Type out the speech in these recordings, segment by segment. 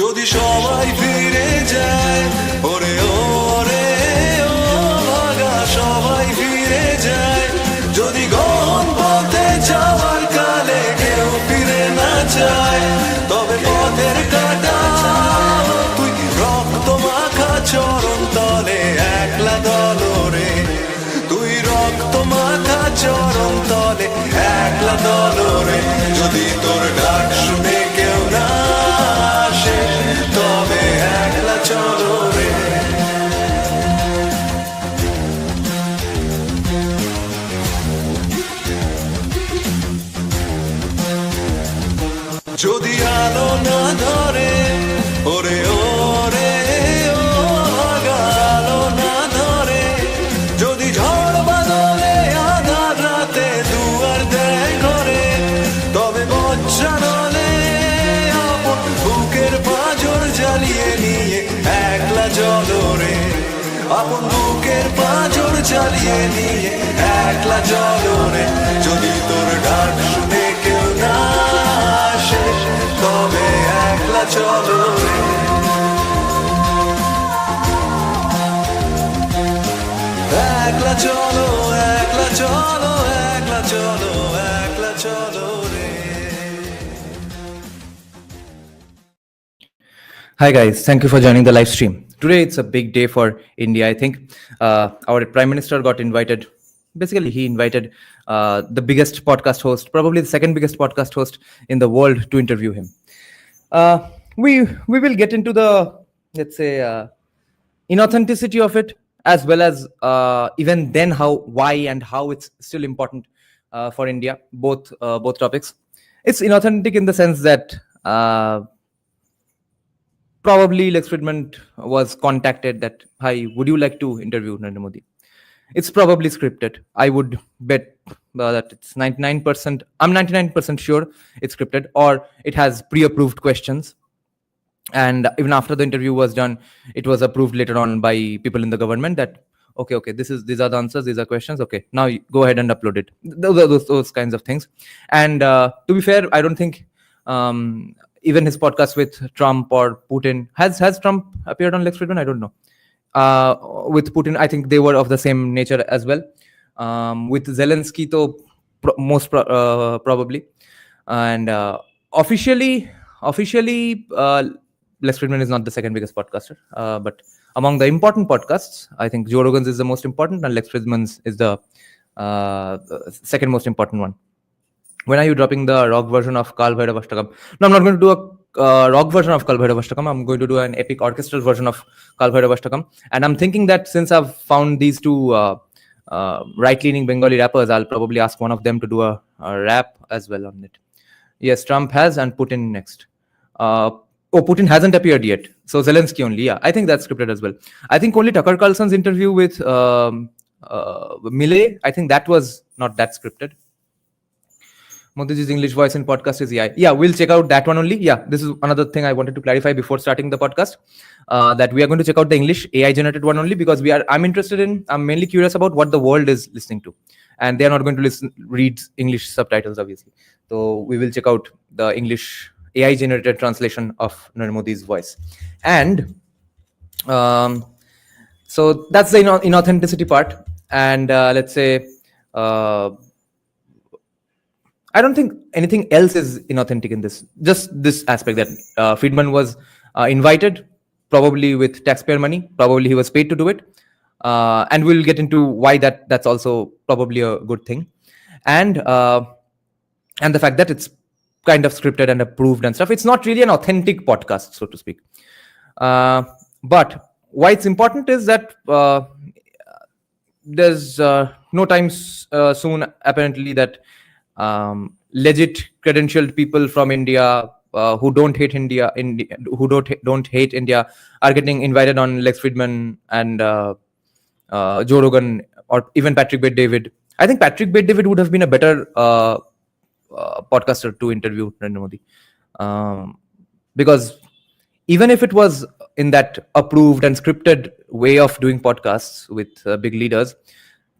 যদি সবাই ফিরে যায়, ওরে ওরে ও ভাগা সবাই ফিরে যায়, যদি গহন পথে যাওয়ার কালে কেউ ফিরে না যায়, তবে পথের কাটা তুই রক্ত মাখা চরণ তলে একলা দলরে, তুই রক্ত মাখা চরণ তলে একলা দলরে, যদি তোর ডাক শুনে কেউ না আসে তবে একলা চলো রে। যদি আলো না ধরে, ওরে ওরে ও ভাগা আলো না ধরে, যদি ঝড় বাদলে আধার রাতে দুয়ার দেয় ঘরে, তবে বজ্রানলে আপন বুকের পাঁজর জ্বালিয়ে নিয়ে একলা জলরে, আপন বুকের পাঁজর জ্বালিয়ে নিয়ে একলা জলরে, যদি তোর ডাক শুনে কেউ না আসে তবে একলা চলো রে। একলা চলো, একলা চলো, একলা চলো, একলা চলো রে। Hi guys, thank you for joining the live stream. Today it's a big day for India. I think our Prime Minister got invited. Basically, he invited the biggest podcast host, probably the second biggest podcast host in the world, to interview him. We will get into the, let's say, inauthenticity of it, as well as even then why and how it's still important for India. Both topics. It's inauthentic in the sense that probably Lex Fridman was contacted that, hi, would you like to interview Narendra Modi? It's probably scripted. I would bet that it's 99%. I'm 99% sure it's scripted, or it has pre-approved questions. And even after the interview was done, it was approved later on by people in the government that, okay, these are the answers, these are questions. Okay, now you go ahead and upload it. Those kinds of things. And to be fair, I don't think even his podcast with Trump or Putin, has Trump appeared on Lex Fridman? I don't know. With Putin, I think they were of the same nature as well. With Zelensky, though, most probably. And officially, Lex Fridman is not the second biggest podcaster. But among the important podcasts, I think Joe Rogan's is the most important, and Lex Fridman's is the second most important one. When are you dropping the rock version of Kal Bhairav Ashtakam? No, I'm not going to do a rock version of Kal Bhairav Ashtakam. I'm going to do an epic orchestral version of Kal Bhairav Ashtakam. And I'm thinking that since I've found these two right-leaning Bengali rappers, I'll probably ask one of them to do a rap as well on it. Yes, Trump has, and Putin next. Putin hasn't appeared yet. So Zelensky only, yeah. I think that's scripted as well. I think only Tucker Carlson's interview with Millet, I think that was not that scripted. Modiji's English voice in podcast is AI. Yeah, we'll check out that one only. Yeah, this is another thing I wanted to clarify before starting the podcast, that we are going to check out the English AI generated one only, because I'm mainly curious about what the world is listening to, and they are not going to read English subtitles, obviously. So we will check out the English AI generated translation of Narendra Modi's voice. And so that's the inauthenticity part. And let's say, I don't think anything else is inauthentic in this. Just this aspect that Fridman was invited, probably with taxpayer money. Probably he was paid to do it. And we'll get into why that's also probably a good thing. And the fact that it's kind of scripted and approved and stuff. It's not really an authentic podcast, so to speak. But why it's important is that there's no time soon, apparently, that legit credentialed people from India who don't hate India, who don't hate India, are getting invited on Lex Fridman and Joe Rogan, or even Patrick Bet-David. I think Patrick Bet-David would have been a better podcaster to interview Narendra Modi, because even if it was in that approved and scripted way of doing podcasts with big leaders,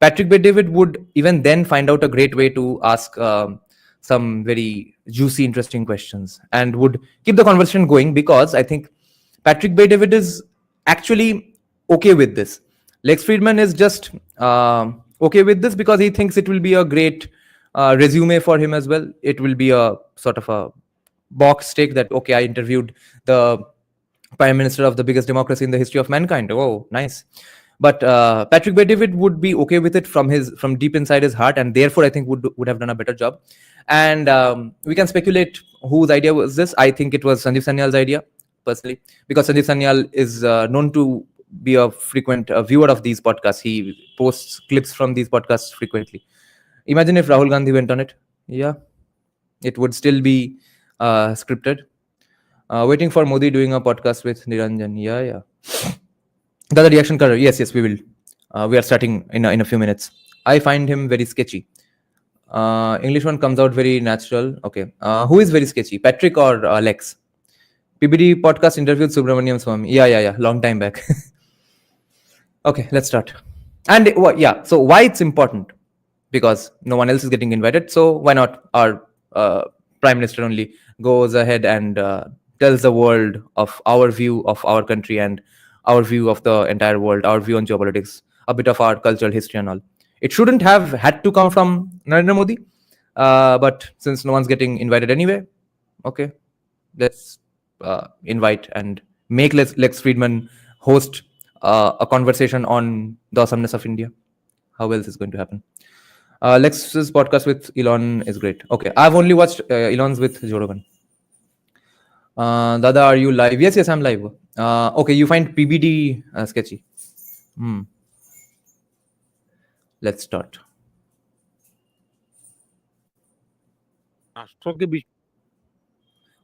Patrick Bet-David would even then find out a great way to ask some very juicy, interesting questions and would keep the conversation going, because I think Patrick Bay David is actually okay with this. Lex Friedman is just okay with this because he thinks it will be a great resume for him as well. It will be a sort of a box tick that, okay, I interviewed the prime minister of the biggest democracy in the history of mankind. Oh, nice. But Patrick Bay-David would be okay with it from deep inside his heart, and therefore I think would have done a better job. And we can speculate whose idea was this. I think it was Sandeep Sanyal's idea, personally, because Sandeep Sanyal is known to be a frequent viewer of these podcasts. He posts clips from these podcasts frequently. Imagine if Rahul Gandhi went on it. Yeah, it would still be scripted. Waiting for Modi doing a podcast with Niranjan. Yeah, yeah. The other reaction color. Yes, yes, we will. We are starting in a few minutes. I find him very sketchy. English one comes out very natural. Okay. Who is very sketchy? Patrick or Lex? PBD podcast interviewed Subramaniam Swamy. Yeah, yeah, yeah. Long time back. Okay, let's start. And yeah, so why it's important? Because no one else is getting invited. So why not our prime minister only goes ahead and tells the world of our view of our country and our view of the entire world, our view on geopolitics, a bit of our cultural history and all. It shouldn't have had to come from Narendra Modi, but since no one's getting invited anyway, okay, let's invite and make Lex Friedman host a conversation on the awesomeness of India. How else is going to happen? Lex's podcast with Elon is great. Okay, I've only watched Elon's with Joe Rogan. Dada, are you live? Yes, yes, I'm live. Okay, you find PBD sketchy. Let's start.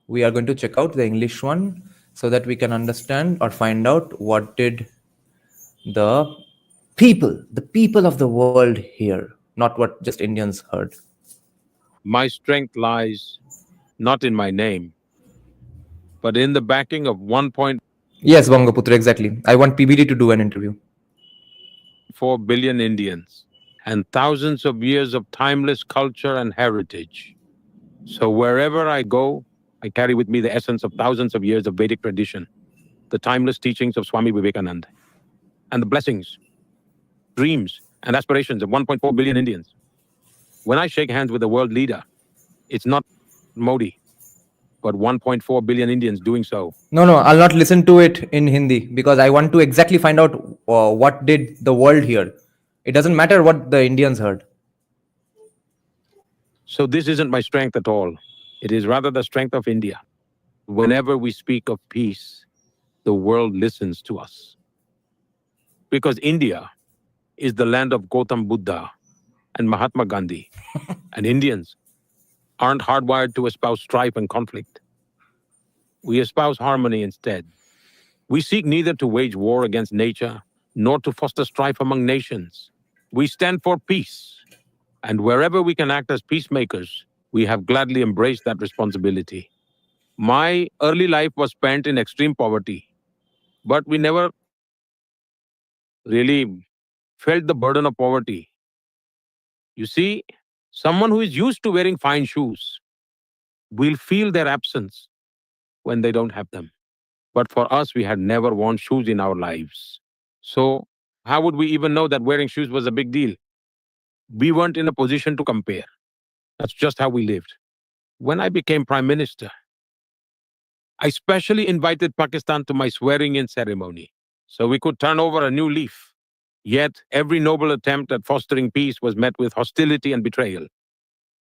We are going to check out the English one so that we can understand or find out what did the people of the world hear, not what just Indians heard. My strength lies not in my name, but in the backing of 1.4 Yes, Bangaputra, exactly. I want PBD to do an interview. billion Indians and thousands of years of timeless culture and heritage. So wherever I go, I carry with me the essence of thousands of years of Vedic tradition, the timeless teachings of Swami Vivekananda, and the blessings, dreams, and aspirations of 1.4 billion Indians. When I shake hands with a world leader, it's not Modi, but 1.4 billion Indians doing so. No, I'll not listen to it in Hindi because I want to exactly find out what did the world hear. It doesn't matter what the Indians heard. So this isn't my strength at all. It is rather the strength of India. Whenever we speak of peace, the world listens to us. Because India is the land of Gautam Buddha and Mahatma Gandhi. And Indians aren't hardwired to espouse strife and conflict. We espouse harmony instead. We seek neither to wage war against nature nor to foster strife among nations. We stand for peace. And wherever we can act as peacemakers, we have gladly embraced that responsibility. My early life was spent in extreme poverty, but we never really felt the burden of poverty. You see, someone who is used to wearing fine shoes will feel their absence when they don't have them. But for us, we had never worn shoes in our lives. So, how would we even know that wearing shoes was a big deal? We weren't in a position to compare. That's just how we lived. When I became prime minister, I specially invited Pakistan to my swearing-in ceremony so we could turn over a new leaf. Yet, every noble attempt at fostering peace was met with hostility and betrayal.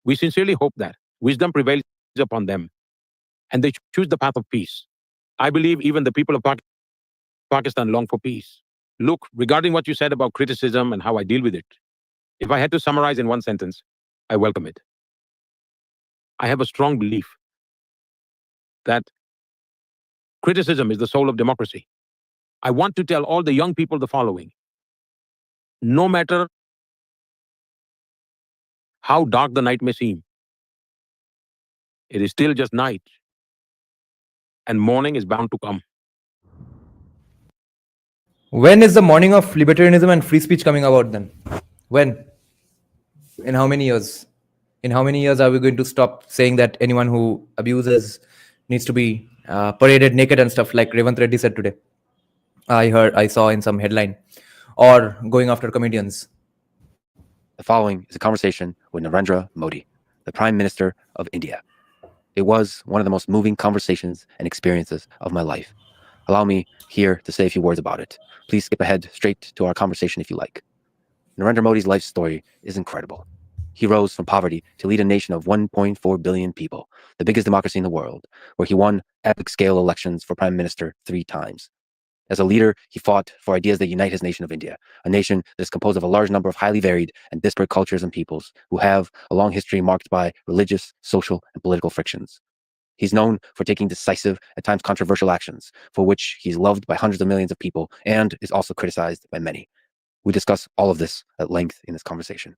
We sincerely hope that wisdom prevails upon them and they choose the path of peace. I believe even the people of Pakistan long for peace. Look, regarding what you said about criticism and how I deal with it, if I had to summarize in one sentence, I welcome it. I have a strong belief that criticism is the soul of democracy. I want to tell all the young people the following. No matter how dark the night may seem, it is still just night, and morning is bound to come. When is the morning of libertarianism and free speech coming about then? When? In how many years? In how many years are we going to stop saying that anyone who abuses needs to be paraded naked and stuff like Revant Reddy said today? I saw in some headline, or going after comedians. The following is a conversation with Narendra Modi, the Prime Minister of India. It was one of the most moving conversations and experiences of my life. Allow me here to say a few words about it. Please skip ahead straight to our conversation if you like. Narendra Modi's life story is incredible. He rose from poverty to lead a nation of 1.4 billion people, the biggest democracy in the world, where he won epic-scale elections for Prime Minister 3 times. As a leader, he fought for ideas that unite his nation of India, a nation that is composed of a large number of highly varied and disparate cultures and peoples who have a long history marked by religious, social, and political frictions. He's known for taking decisive, at times controversial actions, for which he's loved by hundreds of millions of people and is also criticized by many. We discuss all of this at length in this conversation.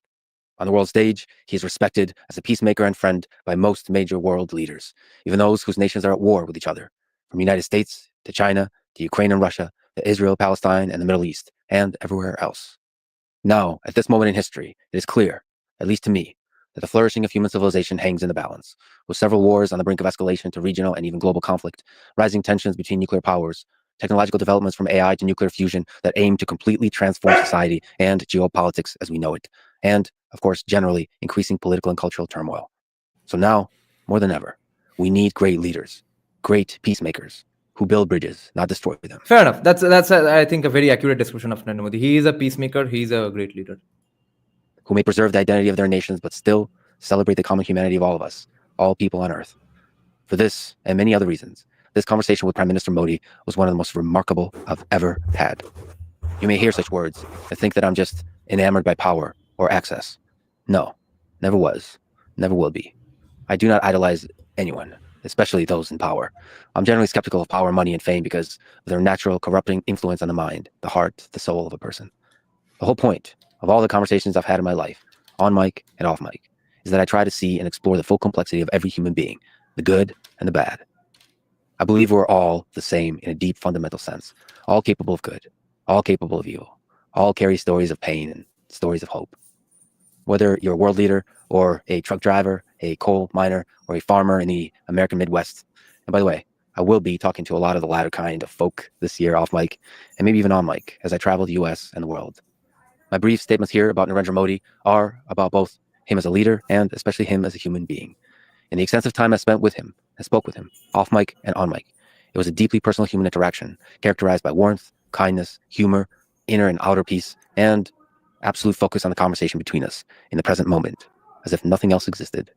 On the world stage, he is respected as a peacemaker and friend by most major world leaders, even those whose nations are at war with each other, from the United States to China, to Ukraine and Russia, to Israel, Palestine, and the Middle East, and everywhere else. Now, at this moment in history, it is clear, at least to me, that the flourishing of human civilization hangs in the balance, with several wars on the brink of escalation to regional and even global conflict, rising tensions between nuclear powers, technological developments from AI to nuclear fusion that aim to completely transform society and geopolitics as we know it, and, of course, generally increasing political and cultural turmoil. So now, more than ever, we need great leaders, great peacemakers, who build bridges, not destroy them. Fair enough. That's I think a very accurate description of Narendra Modi. He is a peacemaker. He's a great leader. Who may preserve the identity of their nations, but still celebrate the common humanity of all of us, all people on earth. For this and many other reasons, this conversation with Prime Minister Modi was one of the most remarkable I've ever had. You may hear such words and think that I'm just enamored by power or access. No, never was, never will be. I do not idolize anyone, especially those in power. I'm generally skeptical of power, money, and fame because of their natural corrupting influence on the mind, the heart, the soul of a person. The whole point of all the conversations I've had in my life, on mic and off mic, is that I try to see and explore the full complexity of every human being, the good and the bad. I believe we're all the same in a deep fundamental sense, all capable of good, all capable of evil, all carry stories of pain and stories of hope. Whether you're a world leader or a truck driver, a coal miner, or a farmer in the American Midwest. And by the way, I will be talking to a lot of the latter kind of folk this year off mic, and maybe even on mic, as I travel the US and the world. My brief statements here about Narendra Modi are about both him as a leader and especially him as a human being. In the extensive time I spent with him, I spoke with him, off mic and on mic. It was a deeply personal human interaction, characterized by warmth, kindness, humor, inner and outer peace, and absolute focus on the conversation between us in the present moment, as if nothing else existed.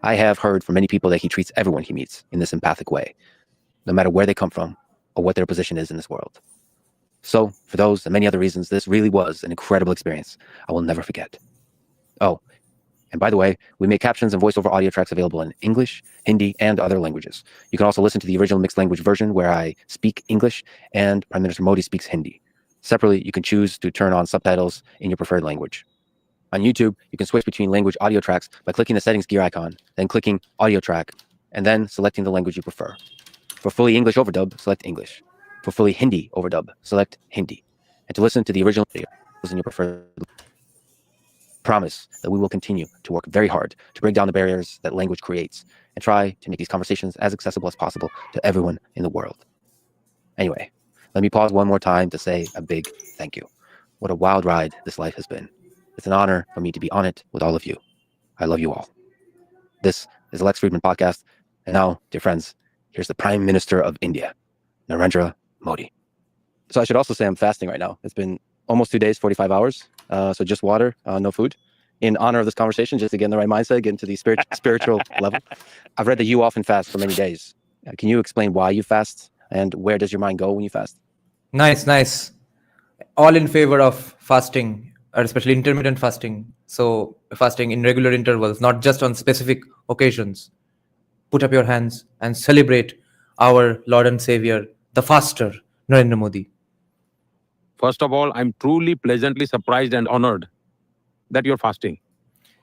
I have heard from many people that he treats everyone he meets in this empathic way, no matter where they come from or what their position is in this world. So, for those and many other reasons, this really was an incredible experience I will never forget. Oh, and by the way, we make captions and voiceover audio tracks available in English, Hindi, and other languages. You can also listen to the original mixed language version where I speak English and Prime Minister Modi speaks Hindi. Separately, you can choose to turn on subtitles in your preferred language. On YouTube, you can switch between language audio tracks by clicking the settings gear icon, then clicking audio track, and then selecting the language you prefer. For fully English overdub, select English. For fully Hindi overdub, select Hindi. And to listen to the original video in your preferred promise that we will continue to work very hard to break down the barriers that language creates and try to make these conversations as accessible as possible to everyone in the world. Anyway, let me pause one more time to say a big thank you. What a wild ride this life has been. It's an honor for me to be on it with all of you. I love you all. This is the Lex Fridman podcast. And now, dear friends, here's the Prime Minister of India, Narendra Modi. So I should also say I'm fasting right now. It's been almost 2 days, 45 hours. So just water, no food. In honor of this conversation, just to get in the right mindset, get into the spiritual level. I've read that you often fast for many days. Can you explain why you fast and where does your mind go when you fast? Nice. All in favor of fasting, or especially intermittent fasting. So fasting in regular intervals, not just on specific occasions. Put up your hands and celebrate our Lord and Savior, the faster, Narendra Modi. First of all, I'm truly pleasantly surprised and honored that you're fasting.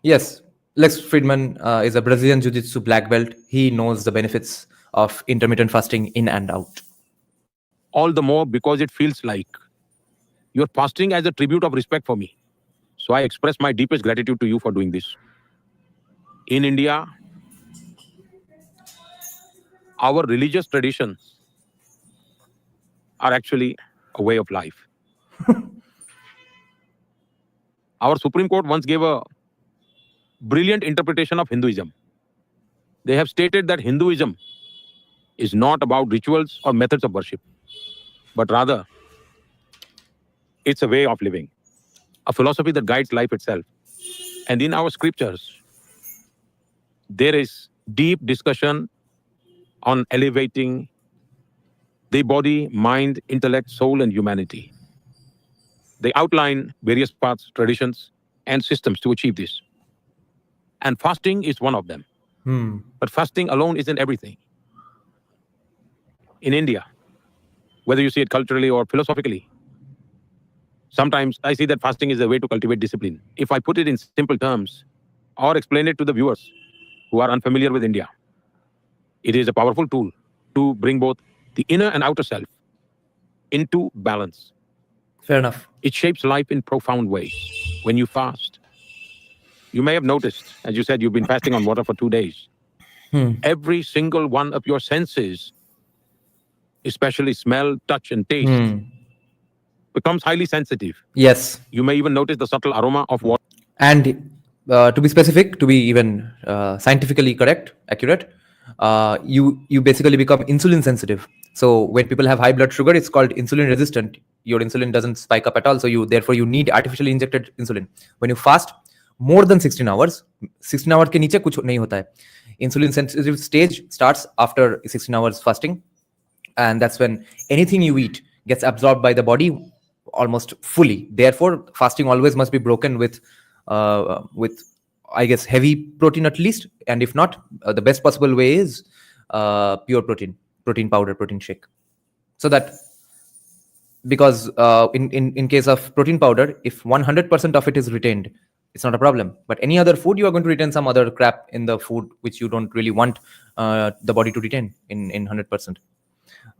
Yes, Lex Fridman is a Brazilian Jiu-Jitsu black belt. He knows the benefits of intermittent fasting in and out. All the more because it feels like you're fasting as a tribute of respect for me. So I express my deepest gratitude to you for doing this. In India, our religious traditions are actually a way of life. Our Supreme Court once gave a brilliant interpretation of Hinduism. They have stated that Hinduism is not about rituals or methods of worship, but rather it's a way of living, a philosophy that guides life itself. And in our scriptures, there is deep discussion on elevating the body, mind, intellect, soul, and humanity. They outline various paths, traditions, and systems to achieve this. And fasting is one of them. But fasting alone isn't everything. In India, whether you see it culturally or philosophically, sometimes I see that fasting is a way to cultivate discipline. If I put it in simple terms or explain it to the viewers who are unfamiliar with India, it is a powerful tool to bring both the inner and outer self into balance. Fair enough. It shapes life in profound ways. When you fast, you may have noticed, as you said, you've been fasting on water for 2 days. Every single one of your senses, especially smell, touch, and taste, becomes highly sensitive. Yes. You may even notice the subtle aroma of water. And to be specific, to be even scientifically accurate, you basically become insulin sensitive. So when people have high blood sugar, it's called insulin resistant. Your insulin doesn't spike up at all, so therefore you need artificially injected insulin. When you fast more than 16 hours, 16 hours के नीचे कुछ नहीं होता है. Insulin sensitive stage starts after 16 hours fasting, and that's when anything you eat gets absorbed by the body almost fully. Therefore, fasting always must be broken with I guess heavy protein at least, and if not, the best possible way is pure protein powder, protein shake. So that, because in case of protein powder, if 100% of it is retained, it's not a problem. But any other food, you are going to retain some other crap in the food which you don't really want the body to retain in 100%.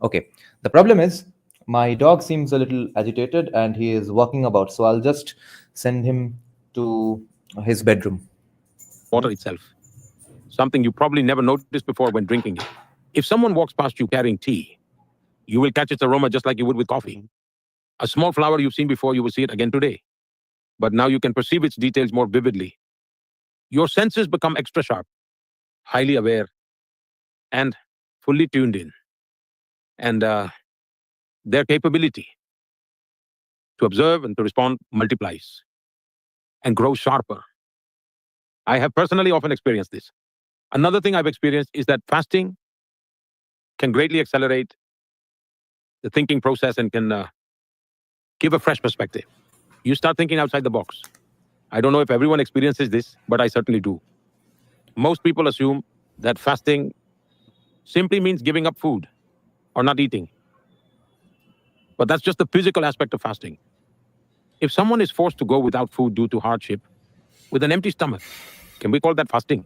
Okay, the problem is my dog seems a little agitated and he is walking about, so I'll just send him to his bedroom. Water itself, something you probably never noticed before when drinking it. If someone walks past you carrying tea, you will catch its aroma just like you would with coffee. A small flower you've seen before, you will see it again today. But now you can perceive its details more vividly. Your senses become extra sharp, highly aware, and fully tuned in. And their capability to observe and to respond multiplies and grows sharper. I have personally often experienced this. Another thing I've experienced is that fasting can greatly accelerate the thinking process and can give a fresh perspective. You start thinking outside the box. I don't know if everyone experiences this, but I certainly do. Most people assume that fasting simply means giving up food or not eating. But that's just the physical aspect of fasting. If someone is forced to go without food due to hardship, with an empty stomach, can we call that fasting?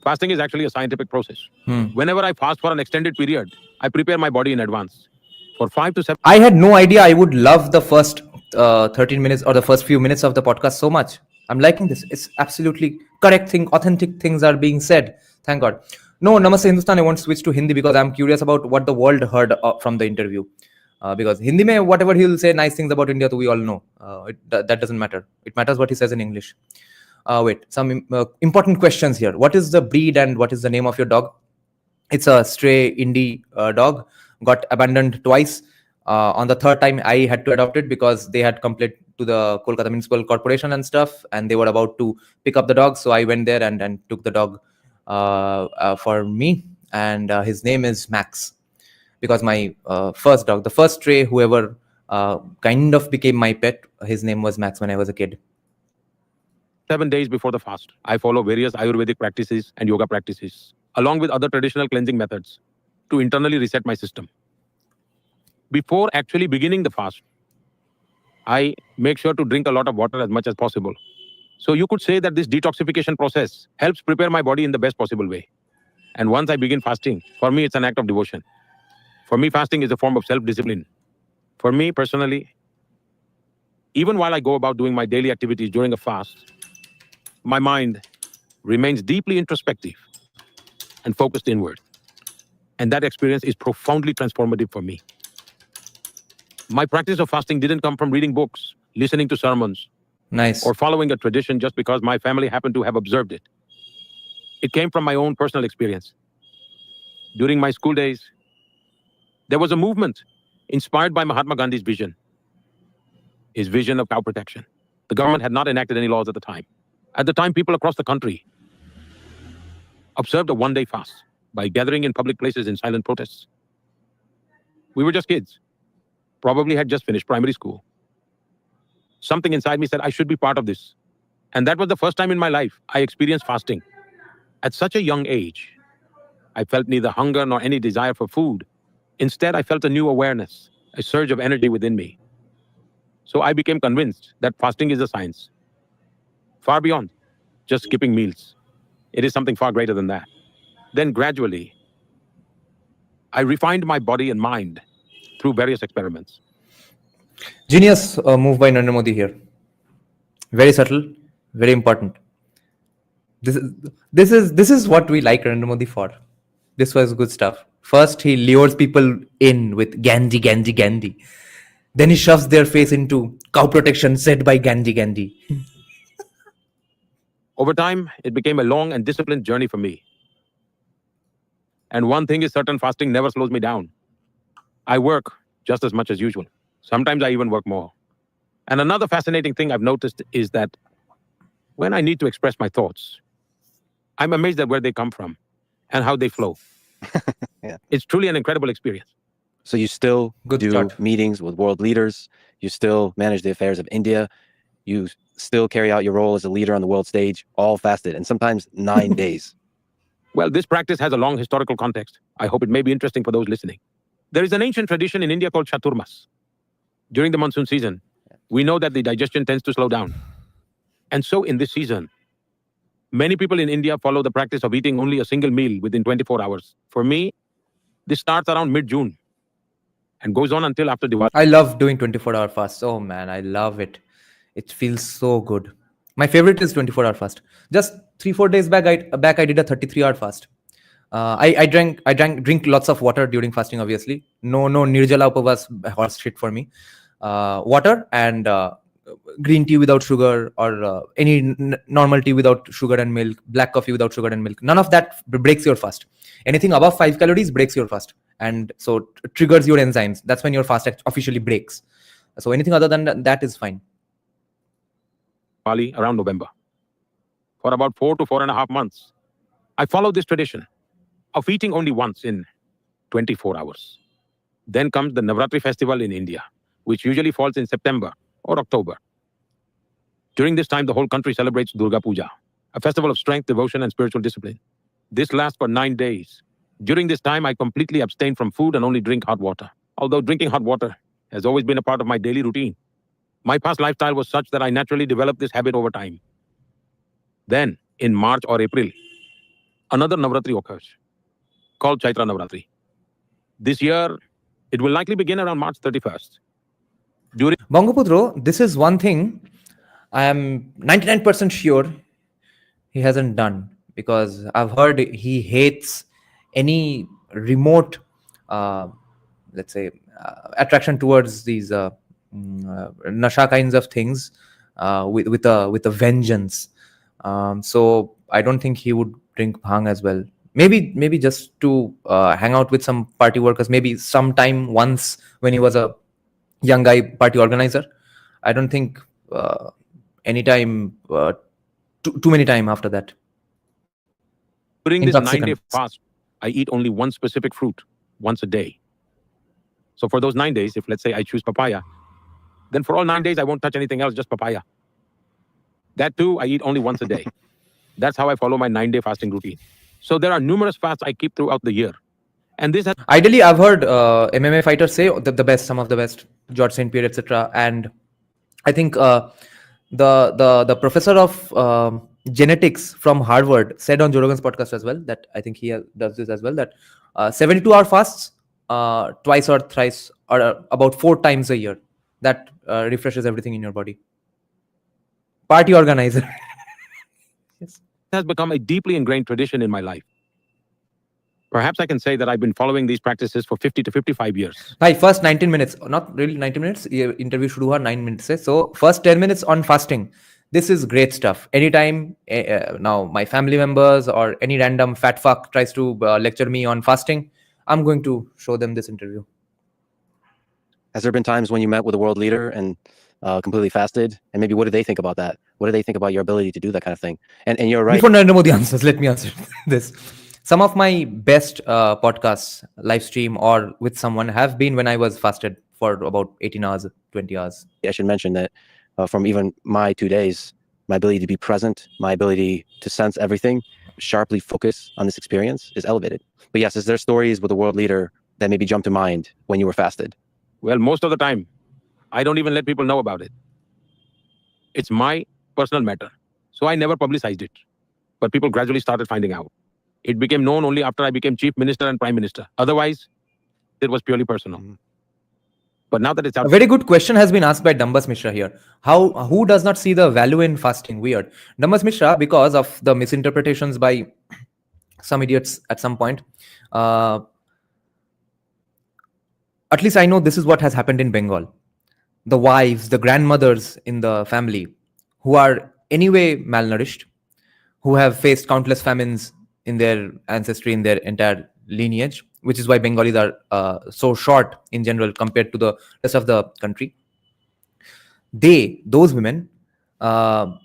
Fasting is actually a scientific process. Whenever I fast for an extended period, I prepare my body in advance. For 5 to 7... I had no idea I would love the first 13 minutes or the first few minutes of the podcast so much. I'm liking this. It's absolutely correct thing. Authentic things are being said. Thank God. No, Namaste Hindustan, I won't switch to Hindi because I'm curious about what the world heard from the interview. Because Hindi mein whatever he'll say nice things about India, we all know. That doesn't matter. It matters what he says in English. Wait, some important questions here. What is the breed and what is the name of your dog? It's a stray indie dog. Got abandoned twice. On the third time, I had to adopt it because they had complained to the Kolkata Municipal Corporation and stuff, and they were about to pick up the dog. So I went there and took the dog for me, and his name is Max, because my first dog, the first stray, whoever kind of became my pet, his name was Max when I was a kid. 7 days before the fast, I follow various Ayurvedic practices and yoga practices, along with other traditional cleansing methods, to internally reset my system. Before actually beginning the fast, I make sure to drink a lot of water as much as possible. So you could say that this detoxification process helps prepare my body in the best possible way. And once I begin fasting, for me, it's an act of devotion. For me, fasting is a form of self-discipline. For me personally, even while I go about doing my daily activities during a fast, my mind remains deeply introspective and focused inward. And that experience is profoundly transformative for me. My practice of fasting didn't come from reading books, listening to sermons, Nice. or following a tradition just because my family happened to have observed it. It came from my own personal experience. During my school days, there was a movement inspired by Mahatma Gandhi's vision, his vision of cow protection. The government had not enacted any laws at the time. At the time, people across the country observed a one-day fast by gathering in public places in silent protests. We were just kids, probably had just finished primary school. Something inside me said I should be part of this. And that was the first time in my life I experienced fasting. At such a young age, I felt neither hunger nor any desire for food. Instead, I felt a new awareness, a surge of energy within me. So I became convinced that fasting is a science, far beyond just skipping meals. It is something far greater than that. Then gradually, I refined my body and mind through various experiments. Genius move by Narendra Modi here. Very subtle, very important. This is what we like Narendra Modi for. This was good stuff. First, he lures people in with Gandhi, Gandhi, Gandhi. Then he shoves their face into cow protection said by Gandhi, Gandhi. Over time, it became a long and disciplined journey for me. And one thing is certain, fasting never slows me down. I work just as much as usual. Sometimes I even work more. And another fascinating thing I've noticed is that when I need to express my thoughts, I'm amazed at where they come from and how they flow. Yeah. It's truly an incredible experience. So you still Good do start. meetings with world leaders. You still manage the affairs of India. You still carry out your role as a leader on the world stage, all fasted, and sometimes 9 days. Well, this practice has a long historical context. I hope it may be interesting for those listening. There is an ancient tradition in India called Chaturmas. During the monsoon season, we know that the digestion tends to slow down. And so in this season, many people in India follow the practice of eating only a single meal within 24 hours. For me, this starts around mid-June and goes on until after Diwali. I love doing 24-hour fasts. Oh man, I love it. It feels so good. My favorite is 24-hour fast. Just 3-4 days back, I did a 33-hour fast. I drink lots of water during fasting. Obviously, no nirjala upavas horse shit for me. Water and green tea without sugar, or any normal tea without sugar and milk, black coffee without sugar and milk. None of that breaks your fast. Anything above 5 calories breaks your fast, and so triggers your enzymes. That's when your fast officially breaks. So anything other than that is fine. Around November. For about 4 to 4.5 months, I followed this tradition of eating only once in 24 hours. Then comes the Navratri festival in India, which usually falls in September or October. During this time, the whole country celebrates Durga Puja, a festival of strength, devotion, and spiritual discipline. This lasts for 9 days. During this time, I completely abstain from food and only drink hot water. Although drinking hot water has always been a part of my daily routine, my past lifestyle was such that I naturally developed this habit over time. Then, in March or April, another Navratri occurs, called Chaitra Navratri. This year, it will likely begin around March 31st. During Bangaputro, this is one thing I am 99% sure he hasn't done, because I've heard he hates any remote, let's say, attraction towards these nasha kinds of things with a vengeance. So I don't think he would drink bhang as well. Maybe just to hang out with some party workers. Maybe sometime once when he was a young guy party organizer. I don't think anytime too many time after that. this 9-day Intoxicants. fast, I eat only one specific fruit once a day. So for those 9 days, if let's say I choose papaya, then for all 9 days, I won't touch anything else, just papaya. That too, I eat only once a day. That's how I follow my 9-day fasting routine. So there are numerous fasts I keep throughout the year. And this has Ideally, I've heard MMA fighters say that the best, some of the best, George St. Pierre, etc. And I think the professor of genetics from Harvard said on Joe Rogan's podcast as well that I think he does this as well, that 72-hour fasts twice or thrice or about 4 times a year. That refreshes everything in your body. Party organizer. Yes. has become a deeply ingrained tradition in my life. Perhaps I can say that I've been following these practices for 50 to 55 years. Hi, first 19 minutes, not really 90 minutes. ये interview शुरू हुआ 9 minutes से. So first 10 minutes on fasting. This is great stuff. Anytime now my family members or any random fat fuck tries to lecture me on fasting, I'm going to show them this interview. Has there been times when you met with a world leader and completely fasted? And maybe what do they think about that? What do they think about your ability to do that kind of thing? And you're right. Before Narendra Modi answers, let me answer this. Some of my best podcasts, live stream or with someone have been when I was fasted for about 18 hours, 20 hours. I should mention that from even my 2 days, my ability to be present, my ability to sense everything, sharply focus on this experience is elevated. But yes, is there stories with a world leader that maybe jump to mind when you were fasted? Well, most of the time, I don't even let people know about it. It's my personal matter. So I never publicized it. But people gradually started finding out. It became known only after I became chief minister and prime minister. Otherwise, it was purely personal. But now that it's out, A very good question has been asked by Dambas Mishra here. Who does not see the value in fasting? Weird. Dambas Mishra, because of the misinterpretations by some idiots at some point, at least I know this is what has happened in Bengal. The wives, the grandmothers in the family, who are anyway malnourished, who have faced countless famines in their ancestry, in their entire lineage, which is why Bengalis are so short in general compared to the rest of the country. Those women, up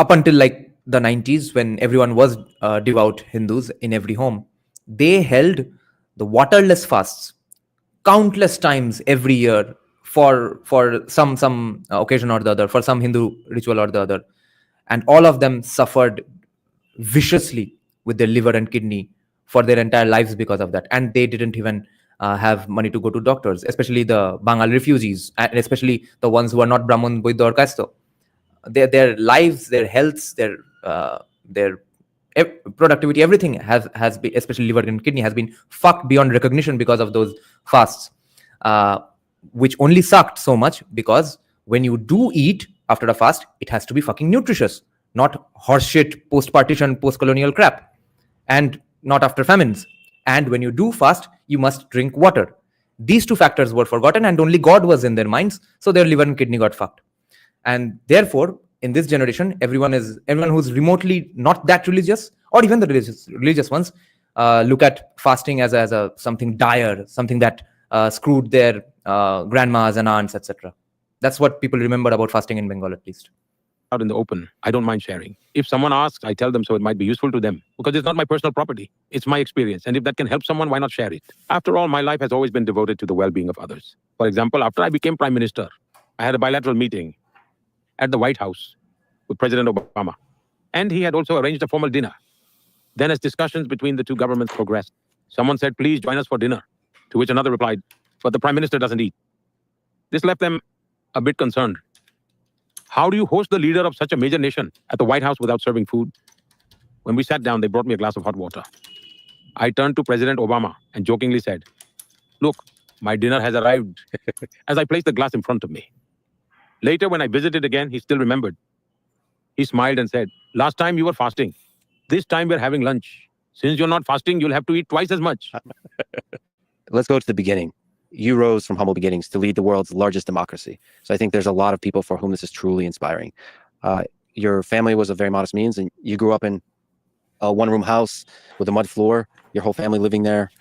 until like the 90s, when everyone was devout Hindus in every home, they held the waterless fasts countless times every year for some occasion or the other, for some Hindu ritual or the other, and all of them suffered viciously with their liver and kidney for their entire lives because of that, and they didn't even have money to go to doctors, especially the Bengal refugees, and especially the ones who are not Brahman, Buddha or Kasto. Their lives, their healths, their productivity, everything has been, especially liver and kidney, has been fucked beyond recognition because of those fasts, which only sucked so much because when you do eat after a fast, it has to be fucking nutritious, not horseshit post-partition, post-colonial crap, and not after famines. And when you do fast, you must drink water. These two factors were forgotten, and only God was in their minds, so their liver and kidney got fucked. And therefore, in this generation, everyone who's remotely not that religious, or even the religious ones, look at fasting as a something dire, something that screwed their grandmas and aunts, etc. That's what people remember about fasting in Bengal, at least. out in the open, I don't mind sharing. If someone asks, I tell them so it might be useful to them because it's not my personal property. It's my experience. And if that can help someone, why not share it? After all, my life has always been devoted to the well-being of others. For example, after I became prime minister, I had a bilateral meeting at the White House with President Obama. And he had also arranged a formal dinner. Then as discussions between the two governments progressed, someone said, please join us for dinner. To which another replied, but the prime minister doesn't eat. This left them a bit concerned. How do you host the leader of such a major nation at the White House without serving food? When we sat down, they brought me a glass of hot water. I turned to President Obama and jokingly said, look, my dinner has arrived, as I placed the glass in front of me. Later, when I visited again, he still remembered. He smiled and said, last time you were fasting. This time we're having lunch. Since you're not fasting, you'll have to eat twice as much. Let's go to the beginning. You rose from humble beginnings to lead the world's largest democracy. So I think there's a lot of people for whom this is truly inspiring. Your family was of very modest means, and you grew up in a one-room house with a mud floor, your whole family living there.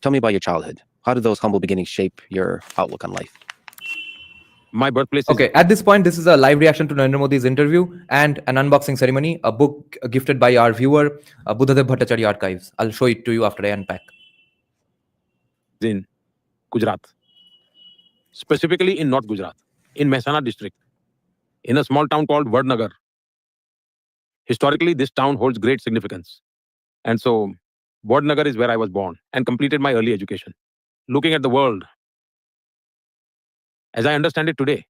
Tell me about your childhood. How did those humble beginnings shape your outlook on life? My birthplace is Okay, at this point, this is a live reaction to Narendra Modi's interview and an unboxing ceremony, a book gifted by our viewer, Buddhadev Bhattacharya Archives. I'll show it to you after I unpack. in Gujarat. Specifically in North Gujarat, in Mehsana district, in a small town called Vadnagar. Historically, this town holds great significance. And so, Vadnagar is where I was born and completed my early education. Looking at the world, as I understand it today,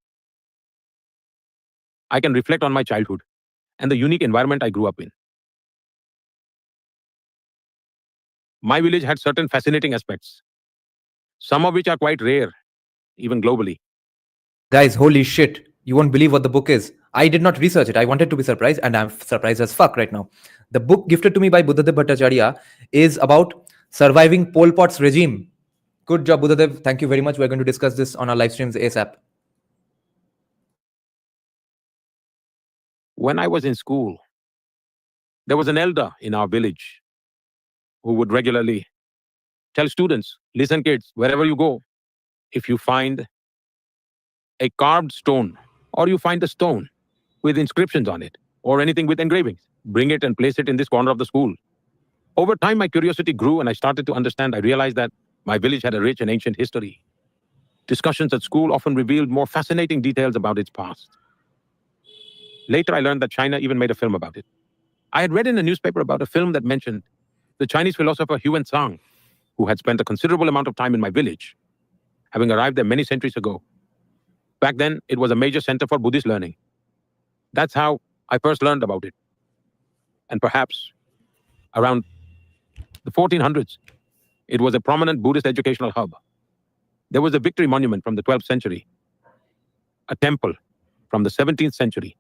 I can reflect on my childhood and the unique environment I grew up in. My village had certain fascinating aspects, some of which are quite rare, even globally. Guys, holy shit. You won't believe what the book is. I did not research it. I wanted to be surprised, and I'm surprised as fuck right now. The book gifted to me by Buddhadev Bhattacharya is about surviving Pol Pot's regime. Good job, Buddhadev. Thank you very much. We're going to discuss this on our live streams ASAP. When I was in school, there was an elder in our village who would regularly tell students, listen kids, wherever you go, if you find a carved stone or you find a stone with inscriptions on it or anything with engravings, bring it and place it in this corner of the school. Over time, my curiosity grew and I started to understand. I realized that my village had a rich and ancient history. Discussions at school often revealed more fascinating details about its past. Later, I learned that China even made a film about it. I had read in a newspaper about a film that mentioned the Chinese philosopher Yuan Tsang, who had spent a considerable amount of time in my village, having arrived there many centuries ago. Back then, it was a major center for Buddhist learning. That's how I first learned about it. And perhaps around the 1400s, it was a prominent Buddhist educational hub. There was a victory monument from the 12th century, a temple from the 17th century,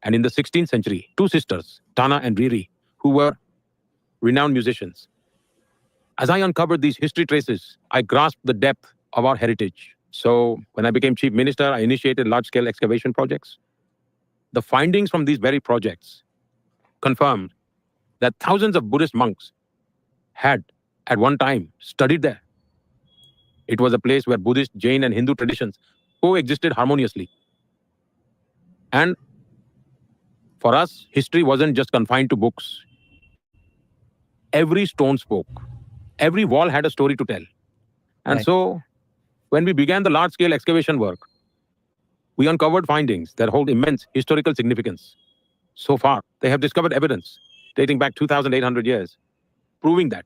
and in the 16th century, two sisters, Tana and Riri, who were renowned musicians. As I uncovered these history traces, I grasped the depth of our heritage. So when I became chief minister, I initiated large-scale excavation projects. The findings from these very projects confirmed that thousands of Buddhist monks had, at one time, studied there. It was a place where Buddhist, Jain, and Hindu traditions coexisted harmoniously. And for us, history wasn't just confined to books. Every stone spoke. Every wall had a story to tell. And Right. so, when we began the large-scale excavation work, we uncovered findings that hold immense historical significance. So far, they have discovered evidence dating back 2,800 years, proving that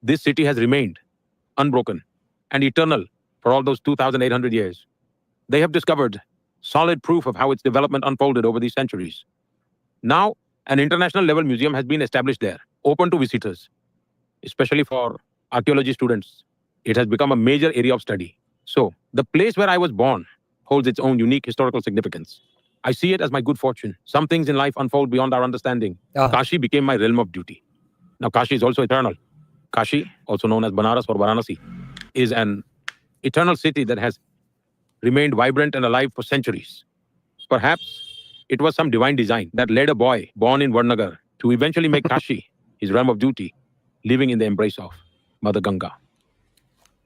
this city has remained unbroken and eternal for all those 2,800 years. They have discovered solid proof of how its development unfolded over these centuries. Now, an international level museum has been established there, open to visitors, especially for archaeology students. It has become a major area of study. So, the place where I was born holds its own unique historical significance. I see it as my good fortune. Some things in life unfold beyond our understanding. Kashi became my realm of duty. Now, Kashi is also eternal. Kashi, also known as Banaras or Varanasi, is an eternal city that has remained vibrant and alive for centuries. Perhaps it was some divine design that led a boy born in Varnagar to eventually make Kashi his realm of duty, living in the embrace of Mother Ganga.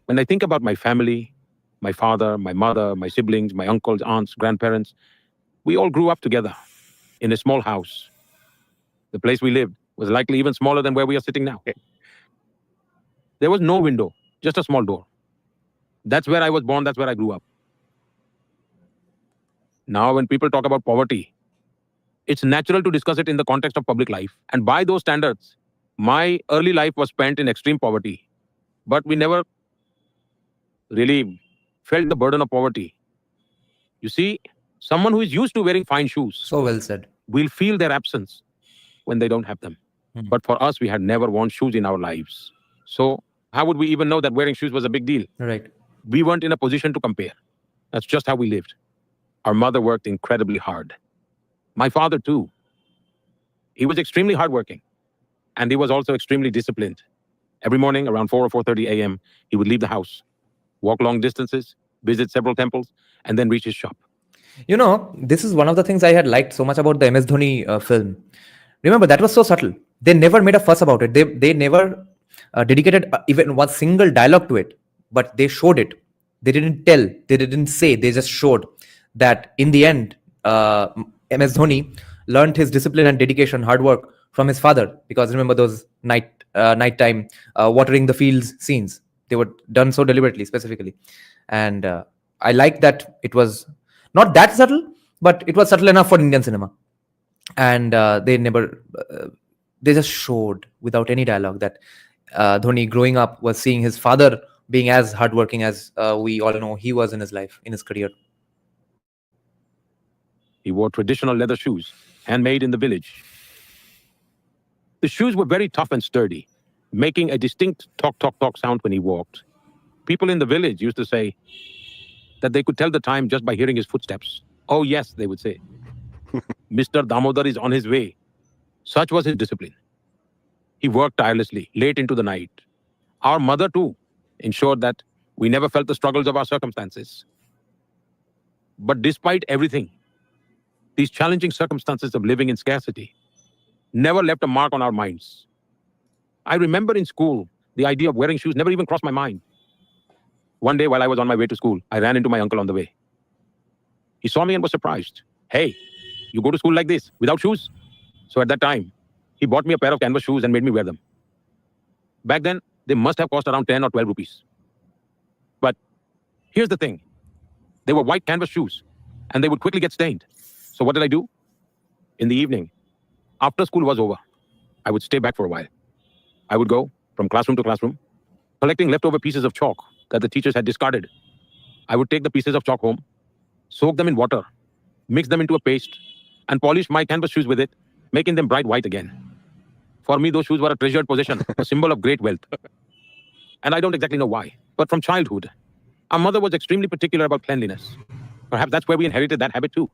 When I think about my family, my father, my mother, my siblings, my uncles, aunts, grandparents, we all grew up together in a small house. The place we lived was likely even smaller than where we are sitting now. There was no window, just a small door. That's where I was born, that's where I grew up. Now, when people talk about poverty, it's natural to discuss it in the context of public life. And by those standards, my early life was spent in extreme poverty. But we never really felt the burden of poverty. You see, someone who is used to wearing fine shoes So well said. will feel their absence when they don't have them. Hmm. But for us, we had never worn shoes in our lives. So how would we even know that wearing shoes was a big deal? Right. We weren't in a position to compare. That's just how we lived. Our mother worked incredibly hard. My father too. He was extremely hardworking. And he was also extremely disciplined. Every morning around 4 or 4:30 a.m., he would leave the house, walk long distances, visit several temples, and then reach his shop. You know, this is one of the things I had liked so much about the MS Dhoni film. Remember, that was so subtle. They never made a fuss about it. They never dedicated even one single dialogue to it, but they showed it. They didn't tell. They didn't say. They just showed that in the end, MS Dhoni learned his discipline and dedication, hard work from his father. Because remember those nighttime watering the fields scenes. They were done so deliberately, specifically, and I like that it was not that subtle, but it was subtle enough for Indian cinema. And they never, they just showed without any dialogue that Dhoni growing up was seeing his father being as hardworking as we all know he was in his life, in his career. He wore traditional leather shoes, handmade in the village. The shoes were very tough and sturdy, making a distinct talk, talk, talk sound when he walked. People in the village used to say that they could tell the time just by hearing his footsteps. Oh, yes, they would say. Mr. Damodar is on his way. Such was his discipline. He worked tirelessly, late into the night. Our mother, too, ensured that we never felt the struggles of our circumstances. But despite everything, these challenging circumstances of living in scarcity never left a mark on our minds. I remember in school, the idea of wearing shoes never even crossed my mind. One day while I was on my way to school, I ran into my uncle on the way. He saw me and was surprised. Hey, you go to school like this, without shoes? So at that time, he bought me a pair of canvas shoes and made me wear them. Back then, they must have cost around 10 or 12 rupees. But here's the thing. They were white canvas shoes, and they would quickly get stained. So what did I do? In the evening, after school was over, I would stay back for a while. I would go from classroom to classroom, collecting leftover pieces of chalk that the teachers had discarded. I would take the pieces of chalk home, soak them in water, mix them into a paste, and polish my canvas shoes with it, making them bright white again. For me, those shoes were a treasured possession, a symbol of great wealth. And I don't exactly know why, but from childhood, our mother was extremely particular about cleanliness. Perhaps that's where we inherited that habit too.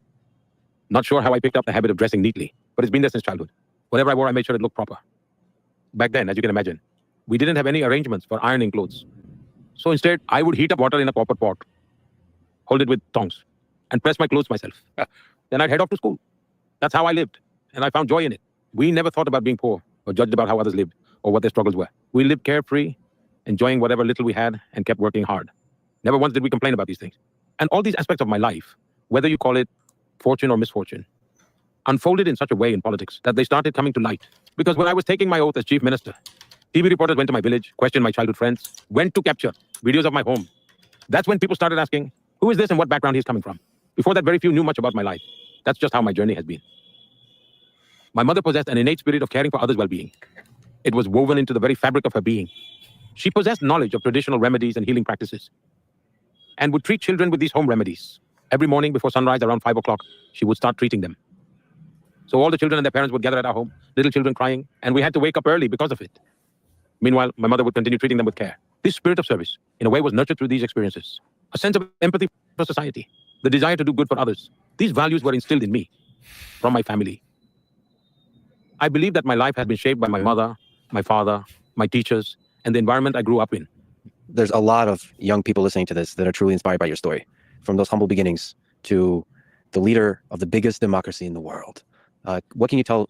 Not sure how I picked up the habit of dressing neatly, but it's been there since childhood. Whatever I wore, I made sure it looked proper. Back then, as you can imagine, we didn't have any arrangements for ironing clothes. So instead, I would heat up water in a copper pot, hold it with tongs, and press my clothes myself. Then I'd head off to school. That's how I lived, and I found joy in it. We never thought about being poor or judged about how others lived or what their struggles were. We lived carefree, enjoying whatever little we had and kept working hard. Never once did we complain about these things. And all these aspects of my life, whether you call it fortune or misfortune, unfolded in such a way in politics that they started coming to light. Because when I was taking my oath as chief minister, TV reporters went to my village, questioned my childhood friends, went to capture videos of my home. That's when people started asking, who is this and what background he's coming from? Before that, very few knew much about my life. That's just how my journey has been. My mother possessed an innate spirit of caring for others' well-being. It was woven into the very fabric of her being. She possessed knowledge of traditional remedies and healing practices and would treat children with these home remedies. Every morning before sunrise around 5 o'clock, she would start treating them. So all the children and their parents would gather at our home, little children crying, and we had to wake up early because of it. Meanwhile, my mother would continue treating them with care. This spirit of service, in a way, was nurtured through these experiences. A sense of empathy for society, the desire to do good for others. These values were instilled in me from my family. I believe that my life has been shaped by my mother, my father, my teachers, and the environment I grew up in. There's a lot of young people listening to this that are truly inspired by your story, from those humble beginnings to the leader of the biggest democracy in the world. What can you tell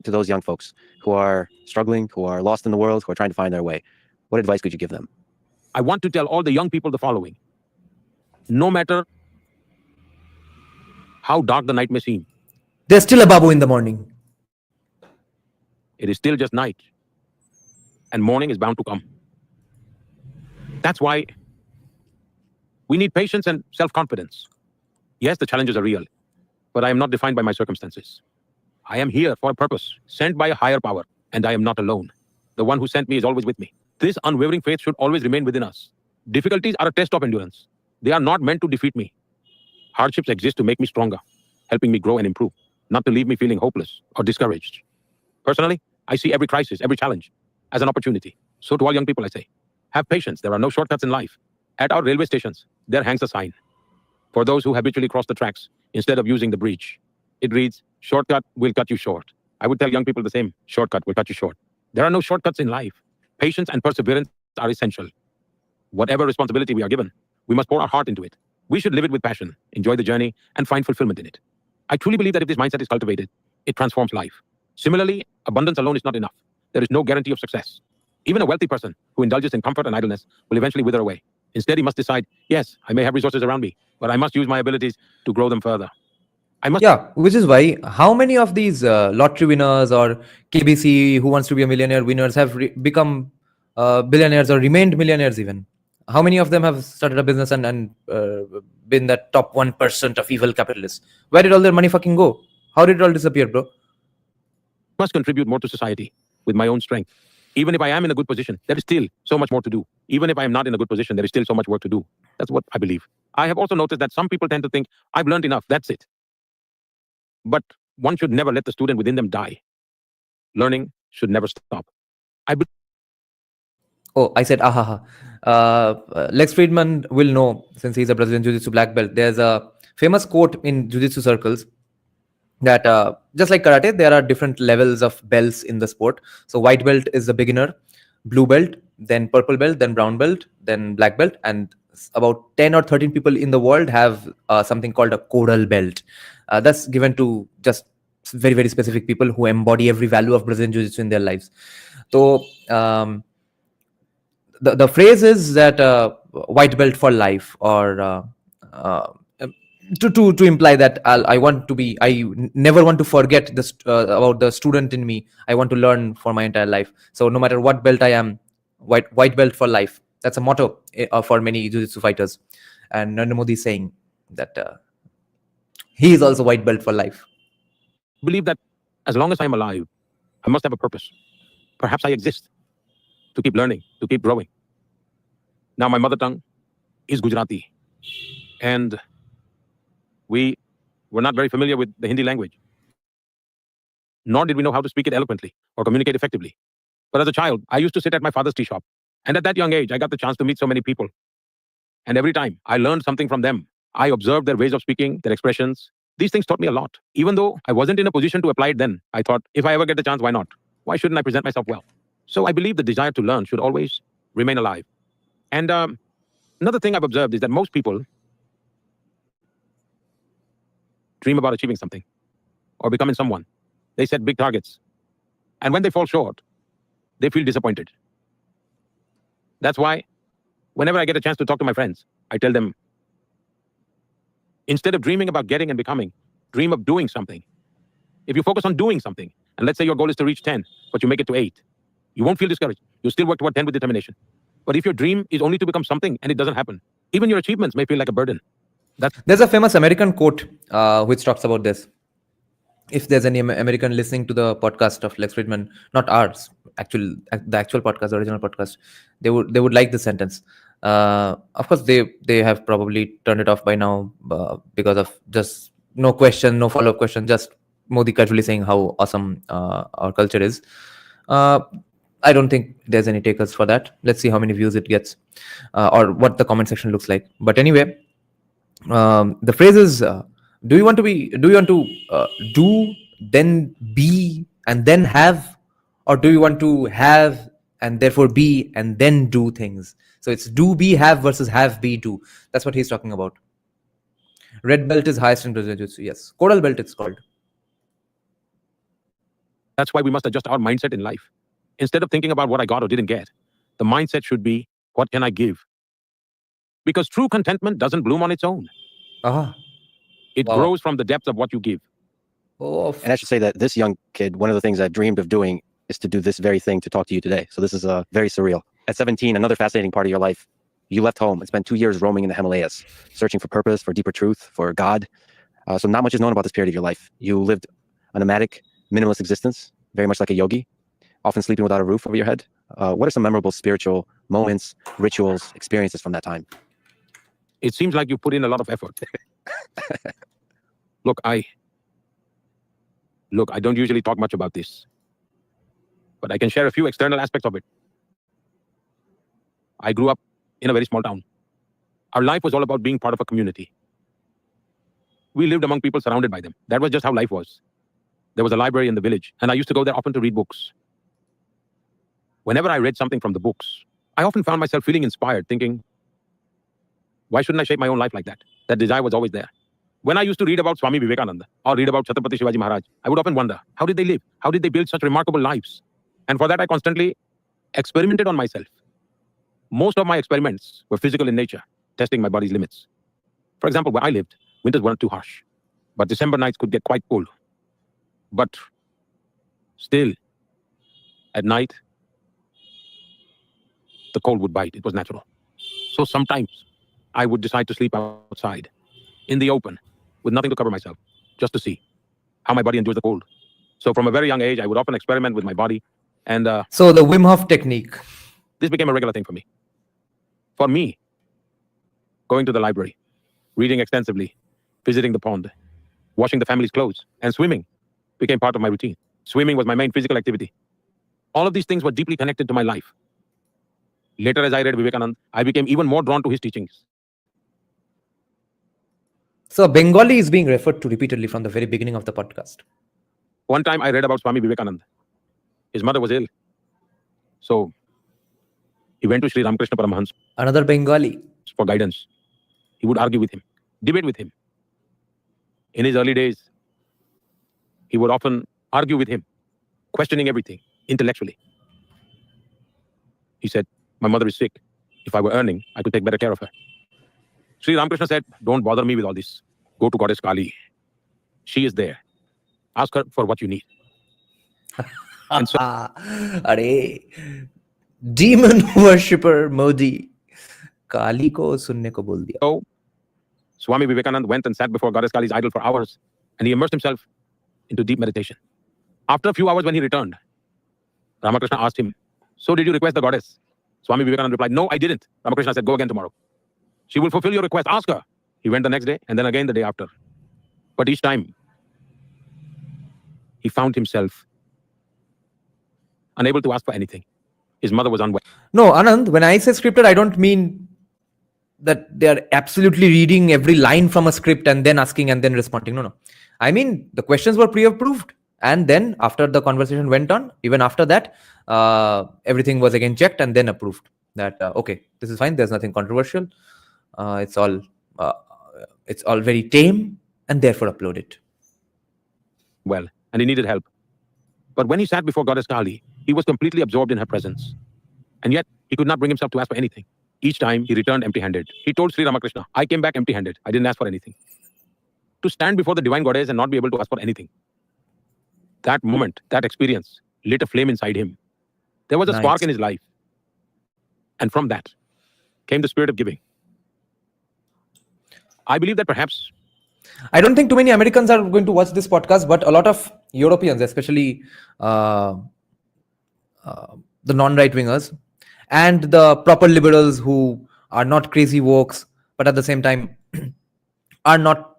to those young folks who are struggling, who are lost in the world, who are trying to find their way? What advice could you give them? I want to tell all the young people the following. No matter how dark the night may seem, There's still a babu in the morning. it is still just night, and morning is bound to come. That's why we need patience and self-confidence. Yes, the challenges are real, but I am not defined by my circumstances. I am here for a purpose, sent by a higher power, and I am not alone. The one who sent me is always with me. This unwavering faith should always remain within us. Difficulties are a test of endurance. They are not meant to defeat me. Hardships exist to make me stronger, helping me grow and improve, not to leave me feeling hopeless or discouraged. Personally, I see every crisis, every challenge as an opportunity. So to all young people, I say, have patience. There are no shortcuts in life. At our railway stations, there hangs a sign. For those who habitually cross the tracks instead of using the bridge, it reads, shortcut will cut you short. I would tell young people the same, shortcut will cut you short. There are no shortcuts in life. Patience and perseverance are essential. Whatever responsibility we are given, we must pour our heart into it. We should live it with passion, enjoy the journey, and find fulfillment in it. I truly believe that if this mindset is cultivated, it transforms life. Similarly, abundance alone is not enough. There is no guarantee of success. Even a wealthy person who indulges in comfort and idleness will eventually wither away. Instead, he must decide, yes, I may have resources around me, but I must use my abilities to grow them further. Yeah, which is why how many of these lottery winners or KBC who wants to be a millionaire winners have become billionaires or remained millionaires even? How many of them have started a business and been that top 1% of evil capitalists? Where did all their money fucking go? How did it all disappear, bro? Must contribute more to society with my own strength. Even if I am in a good position, there is still so much more to do. Even if I am not in a good position, there is still so much work to do. That's what I believe. I have also noticed that some people tend to think, I've learned enough, that's it. But one should never let the student within them die. Learning should never stop. Oh, I said ahaha. Lex Fridman will know, since he's a Brazilian Jiu-Jitsu black belt. There's a famous quote in jiu-jitsu circles that just like karate, there are different levels of belts in the sport. So white belt is the beginner, blue belt, then purple belt, then brown belt, then black belt, and about 10 or 13 people in the world have something called a coral belt. That's given to just very, very specific people who embody every value of Brazilian jiu-jitsu in their lives. So the phrase is that white belt for life, or uh, to imply that I never want to forget this about the student in me. I want to learn for my entire life. So no matter what belt I am, white belt for life. That's a motto for many jiu-jitsu fighters. And Narendra Modi is saying that he is also white belt for life. Believe that as long as I'm alive, I must have a purpose. Perhaps I exist to keep learning, to keep growing. Now, my mother tongue is Gujarati, and we were not very familiar with the Hindi language, nor did we know how to speak it eloquently or communicate effectively. But as a child, I used to sit at my father's tea shop, and at that young age, I got the chance to meet so many people. And every time I learned something from them, I observed their ways of speaking, their expressions. These things taught me a lot. Even though I wasn't in a position to apply it then, I thought, if I ever get the chance, why not? Why shouldn't I present myself well? So I believe the desire to learn should always remain alive. And another thing I've observed is that most people dream about achieving something or becoming someone. They set big targets. And when they fall short, they feel disappointed. That's why whenever I get a chance to talk to my friends, I tell them, instead of dreaming about getting and becoming, dream of doing something. If you focus on doing something, and let's say your goal is to reach 10, but you make it to 8, you won't feel discouraged. You'll still work toward 10 with determination. But if your dream is only to become something and it doesn't happen, even your achievements may feel like a burden. There's a famous American quote which talks about this. If there's any American listening to the podcast of Lex Fridman, not ours, the actual podcast, the original podcast, they would like this sentence. Of course, they have probably turned it off by now because of just no question, no follow-up question, just Modi casually saying how awesome our culture is. I don't think there's any takers for that. Let's see how many views it gets or what the comment section looks like. But anyway, the phrase is, do you want to do, then be, and then have, or do you want to have and therefore be and then do things? So it's do, be, have versus have, be, do. That's what he's talking about. Red belt is highest in Brazilian Jiu-Jitsu. Yes, coral belt it's called. That's why we must adjust our mindset in life. Instead of thinking about what I got or didn't get, the mindset should be, what can I give? Because true contentment doesn't bloom on its own. It Wow. grows from the depth of what you give. And I should say that this young kid, one of the things I dreamed of doing is to do this very thing, to talk to you today. So this is very surreal. At 17, another fascinating part of your life, you left home and spent 2 years roaming in the Himalayas, searching for purpose, for deeper truth, for God. So not much is known about this period of your life. You lived a nomadic, minimalist existence, very much like a yogi, often sleeping without a roof over your head. What are some memorable spiritual moments, rituals, experiences from that time? It seems like you put in a lot of effort. Look, I don't usually talk much about this, but I can share a few external aspects of it. I grew up in a very small town. Our life was all about being part of a community. We lived among people, surrounded by them. That was just how life was. There was a library in the village, and I used to go there often to read books. Whenever I read something from the books, I often found myself feeling inspired, thinking, why shouldn't I shape my own life like that? That desire was always there. When I used to read about Swami Vivekananda or read about Chhatrapati Shivaji Maharaj, I would often wonder, how did they live? How did they build such remarkable lives? And for that, I constantly experimented on myself. Most of my experiments were physical in nature, testing my body's limits. For example, where I lived, winters weren't too harsh, but December nights could get quite cold. But still, at night, the cold would bite. It was natural. So sometimes I would decide to sleep outside, in the open, with nothing to cover myself, just to see how my body endures the cold. So from a very young age, I would often experiment with my body. And so the Wim Hof technique. This became a regular thing for me. For me, going to the library, reading extensively, visiting the pond, washing the family's clothes, and swimming became part of my routine. Swimming was my main physical activity. All of these things were deeply connected to my life. Later, as I read Vivekananda, I became even more drawn to his teachings. So Bengali is being referred to repeatedly from the very beginning of the podcast. One time I read about Swami Vivekananda. His mother was ill. So he went to Sri Ramakrishna Paramahansa Another Bengali. for guidance. He would argue with him, debate with him. In his early days, he would often argue with him, questioning everything intellectually. He said, my mother is sick. If I were earning, I could take better care of her. Sri Ramakrishna said, don't bother me with all this. Go to Goddess Kali. She is there. Ask her for what you need. And so Are demon worshipper Modi. Kali ko sunne ko bol diya. So, Swami Vivekananda went and sat before Goddess Kali's idol for hours, and he immersed himself into deep meditation. After a few hours, when he returned, Ramakrishna asked him, so did you request the goddess? Swami Vivekananda replied, no, I didn't. Ramakrishna said, go again tomorrow. She will fulfill your request. Ask her. He went the next day, and then again the day after. But each time, he found himself unable to ask for anything. His mother was unwell. No, Anand, when I say scripted, I don't mean that they are absolutely reading every line from a script and then asking and then responding. No. I mean, the questions were pre-approved. And then after the conversation went on, even after that, everything was again checked and then approved. That, okay, this is fine. There's nothing controversial. It's all very tame, and therefore upload it. Well, and he needed help. But when he sat before Goddess Kali, he was completely absorbed in her presence. And yet, he could not bring himself to ask for anything. Each time, he returned empty-handed. He told Sri Ramakrishna, I came back empty-handed. I didn't ask for anything. To stand before the divine goddess and not be able to ask for anything. That moment, that experience, lit a flame inside him. There was a spark in his life. And from that came the spirit of giving. I believe that perhaps... I don't think too many Americans are going to watch this podcast, but a lot of Europeans, especially the non-right wingers and the proper liberals who are not crazy wokes, but at the same time are not,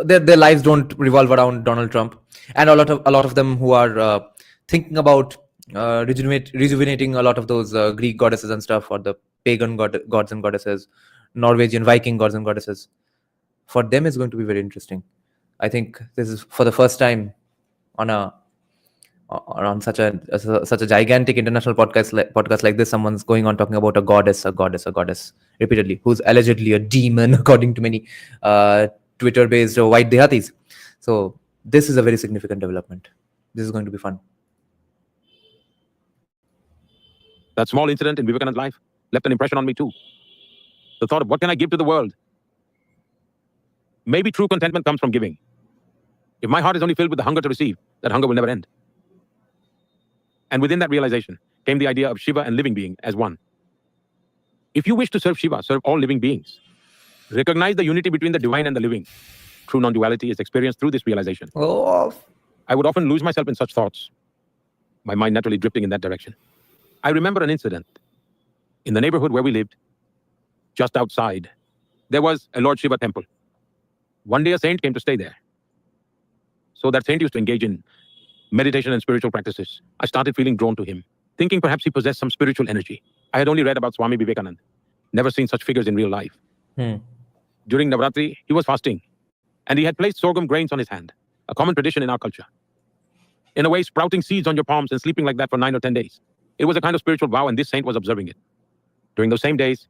their lives don't revolve around Donald Trump, and a lot of them who are thinking about rejuvenating a lot of those Greek goddesses and stuff, or the pagan gods and goddesses, Norwegian Viking gods and goddesses. For them, it's going to be very interesting. I think this is for the first time on such a gigantic international podcast like this. Someone's going on talking about a goddess repeatedly, who's allegedly a demon, according to many Twitter-based white dehatis. So this is a very significant development. This is going to be fun. That small incident in Vivekananda's life left an impression on me too. The thought of what can I give to the world? Maybe true contentment comes from giving. If my heart is only filled with the hunger to receive, that hunger will never end. And within that realization came the idea of Shiva and living being as one. If you wish to serve Shiva, serve all living beings. Recognize the unity between the divine and the living. True non-duality is experienced through this realization. Oh. I would often lose myself in such thoughts, my mind naturally drifting in that direction. I remember an incident. In the neighborhood where we lived, just outside, there was a Lord Shiva temple. One day a saint came to stay there. So that saint used to engage in meditation and spiritual practices. I started feeling drawn to him, thinking perhaps he possessed some spiritual energy. I had only read about Swami Vivekananda, never seen such figures in real life. During Navratri, he was fasting, and he had placed sorghum grains on his hand, a common tradition in our culture. In a way, sprouting seeds on your palms and sleeping like that for 9 or 10 days. It was a kind of spiritual vow, and this saint was observing it. During those same days,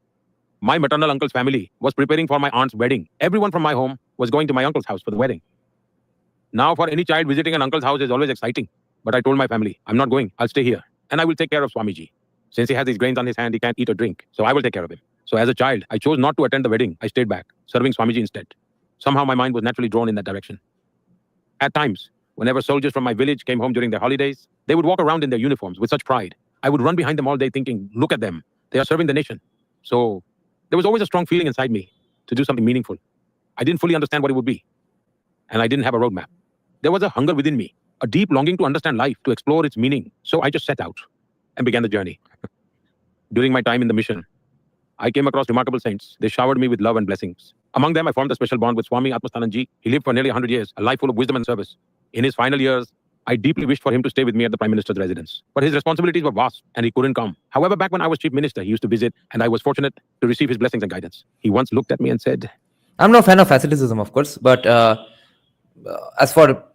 my maternal uncle's family was preparing for my aunt's wedding. Everyone from my home was going to my uncle's house for the wedding. Now, for any child, visiting an uncle's house is always exciting. But I told my family, I'm not going. I'll stay here, and I will take care of Swamiji. Since he has these grains on his hand, he can't eat or drink, so I will take care of him. So as a child, I chose not to attend the wedding. I stayed back, serving Swamiji instead. Somehow my mind was naturally drawn in that direction. At times, whenever soldiers from my village came home during their holidays, they would walk around in their uniforms with such pride. I would run behind them all day thinking, look at them. They are serving the nation. So there was always a strong feeling inside me to do something meaningful. I didn't fully understand what it would be, and I didn't have a roadmap. There was a hunger within me, a deep longing to understand life, to explore its meaning. So I just set out and began the journey. During my time in the mission, I came across remarkable saints. They showered me with love and blessings. Among them, I formed a special bond with Swami Atmasthananji. He lived for nearly 100 years, a life full of wisdom and service. In his final years, I deeply wished for him to stay with me at the Prime Minister's residence. But his responsibilities were vast, and he couldn't come. However, back when I was Chief Minister, he used to visit, and I was fortunate to receive his blessings and guidance. He once looked at me and said, I'm no fan of asceticism, of course, but as for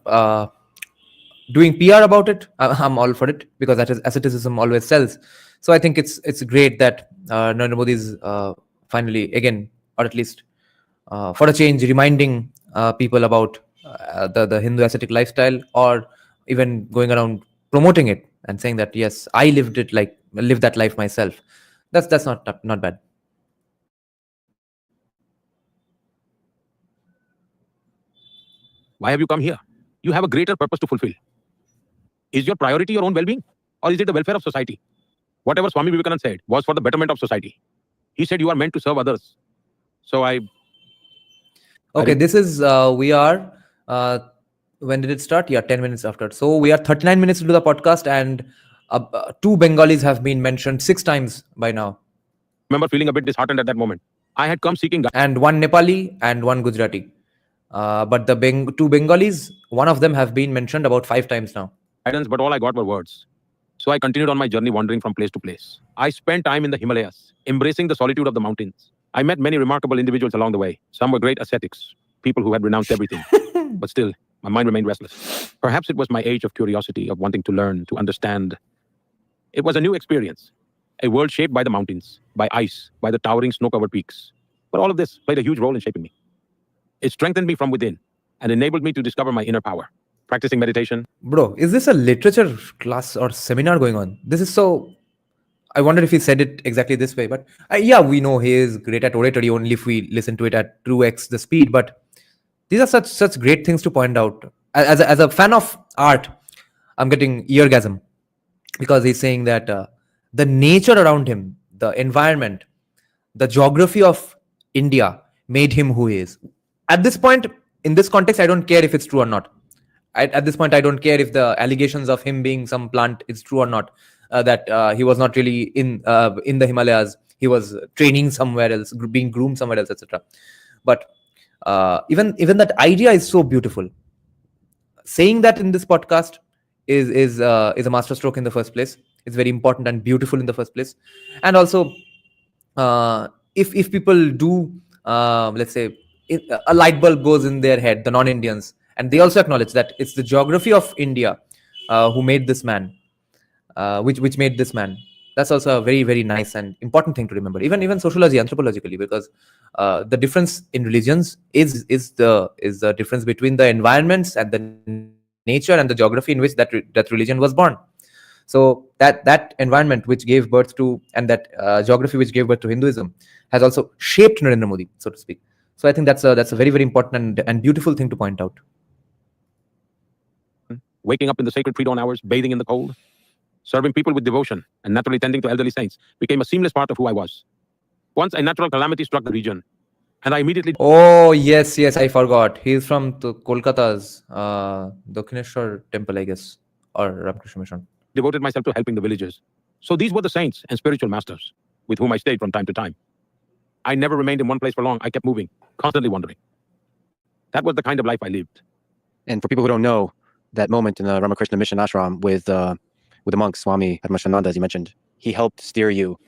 doing PR about it, I'm all for it, because that is asceticism always sells. So I think it's great that Narendra Modi is finally again, or at least for a change, reminding people about the Hindu ascetic lifestyle, or even going around promoting it and saying that yes, I lived that life myself. That's not bad. Why have you come here? You have a greater purpose to fulfill. Is your priority your own well-being, or is it the welfare of society? Whatever Swami Vivekananda said was for the betterment of society. He said you are meant to serve others. So Okay, this is we are when did it start? Yeah, 10 minutes after. So we are 39 minutes into the podcast, and two Bengalis have been mentioned 6 times by now, remember feeling a bit disheartened at that moment. I had come seeking and one Nepali and one Gujarati. But the two Bengalis, one of them have been mentioned about 5 times now. guidance, but all I got were words. So I continued on my journey, wandering from place to place. I spent time in the Himalayas, embracing the solitude of the mountains. I met many remarkable individuals along the way. Some were great ascetics, people who had renounced everything. But still, my mind remained restless. Perhaps it was my age of curiosity, of wanting to learn, to understand. It was a new experience, a world shaped by the mountains, by ice, by the towering snow-covered peaks. But all of this played a huge role in shaping me. It strengthened me from within and enabled me to discover my inner power. Practicing meditation. Bro, is this a literature class or seminar going on? This is so. I wonder if he said it exactly this way, but yeah, we know he is great at oratory only if we listen to it at 2x the speed. But these are such great things to point out. As a fan of art, I'm getting eargasm, because he's saying that the nature around him, the environment, the geography of India made him who he is. At this point, in this context, I don't care if it's true or not. At this point, I don't care if the allegations of him being some plant is true or not. That he was not really in the Himalayas. He was training somewhere else, being groomed somewhere else, etc. But even that idea is so beautiful. Saying that in this podcast is a masterstroke in the first place. It's very important and beautiful in the first place. And also, if people do, let's say, a light bulb goes in their head, the non-Indians, and they also acknowledge that it's the geography of India who made this man, which made this man. That's also a very, very nice and important thing to remember. Even sociology, anthropologically, because the difference in religions is the difference between the environments and the nature and the geography in which that religion was born. So that environment which gave birth to, and that geography which gave birth to Hinduism, has also shaped Narendra Modi, so to speak. So I think that's a very, very important and beautiful thing to point out. Waking up in the sacred pre-dawn hours, bathing in the cold, serving people with devotion, and naturally tending to elderly saints became a seamless part of who I was. Once a natural calamity struck the region, and I immediately... Oh, yes, I forgot. He's from Kolkata's Dakshineshwar temple, I guess, or Ramakrishna Mission. devoted myself to helping the villagers. So these were the saints and spiritual masters with whom I stayed from time to time. I never remained in one place for long. I kept moving, constantly wandering. That was the kind of life I lived. And for people who don't know, that moment in the Ramakrishna Mission ashram with the monk, Swami Padmashananda, as you mentioned, he helped steer you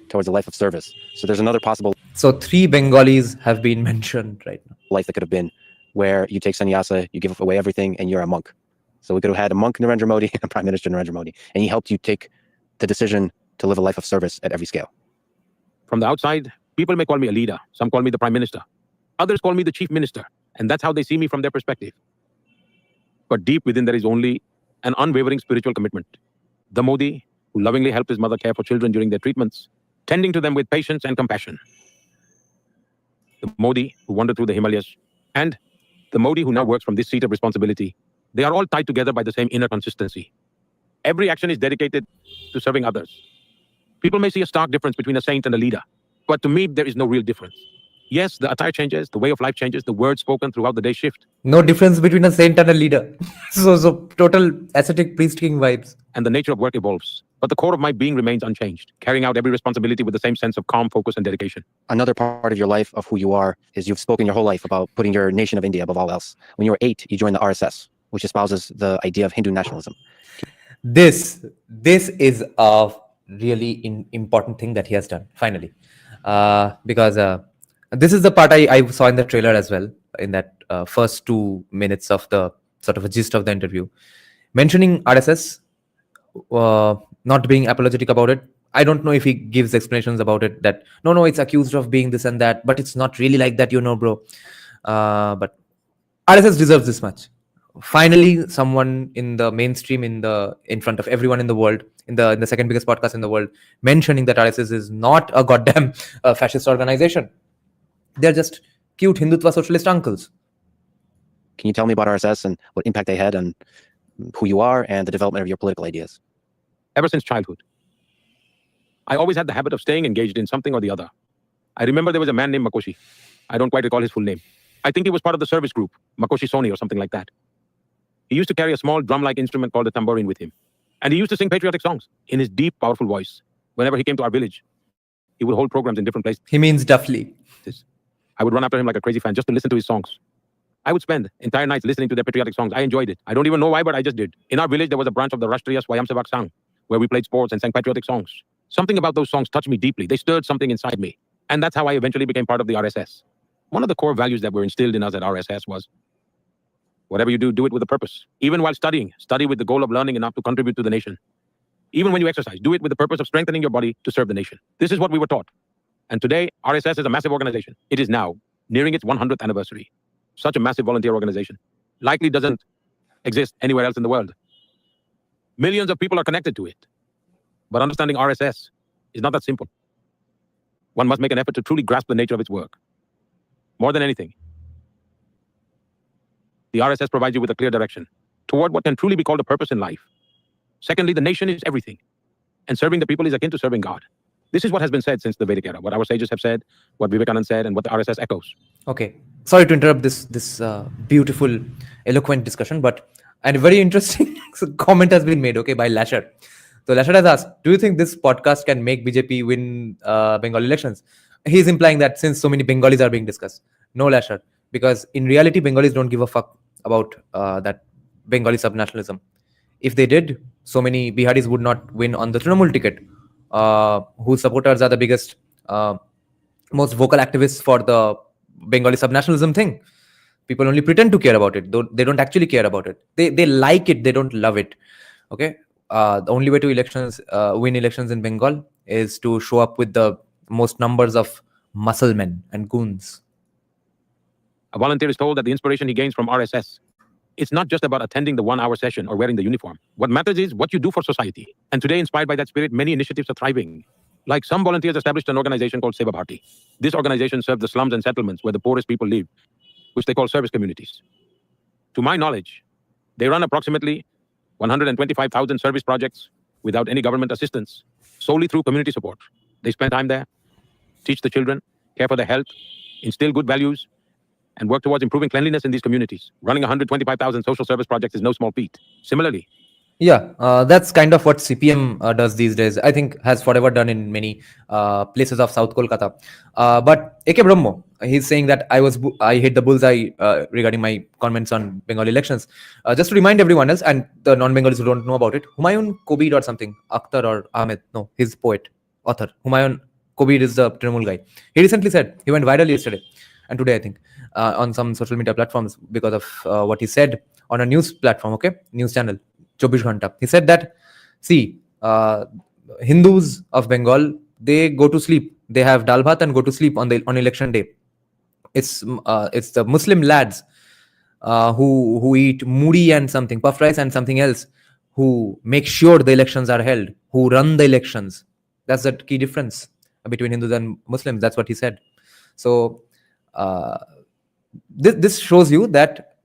towards a life of service. So there's another possible So 3 Bengalis have been mentioned right now. life that could have been where you take sannyasa, you give away everything, and you're a monk. So we could have had a monk Narendra Modi and a Prime Minister Narendra Modi, and he helped you take the decision to live a life of service at every scale. From the outside, people may call me a leader. Some call me the Prime Minister. Others call me the Chief Minister. And that's how they see me from their perspective. But deep within, there is only an unwavering spiritual commitment. The Modi, who lovingly helped his mother care for children during their treatments, tending to them with patience and compassion. The Modi, who wandered through the Himalayas, and the Modi, who now works from this seat of responsibility, they are all tied together by the same inner consistency. Every action is dedicated to serving others. People may see a stark difference between a saint and a leader, but to me, there is no real difference. Yes, the attire changes, the way of life changes, the words spoken throughout the day shift. No difference between a saint and a leader. so total ascetic priest king vibes. And the nature of work evolves. But the core of my being remains unchanged, carrying out every responsibility with the same sense of calm, focus, and dedication. Another part of your life of who you are is you've spoken your whole life about putting your nation of India above all else. When you were 8, you joined the RSS, which espouses the idea of Hindu nationalism. This is a really important thing that he has done finally, because This is the part I saw in the trailer as well, in that first 2 minutes of the sort of a gist of the interview, mentioning RSS, not being apologetic about it. I don't know if he gives explanations about it, that no, it's accused of being this and that, but it's not really like that, bro. But RSS deserves this much. Finally, someone in the mainstream, in front of everyone in the world, in the second biggest podcast in the world, mentioning that RSS is not a goddamn fascist organization. They're just cute Hindutva socialist uncles. Can you tell me about RSS and what impact they had on who you are and the development of your political ideas? Ever since childhood, I always had the habit of staying engaged in something or the other. I remember there was a man named Makoshi. I don't quite recall his full name. I think he was part of the service group, Makoshi Soni or something like that. He used to carry a small drum-like instrument called a tambourine with him. And he used to sing patriotic songs in his deep, powerful voice. Whenever he came to our village, he would hold programs in different places. He means Duffley. I would run after him like a crazy fan just to listen to his songs. I would spend entire nights listening to their patriotic songs. I enjoyed it. I don't even know why, but I just did. In our village, there was a branch of the Rashtriya Swayamsevak Sangh, where we played sports and sang patriotic songs. Something about those songs touched me deeply. They stirred something inside me. And that's how I eventually became part of the RSS. One of the core values that were instilled in us at RSS was, whatever you do, do it with a purpose. Even while studying, study with the goal of learning enough to contribute to the nation. Even when you exercise, do it with the purpose of strengthening your body to serve the nation. This is what we were taught. And today, RSS is a massive organization. It is now nearing its 100th anniversary. Such a massive volunteer organization likely doesn't exist anywhere else in the world. Millions of people are connected to it. But understanding RSS is not that simple. One must make an effort to truly grasp the nature of its work. More than anything, the RSS provides you with a clear direction toward what can truly be called a purpose in life. Secondly, the nation is everything, and serving the people is akin to serving God. This is what has been said since the Vedic era, what our sages have said, what Vivekananda said, and what the RSS echoes. Okay, sorry to interrupt this beautiful, eloquent discussion, but a very interesting comment has been made, okay, by Lasher. So Lasher has asked, do you think this podcast can make BJP win Bengal elections? He's implying that since so many Bengalis are being discussed. No, Lasher, because in reality, Bengalis don't give a fuck about that Bengali subnationalism. If they did, so many Biharis would not win on the Trinamool ticket, whose supporters are the biggest, most vocal activists for the Bengali subnationalism thing. People only pretend to care about it, though they don't actually care about it. They like it, they don't love it. Okay, the only way to win elections in Bengal is to show up with the most numbers of muscle men and goons. A volunteer is told that the inspiration he gains from RSS, it's not just about attending the 1-hour session or wearing the uniform. What matters is what you do for society. And today, inspired by that spirit, many initiatives are thriving. Like some volunteers established an organization called Seva Bharti. This organization serves the slums and settlements where the poorest people live, which they call service communities. To my knowledge, they run approximately 125,000 service projects without any government assistance, solely through community support. They spend time there, teach the children, care for their health, instill good values, and work towards improving cleanliness in these communities. Running 125,000 social service projects is no small feat. Similarly, yeah, that's kind of what CPM does these days. I think has forever done in many places of South Kolkata. But AK Brahmo, he's saying that I hit the bullseye regarding my comments on Bengal elections. Just to remind everyone else and the non-Bengalis who don't know about it, Humayun Kobir or something, Akhtar or Ahmed, no, he's poet, author. Humayun Kobir is the Trinamool guy. He recently said, he went viral yesterday and today, I think, on some social media platforms because of what he said on a news platform, okay, news channel. 24 Ghanta. He said that, see, Hindus of Bengal, they go to sleep. They have dal bhat and go to sleep on election day. It's the Muslim lads who eat muri and something, puff rice and something else, who make sure the elections are held, who run the elections. That's the key difference between Hindus and Muslims. That's what he said. So this shows you that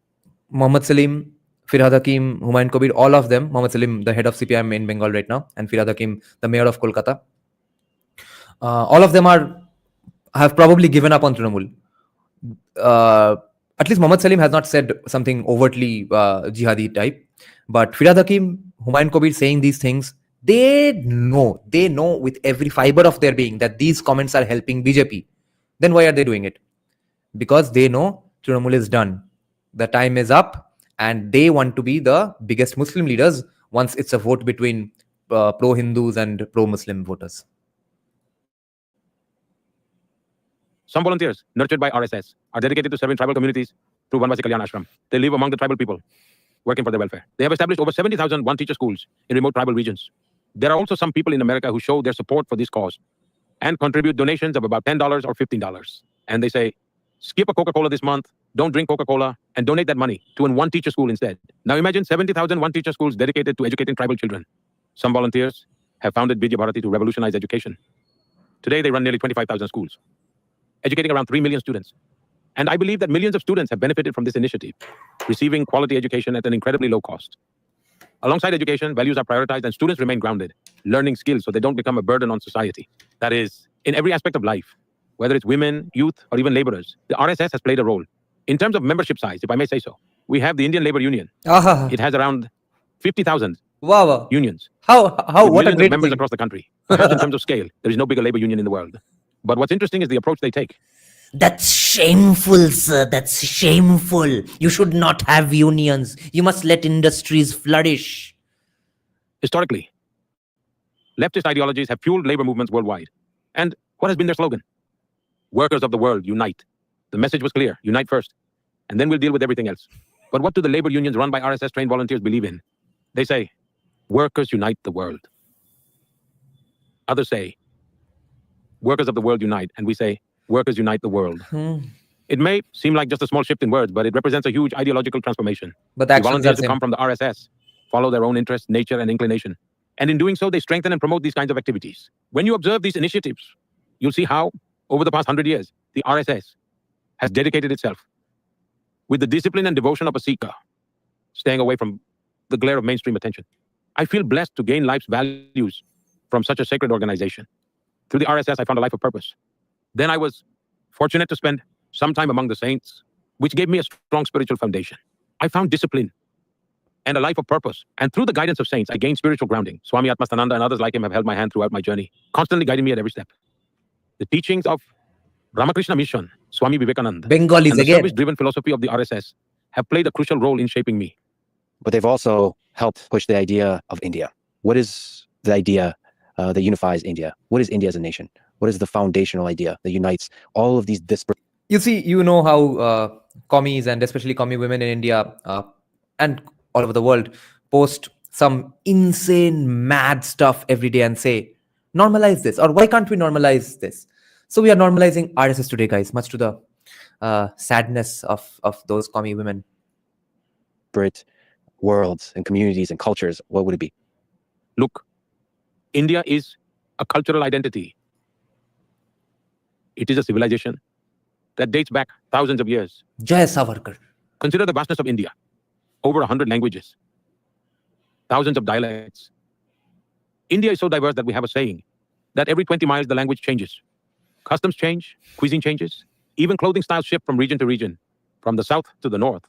Muhammad Salim, Firhad Hakim, Humayun Kobir, all of them, Muhammad Salim, the head of CPIM in Bengal right now, and Firhad Hakim, the mayor of Kolkata, all of them have probably given up on Trinamool. At least Muhammad Salim has not said something overtly jihadi type, but Firhad Hakim, Humayun Kobir saying these things, they know with every fiber of their being that these comments are helping BJP. Then why are they doing it? Because they know Trinamool is done. The time is up. And they want to be the biggest Muslim leaders once it's a vote between pro-Hindus and pro-Muslim voters. Some volunteers, nurtured by RSS, are dedicated to serving tribal communities through Vanvasi Kalyan Ashram. They live among the tribal people, working for their welfare. They have established over 70,000 one-teacher schools in remote tribal regions. There are also some people in America who show their support for this cause and contribute donations of about $10 or $15. And they say, skip a Coca-Cola this month, don't drink Coca-Cola, and donate that money to an one-teacher school instead. Now imagine 70,000 one-teacher schools dedicated to educating tribal children. Some volunteers have founded Geopolitics to revolutionize education. Today, they run nearly 25,000 schools, educating around 3 million students. And I believe that millions of students have benefited from this initiative, receiving quality education at an incredibly low cost. Alongside education, values are prioritized and students remain grounded, learning skills so they don't become a burden on society. That is, in every aspect of life, whether it's women, youth, or even laborers, the RSS has played a role. In terms of membership size, if I may say so, we have the Indian Labor Union. Ah, It has around 50,000 wow. unions. How, with what a millions of great members thing. across the country. Perhaps in terms of scale, there is no bigger labor union in the world. But what's interesting is the approach they take. That's shameful, sir. That's shameful. You should not have unions. You must let industries flourish. Historically, leftist ideologies have fueled labor movements worldwide. And what has been their slogan? Workers of the world, unite. The message was clear, unite first, and then we'll deal with everything else. But what do the labor unions run by RSS-trained volunteers believe in? They say, workers unite the world. Others say, workers of the world unite, and we say, workers unite the world. It may seem like just a small shift in words, but it represents a huge ideological transformation. But the The actions are volunteers who same. come from the RSS follow their own interests, nature, and inclination. And in doing so, they strengthen and promote these kinds of activities. When you observe these initiatives, you'll see how, over the past 100 years, the RSS has dedicated itself with the discipline and devotion of a seeker, staying away from the glare of mainstream attention. I feel blessed to gain life's values from such a sacred organization. Through the RSS, I found a life of purpose. Then I was fortunate to spend some time among the saints, which gave me a strong spiritual foundation. I found discipline and a life of purpose. And through the guidance of saints, I gained spiritual grounding. Swami Atmastananda and others like him have held my hand throughout my journey, constantly guiding me at every step. The teachings of Ramakrishna Mission, Swami Vivekananda, Bengalis and the again. service-driven philosophy of the RSS have played a crucial role in shaping me. But they've also helped push the idea of India. What is the idea that unifies India? What is India as a nation? What is the foundational idea that unites all of these disparate? You see, you know how commies and especially commie women in India and all over the world post some insane, mad stuff every day and say, normalize this, or why can't we normalize this? So we are normalizing RSS today, guys, much to the sadness of those commie women. Worlds and communities and cultures, what would it be? Look, India is a cultural identity. It is a civilization that dates back thousands of years. Jai Savarkar. Consider the vastness of India. Over 100 languages, thousands of dialects. India is so diverse that we have a saying that every 20 miles the language changes. Customs change, cuisine changes, even clothing styles shift from region to region, from the south to the north.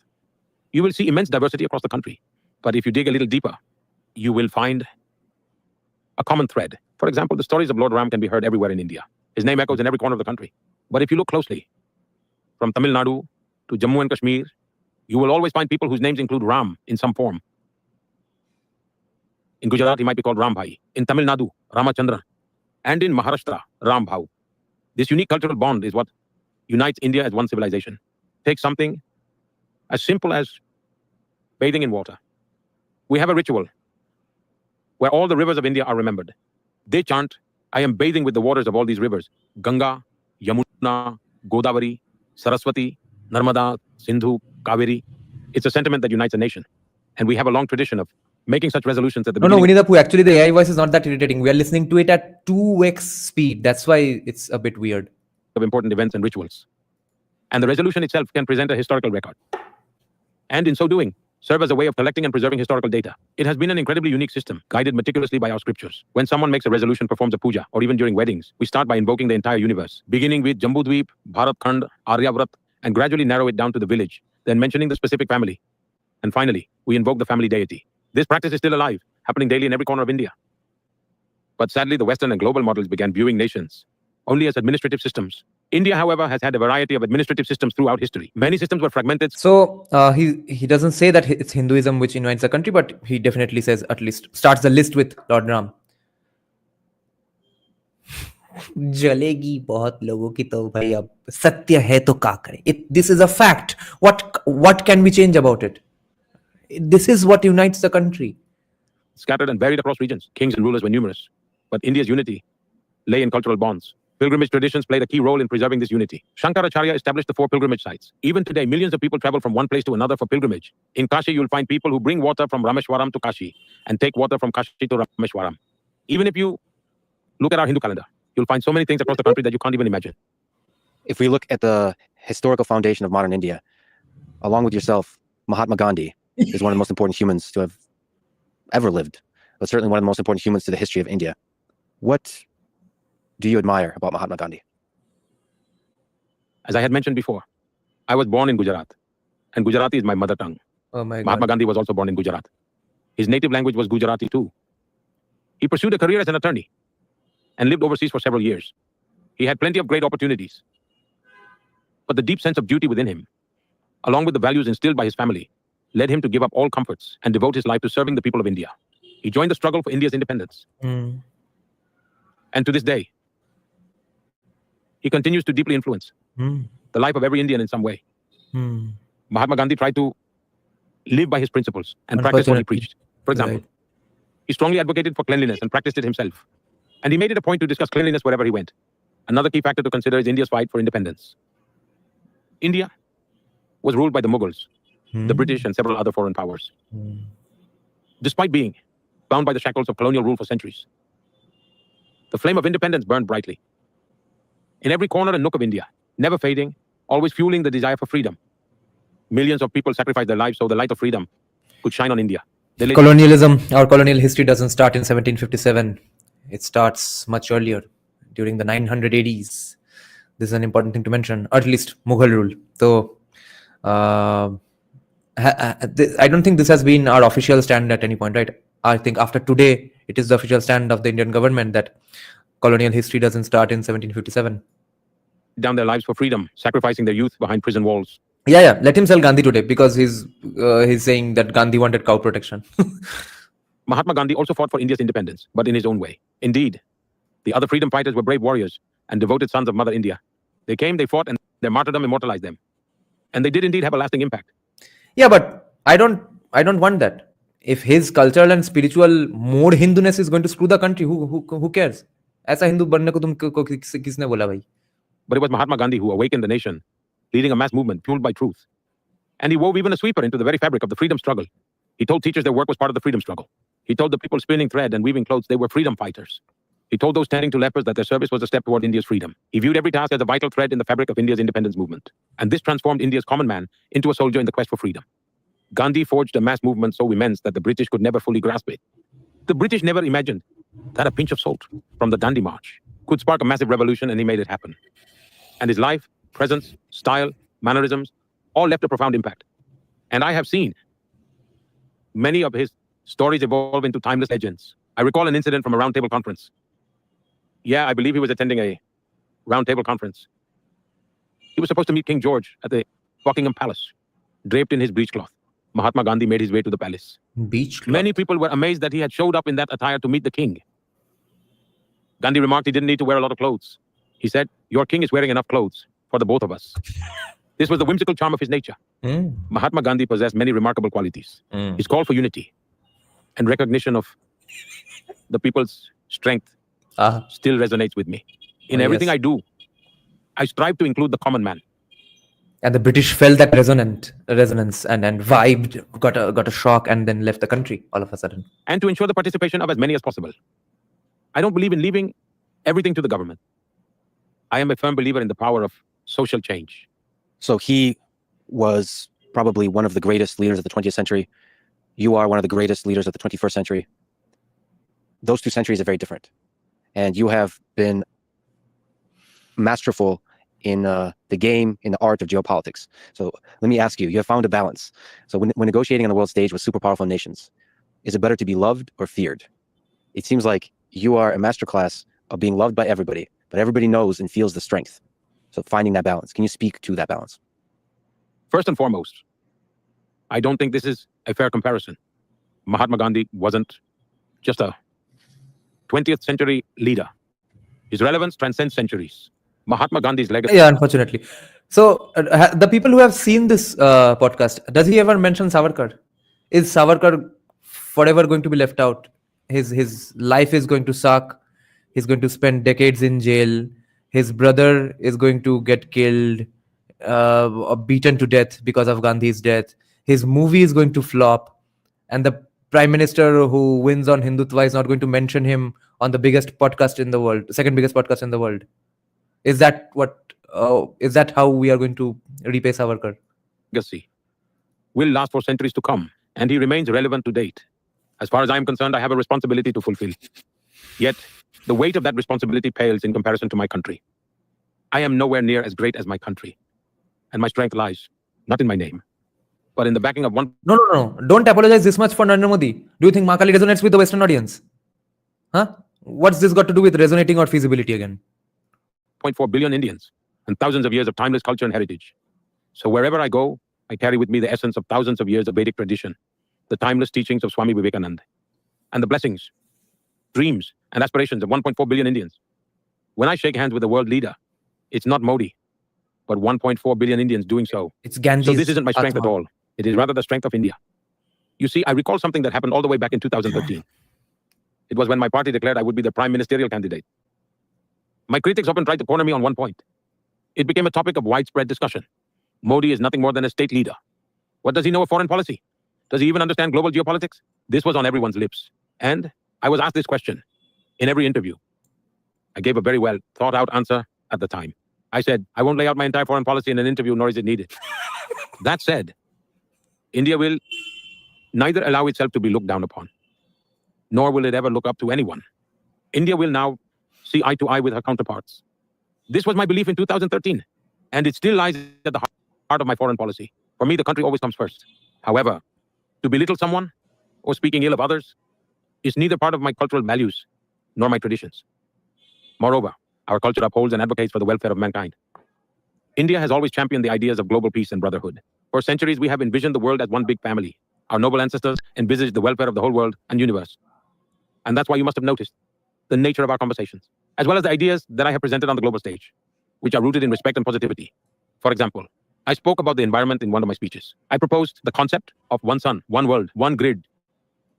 You will see immense diversity across the country. But if you dig a little deeper, you will find a common thread. For example, the stories of Lord Ram can be heard everywhere in India. His name echoes in every corner of the country. But if you look closely, from Tamil Nadu to Jammu and Kashmir, you will always find people whose names include Ram in some form. In Gujarat, he might be called Ram Bhai. In Tamil Nadu, Ramachandra. And in Maharashtra, Ram Bhau. This unique cultural bond is what unites India as one civilization. Take something as simple as bathing in water. We have a ritual where all the rivers of India are remembered. They chant, I am bathing with the waters of all these rivers. Ganga, Yamuna, Godavari, Saraswati, Narmada, Sindhu, Kaveri. It's a sentiment that unites a nation. And we have a long tradition of making such resolutions at the No, beginning. Winnie the Pooh, actually the AI voice is not that irritating. We are listening to it at 2x speed. That's why it's a bit weird. Of important events and rituals. And the resolution itself can present a historical record. And in so doing, serve as a way of collecting and preserving historical data. It has been an incredibly unique system, guided meticulously by our scriptures. When someone makes a resolution, performs a puja, or even during weddings, we start by invoking the entire universe, beginning with Jambudweep, Bharat Khand, Aryavrat, and gradually narrow it down to the village, then mentioning the specific family. And finally, we invoke the family deity. This practice is still alive, happening daily in every corner of India. But sadly, the Western and global models began viewing nations only as administrative systems. India, however, has had a variety of administrative systems throughout history. Many systems were fragmented. So he doesn't say that it's Hinduism which unites the country, but he definitely says, at least starts the list with Lord Ram. जलेगी बहुत लोगों की, तो भाई अब सत्य है तो क्या करें? This is a fact. What can we change about it? This is what unites the country. Scattered and varied across regions, kings and rulers were numerous. But India's unity lay in cultural bonds. Pilgrimage traditions played a key role in preserving this unity. Shankaracharya established the 4 pilgrimage sites. Even today, millions of people travel from one place to another for pilgrimage. In Kashi, you'll find people who bring water from Rameshwaram to Kashi and take water from Kashi to Rameshwaram. Even if you look at our Hindu calendar, you'll find so many things across the country that you can't even imagine. If we look at the historical foundation of modern India, along with yourself, Mahatma Gandhi is one of the most important humans to have ever lived, but certainly one of the most important humans to the history of India. What do you admire about Mahatma Gandhi? As I had mentioned before, I was born in Gujarat, and Gujarati is my mother tongue. Oh my Mahatma God. Gandhi was also born in Gujarat. His native language was Gujarati too. He pursued a career as an attorney and lived overseas for several years. He had plenty of great opportunities. But the deep sense of duty within him, along with the values instilled by his family, led him to give up all comforts and devote his life to serving the people of India. He joined the struggle for India's independence. Hmm. And to this day, he continues to deeply influence Hmm. the life of every Indian in some way. Hmm. Mahatma Gandhi tried to live by his principles and practice what he Unfortunately. preached. For example, Right. he strongly advocated for cleanliness and practiced it himself. And he made it a point to discuss cleanliness wherever he went. Another key factor to consider is India's fight for independence. India was ruled by the Mughals, the British, and several other foreign powers. Despite being bound by the shackles of colonial rule for centuries, the flame of independence burned brightly. In every corner and nook of India, never fading, always fueling the desire for freedom. Millions of people sacrificed their lives so the light of freedom could shine on India. They laid Colonialism or colonial history doesn't start in 1757. It starts much earlier, during the 980s. This is an important thing to mention, or at least Mughal rule. So, I don't think this has been our official stand at any point, right? I think after today, it is the official stand of the Indian government that colonial history doesn't start in 1757. down their lives for freedom, sacrificing their youth behind prison walls. Yeah. Let him sell Gandhi today because he's saying that Gandhi wanted cow protection. Mahatma Gandhi also fought for India's independence, but in his own way. Indeed, the other freedom fighters were brave warriors and devoted sons of Mother India. They came, they fought, and their martyrdom immortalized them. And they did indeed have a lasting impact. Yeah, but I don't want that. If his cultural and spiritual more Hinduness is going to screw the country, who cares? ऐसा हिंदू बनने को तुमको किसने बोला भाई? But it was Mahatma Gandhi who awakened the nation, leading a mass movement fueled by truth. And he wove even a sweeper into the very fabric of the freedom struggle. He told teachers their work was part of the freedom struggle. He told the people spinning thread and weaving clothes they were freedom fighters. He told those tending to lepers that their service was a step toward India's freedom. He viewed every task as a vital thread in the fabric of India's independence movement. And this transformed India's common man into a soldier in the quest for freedom. Gandhi forged a mass movement so immense that the British could never fully grasp it. The British never imagined that a pinch of salt from the Dandi March could spark a massive revolution, and he made it happen. And his life, presence, style, mannerisms, all left a profound impact. And I have seen many of his stories evolve into timeless legends. I recall an incident from a roundtable conference. Yeah, I believe he was attending a roundtable conference. He was supposed to meet King George at the Buckingham Palace, draped in his breechcloth. Mahatma Gandhi made his way to the palace. Beach. Many people were amazed that he had showed up in that attire to meet the king. Gandhi remarked he didn't need to wear a lot of clothes. He said, "Your king is wearing enough clothes for the both of us." This was the whimsical charm of his nature. Mahatma Gandhi possessed many remarkable qualities. His call for unity and recognition of the people's strength still resonates with me. In everything yes. I do, I strive to include the common man. And the British felt that resonance and vibed, got a shock, and then left the country all of a sudden. And to ensure the participation of as many as possible. I don't believe in leaving everything to the government. I am a firm believer in the power of social change. So he was probably one of the greatest leaders of the 20th century. You are one of the greatest leaders of the 21st century. Those 2 centuries are very different. And you have been masterful in the game, in the art of geopolitics. So let me ask you, you have found a balance. So when negotiating on the world stage with super powerful nations, is it better to be loved or feared? It seems like you are a masterclass of being loved by everybody, but everybody knows and feels the strength. So finding that balance. Can you speak to that balance? First and foremost, I don't think this is a fair comparison. Mahatma Gandhi wasn't just a 20th century leader. His relevance transcends centuries. Mahatma Gandhi's legacy. Yeah, unfortunately. So the people who have seen this podcast, does he ever mention Savarkar? Is Savarkar forever going to be left out? His life is going to suck. He's going to spend decades in jail. His brother is going to get killed, or beaten to death because of Gandhi's death. His movie is going to flop, and the prime minister who wins on Hindutva is not going to mention him on the biggest podcast in the world, second biggest podcast in the world. Is that what? Is that how we are going to repay Savarkar? Legacy will last for centuries to come, and he remains relevant to date. As far as I am concerned, I have a responsibility to fulfill. Yet, the weight of that responsibility pales in comparison to my country. I am nowhere near as great as my country, and my strength lies not in my name, but in the backing of one. No. Don't apologize this much for Narendra Modi. Do you think Makali resonates with the Western audience? Huh? What's this got to do with resonating or feasibility again? 0.4 billion Indians and thousands of years of timeless culture and heritage. So wherever I go, I carry with me the essence of thousands of years of Vedic tradition, the timeless teachings of Swami Vivekananda, and the blessings, dreams, and aspirations of 1.4 billion Indians. When I shake hands with a world leader, it's not Modi, but 1.4 billion Indians doing so. It's Gandhi's So this isn't my strength Atma. at all. It is rather the strength of India. You see, I recall something that happened all the way back in 2013. It was when my party declared I would be the prime ministerial candidate. My critics often tried to corner me on one point. It became a topic of widespread discussion. Modi is nothing more than a state leader. What does he know of foreign policy? Does he even understand global geopolitics? This was on everyone's lips. And I was asked this question in every interview. I gave a very well thought out answer at the time. I said, I won't lay out my entire foreign policy in an interview, nor is it needed. That said, India will neither allow itself to be looked down upon, nor will it ever look up to anyone. India will now see eye to eye with her counterparts. This was my belief in 2013, and it still lies at the heart of my foreign policy. For me, the country always comes first. However, to belittle someone or speaking ill of others is neither part of my cultural values nor my traditions. Moreover, our culture upholds and advocates for the welfare of mankind. India has always championed the ideas of global peace and brotherhood. For centuries, we have envisioned the world as one big family. Our noble ancestors envisaged the welfare of the whole world and universe. And that's why you must have noticed the nature of our conversations, as well as the ideas that I have presented on the global stage, which are rooted in respect and positivity. For example, I spoke about the environment in one of my speeches. I proposed the concept of one sun, one world, one grid.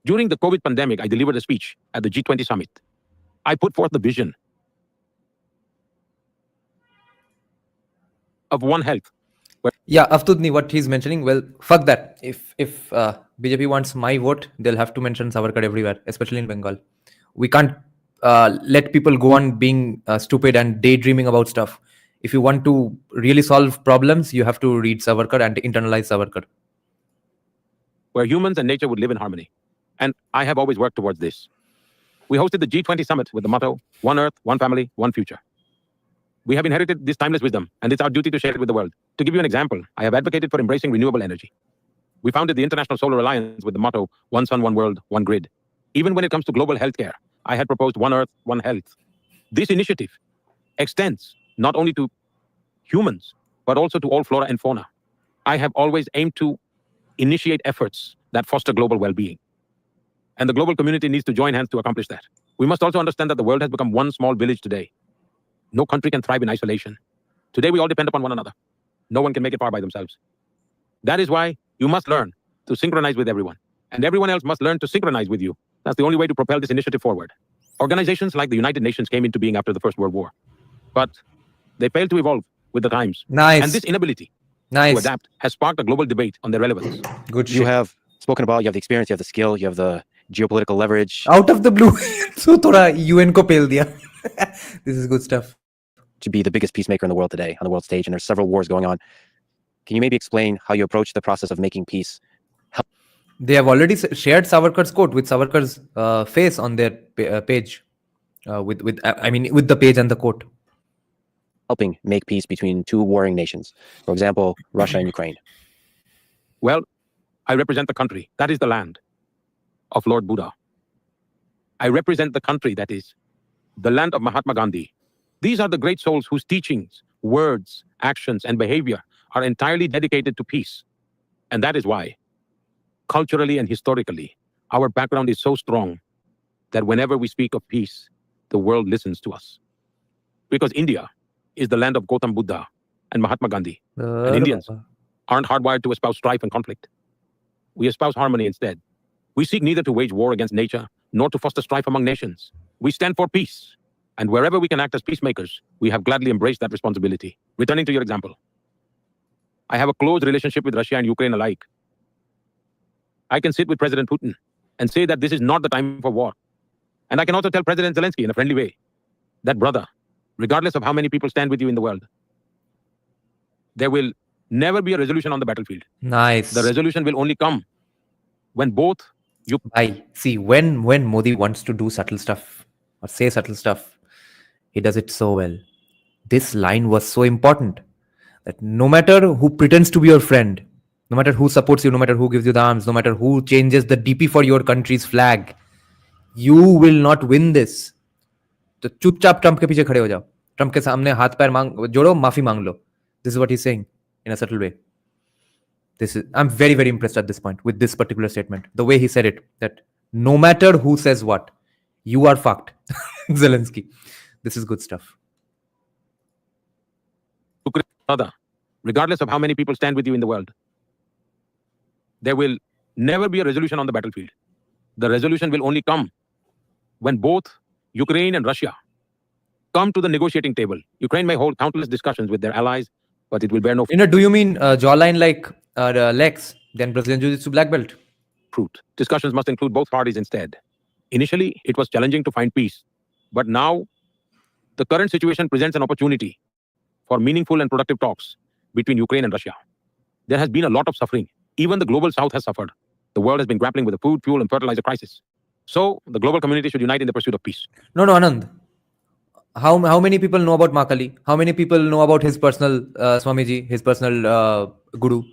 During the COVID pandemic, I delivered a speech at the G20 summit. I put forth the vision of one health. Yeah, Aftudni, what he's mentioning, well, fuck that. If BJP wants my vote, they'll have to mention Savarkar everywhere, especially in Bengal. We can't let people go on being stupid and daydreaming about stuff. If you want to really solve problems, you have to read Savarkar and internalize Savarkar. Where humans and nature would live in harmony. And I have always worked towards this. We hosted the G20 summit with the motto, One Earth, One Family, One Future. We have inherited this timeless wisdom, and it's our duty to share it with the world. To give you an example, I have advocated for embracing renewable energy. We founded the International Solar Alliance with the motto, One Sun, One World, One Grid. Even when it comes to global healthcare, I had proposed One Earth, One Health. This initiative extends not only to humans, but also to all flora and fauna. I have always aimed to initiate efforts that foster global well-being. And the global community needs to join hands to accomplish that. We must also understand that the world has become one small village today. No country can thrive in isolation. Today, we all depend upon one another. No one can make it far by themselves. That is why you must learn to synchronize with everyone. And everyone else must learn to synchronize with you. That's the only way to propel this initiative forward. Organizations like the United Nations came into being after the First World War. But they failed to evolve with the times. Nice. And this inability to adapt has sparked a global debate on their relevance. Good You shit. have spoken about, you have the experience, you have the skill, you have the geopolitical leverage Out of the blue. So thoda UN ko pel diya. This is good stuff. to be the biggest peacemaker in the world today on the world stage, and there's several wars going on. Can you maybe explain how you approach the process of making peace? They have already shared Savarkar's quote with Savarkar's face on their page. With the page and the quote. Helping make peace between two warring nations, for example, Russia and Ukraine. Well, I represent the country. That is the land of Lord Buddha. I represent the country that is the land of Mahatma Gandhi. These are the great souls whose teachings, words, actions, and behavior are entirely dedicated to peace. And that is why, culturally and historically, our background is so strong that whenever we speak of peace, the world listens to us. Because India is the land of Gautam Buddha and Mahatma Gandhi. And Indians aren't hardwired to espouse strife and conflict. We espouse harmony instead. We seek neither to wage war against nature nor to foster strife among nations. We stand for peace. And wherever we can act as peacemakers, we have gladly embraced that responsibility. Returning to your example, I have a close relationship with Russia and Ukraine alike. I can sit with President Putin and say that this is not the time for war. And I can also tell President Zelensky in a friendly way that, brother, regardless of how many people stand with you in the world, there will never be a resolution on the battlefield. Nice. The resolution will only come when both you I see when Modi wants to do subtle stuff or say subtle stuff, he does it so well. This line was so important that no matter who pretends to be your friend, no matter who supports you, no matter who gives you the arms, no matter who changes the DP for your country's flag, you will not win this. तो चुपचाप Trump के पीछे खड़े हो जाओ, Trump के सामने हाथ पैर जोड़ो, माफी मांग लो. This is what he's saying in a subtle way. I'm very, very impressed at this point with this particular statement. The way he said it, that no matter who says what, you are fucked. Zelensky. This is good stuff. brother, regardless of how many people stand with you in the world, there will never be a resolution on the battlefield. The resolution will only come when both Ukraine and Russia come to the negotiating table. Ukraine may hold countless discussions with their allies, but it will bear no Do you mean jawline like Lex, then Brazilian Jiu-Jitsu black belt? fruit. Discussions must include both parties instead. Initially, it was challenging to find peace, but now the current situation presents an opportunity for meaningful and productive talks between Ukraine and Russia. There has been a lot of suffering. Even the global south has suffered. The world has been grappling with the food, fuel, and fertilizer crisis. So, the global community should unite in the pursuit of peace. No, Anand. How many people know about Makali? How many people know about his personal Swamiji, his personal guru?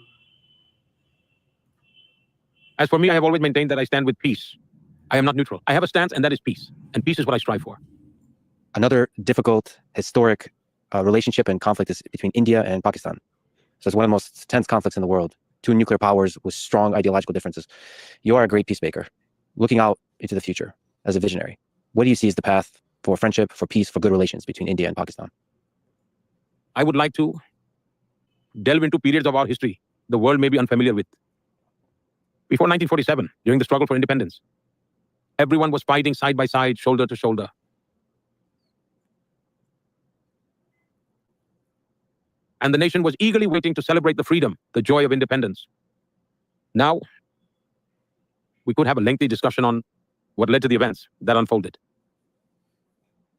As for me, I have always maintained that I stand with peace. I am not neutral. I have a stance, and that is peace. And peace is what I strive for. Another difficult historic relationship and conflict is between India and Pakistan. So it's one of the most tense conflicts in the world. Two nuclear powers with strong ideological differences. You are a great peacemaker, looking out into the future as a visionary. What do you see as the path for friendship, for peace, for good relations between India and Pakistan? I would like to delve into periods of our history the world may be unfamiliar with. Before 1947, during the struggle for independence, everyone was fighting side by side, shoulder to shoulder. And the nation was eagerly waiting to celebrate the freedom, the joy of independence. Now, we could have a lengthy discussion on what led to the events that unfolded.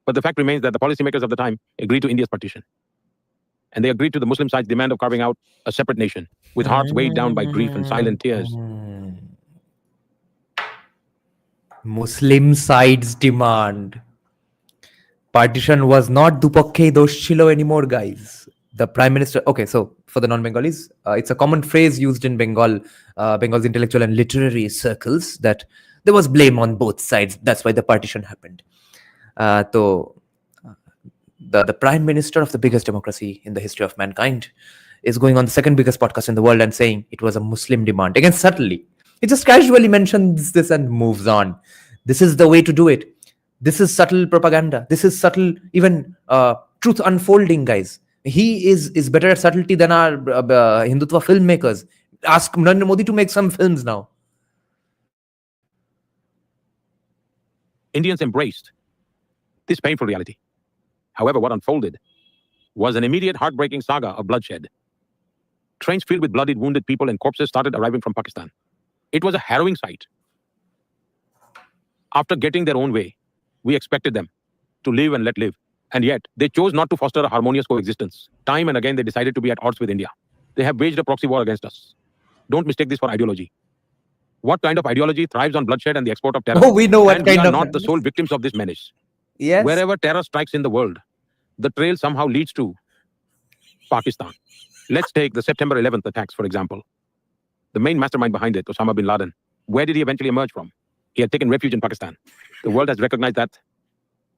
But the fact remains that the policymakers of the time agreed to India's partition. And they agreed to the Muslim side's demand of carving out a separate nation, with hearts weighed down by grief and silent tears. Muslim side's demand. Partition was not dupakke doshchilo anymore, guys. The Prime Minister... Okay, so for the non-Bengalis, it's a common phrase used in Bengal's intellectual and literary circles that there was blame on both sides. That's why the partition happened. So the Prime Minister of the biggest democracy in the history of mankind is going on the second biggest podcast in the world and saying it was a Muslim demand. Again, subtly. He just casually mentions this and moves on. This is the way to do it. This is subtle propaganda. This is subtle, even truth unfolding, guys. He is better at subtlety than our Hindutva filmmakers. Ask Narendra Modi to make some films now. Indians embraced this painful reality. However, what unfolded was an immediate heartbreaking saga of bloodshed. Trains filled with bloodied, wounded people and corpses started arriving from Pakistan. It was a harrowing sight. After getting their own way, we expected them to live and let live. And yet, they chose not to foster a harmonious coexistence. Time and again, they decided to be at odds with India. They have waged a proxy war against us. Don't mistake this for ideology. What kind of ideology thrives on bloodshed and the export of terror? Oh, we know what and kind we are of... not the sole victims of this menace. Yes. Wherever terror strikes in the world, the trail somehow leads to Pakistan. Let's take the September 11th attacks, for example. The main mastermind behind it, Osama bin Laden, where did he eventually emerge from? He had taken refuge in Pakistan. The world has recognized that,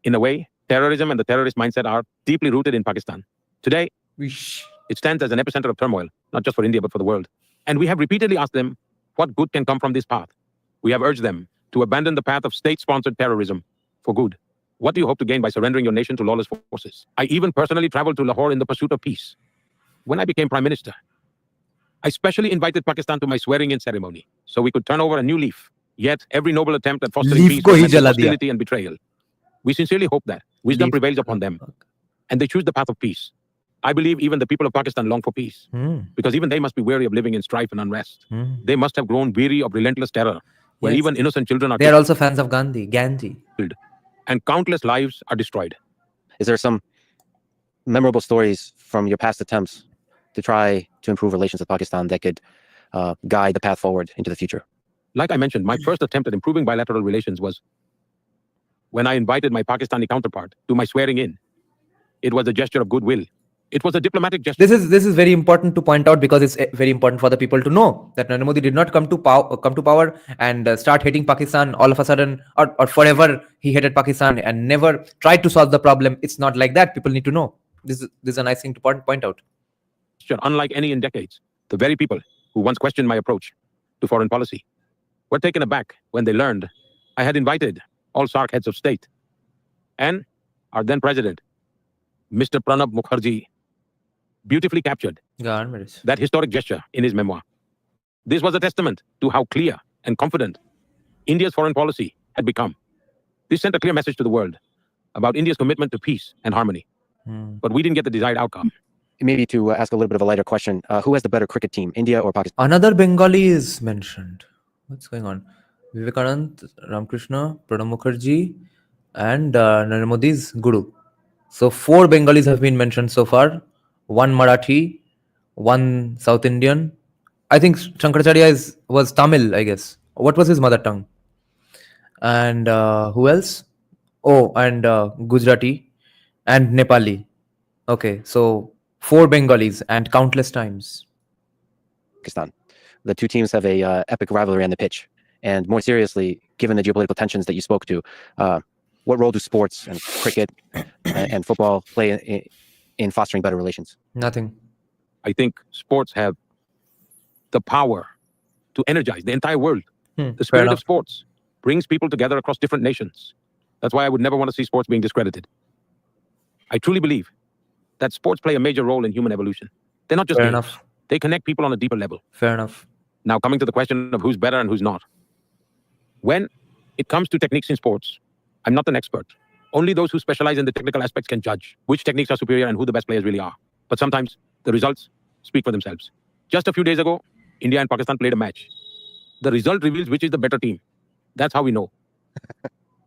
in a way, terrorism and the terrorist mindset are deeply rooted in Pakistan. Today, it stands as an epicenter of turmoil, not just for India, but for the world. And we have repeatedly asked them what good can come from this path. We have urged them to abandon the path of state-sponsored terrorism for good. What do you hope to gain by surrendering your nation to lawless forces? I even personally traveled to Lahore in the pursuit of peace. When I became Prime Minister, I specially invited Pakistan to my swearing-in ceremony so we could turn over a new leaf. Yet, every noble attempt at fostering Leaf peace ko was hi met with jala diya. hostility and betrayal. We sincerely hope that wisdom Leaf prevails upon them and they choose the path of peace. I believe even the people of Pakistan long for peace because even they must be weary of living in strife and unrest. They must have grown weary of relentless terror where Yes. even innocent children are They are also fans of Gandhi. killed and countless lives are destroyed. Is there some memorable stories from your past attempts to try to improve relations with Pakistan that could guide the path forward into the future? Like I mentioned, my first attempt at improving bilateral relations was when I invited my Pakistani counterpart to my swearing in. It was a gesture of goodwill. It was a diplomatic gesture. This is very important to point out because it's very important for the people to know that Narendra Modi did not come to power and start hating Pakistan all of a sudden or forever. He hated Pakistan and never tried to solve the problem. It's not like that. People need to know. This is a nice thing to point out. Unlike any in decades, the very people who once questioned my approach to foreign policy were taken aback when they learned I had invited all SAARC heads of state and our then president, Mr. Pranab Mukherjee, beautifully captured that historic gesture in his memoir. This was a testament to how clear and confident India's foreign policy had become. This sent a clear message to the world about India's commitment to peace and harmony. But we didn't get the desired outcome. Maybe to ask a little bit of a lighter question, who has the better cricket team, India or Pakistan? Another Bengali is mentioned. What's going on? Vivekanand, Ramakrishna, Pranab Mukherjee, and Narendra Modi's Guru. So 4 Bengalis have been mentioned so far. 1 Marathi, 1 South Indian. I think Shankaracharya was Tamil, I guess. What was his mother tongue? And who else? Oh, and Gujarati and Nepali. Okay, so 4 Bengalis and countless times. Pakistan. The two teams have a epic rivalry on the pitch. And more seriously, given the geopolitical tensions that you spoke to, what role do sports and cricket and football play in fostering better relations? Nothing. I think sports have the power to energize the entire world. The spirit of sports brings people together across different nations. That's why I would never want to see sports being discredited. I truly believe that sports play a major role in human evolution. They're not just Fair games. enough. They connect people on a deeper level. Fair enough. Now, coming to the question of who's better and who's not. When it comes to techniques in sports, I'm not an expert. Only those who specialize in the technical aspects can judge which techniques are superior and who the best players really are. But sometimes the results speak for themselves. Just a few days ago, India and Pakistan played a match. The result reveals which is the better team. That's how we know.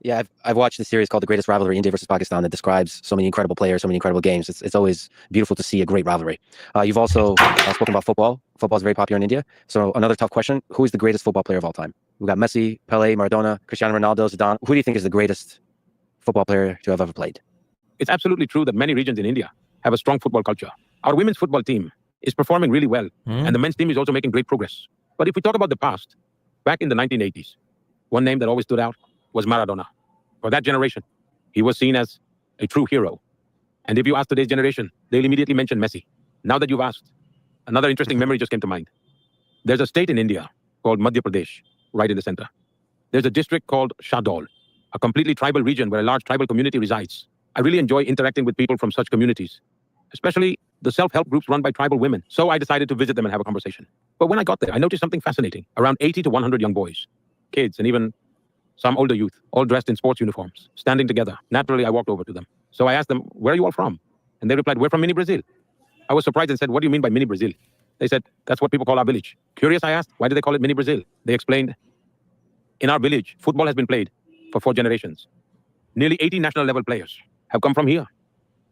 Yeah, I've watched the series called The Greatest Rivalry, India versus Pakistan, that describes so many incredible players, so many incredible games. It's always beautiful to see a great rivalry. You've also spoken about football. Football is very popular in India. So another tough question, who is the greatest football player of all time? We've got Messi, Pele, Maradona, Cristiano Ronaldo, Zidane. Who do you think is the greatest football player to have ever played? It's absolutely true that many regions in India have a strong football culture. Our women's football team is performing really well, and the men's team is also making great progress. But if we talk about the past, back in the 1980s, one name that always stood out was Maradona. For that generation, he was seen as a true hero. And if you ask today's generation, they'll immediately mention Messi. Now that you've asked, another interesting memory just came to mind. There's a state in India called Madhya Pradesh, right in the center. There's a district called Shahdol, a completely tribal region where a large tribal community resides. I really enjoy interacting with people from such communities, especially the self-help groups run by tribal women. So I decided to visit them and have a conversation. But when I got there, I noticed something fascinating. Around 80 to 100 young boys, kids, and even some older youth, all dressed in sports uniforms, standing together. Naturally, I walked over to them. So I asked them, where are you all from? And they replied, we're from Mini Brazil. I was surprised and said, what do you mean by Mini Brazil? They said, that's what people call our village. Curious, I asked, why do they call it Mini Brazil? They explained, in our village, football has been played for 4 generations. Nearly 80 national level players have come from here.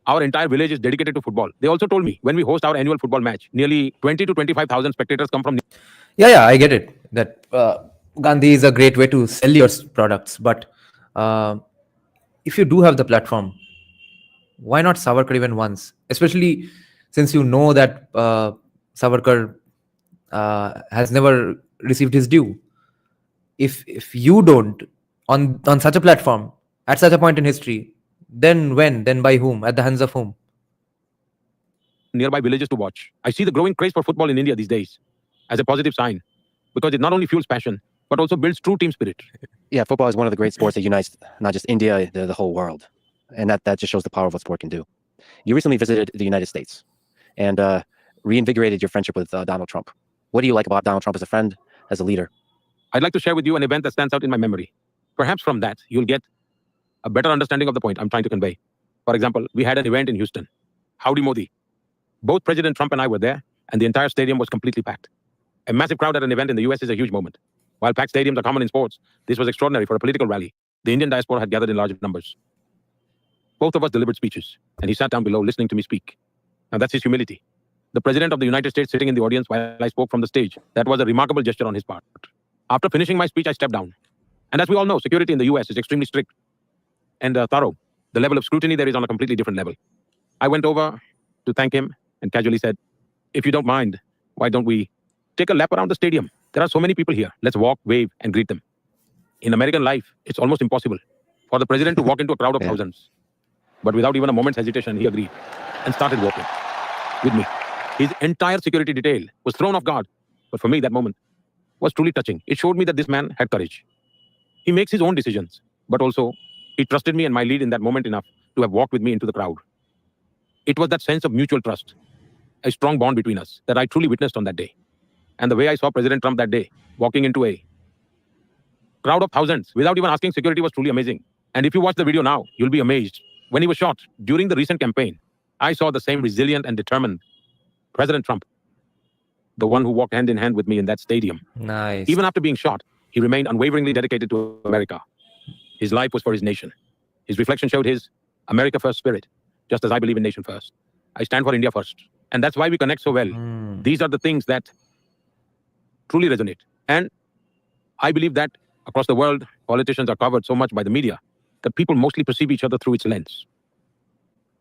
Our entire village is dedicated to football. They also told me, when we host our annual football match, nearly 20 to 25,000 spectators come from... Yeah, I get it. That Gandhi is a great way to sell your products. But if you do have the platform, why not Savarkar even once? Especially since you know that Savarkar has never received his due. If you don't, on such a platform, at such a point in history, then when? Then by whom? At the hands of whom? Nearby villages to watch. I see the growing craze for football in India these days as a positive sign, because it not only fuels passion, but also builds true team spirit. Yeah, football is one of the great sports that unites not just India, the whole world. And that just shows the power of what sport can do. You recently visited the United States and reinvigorated your friendship with Donald Trump. What do you like about Donald Trump as a friend, as a leader? I'd like to share with you an event that stands out in my memory. Perhaps from that, you'll get a better understanding of the point I'm trying to convey. For example, we had an event in Houston. Howdy Modi. Both President Trump and I were there, and the entire stadium was completely packed. A massive crowd at an event in the US is a huge moment. While packed stadiums are common in sports, this was extraordinary for a political rally. The Indian diaspora had gathered in large numbers. Both of us delivered speeches, and he sat down below listening to me speak. Now that's his humility. The President of the United States sitting in the audience while I spoke from the stage. That was a remarkable gesture on his part. After finishing my speech, I stepped down. And as we all know, security in the US is extremely strict and thorough. The level of scrutiny there is on a completely different level. I went over to thank him and casually said, if you don't mind, why don't we take a lap around the stadium? There are so many people here. Let's walk, wave, and greet them. In American life, it's almost impossible for the president to walk into a crowd of thousands. But without even a moment's hesitation, he agreed and started walking with me. His entire security detail was thrown off guard. But for me, that moment was truly touching. It showed me that this man had courage. He makes his own decisions, but also he trusted me and my lead in that moment enough to have walked with me into the crowd. It was that sense of mutual trust, a strong bond between us that I truly witnessed on that day. And the way I saw President Trump that day, walking into a crowd of thousands without even asking security was truly amazing. And if you watch the video now, you'll be amazed. When he was shot during the recent campaign, I saw the same resilient and determined President Trump, the one who walked hand in hand with me in that stadium. Nice. Even after being shot, he remained unwaveringly dedicated to America. His life was for his nation. His reflection showed his America first spirit, just as I believe in nation first. I stand for India first. And that's why we connect so well. These are the things that truly resonate. And I believe that across the world, politicians are covered so much by the media that people mostly perceive each other through its lens.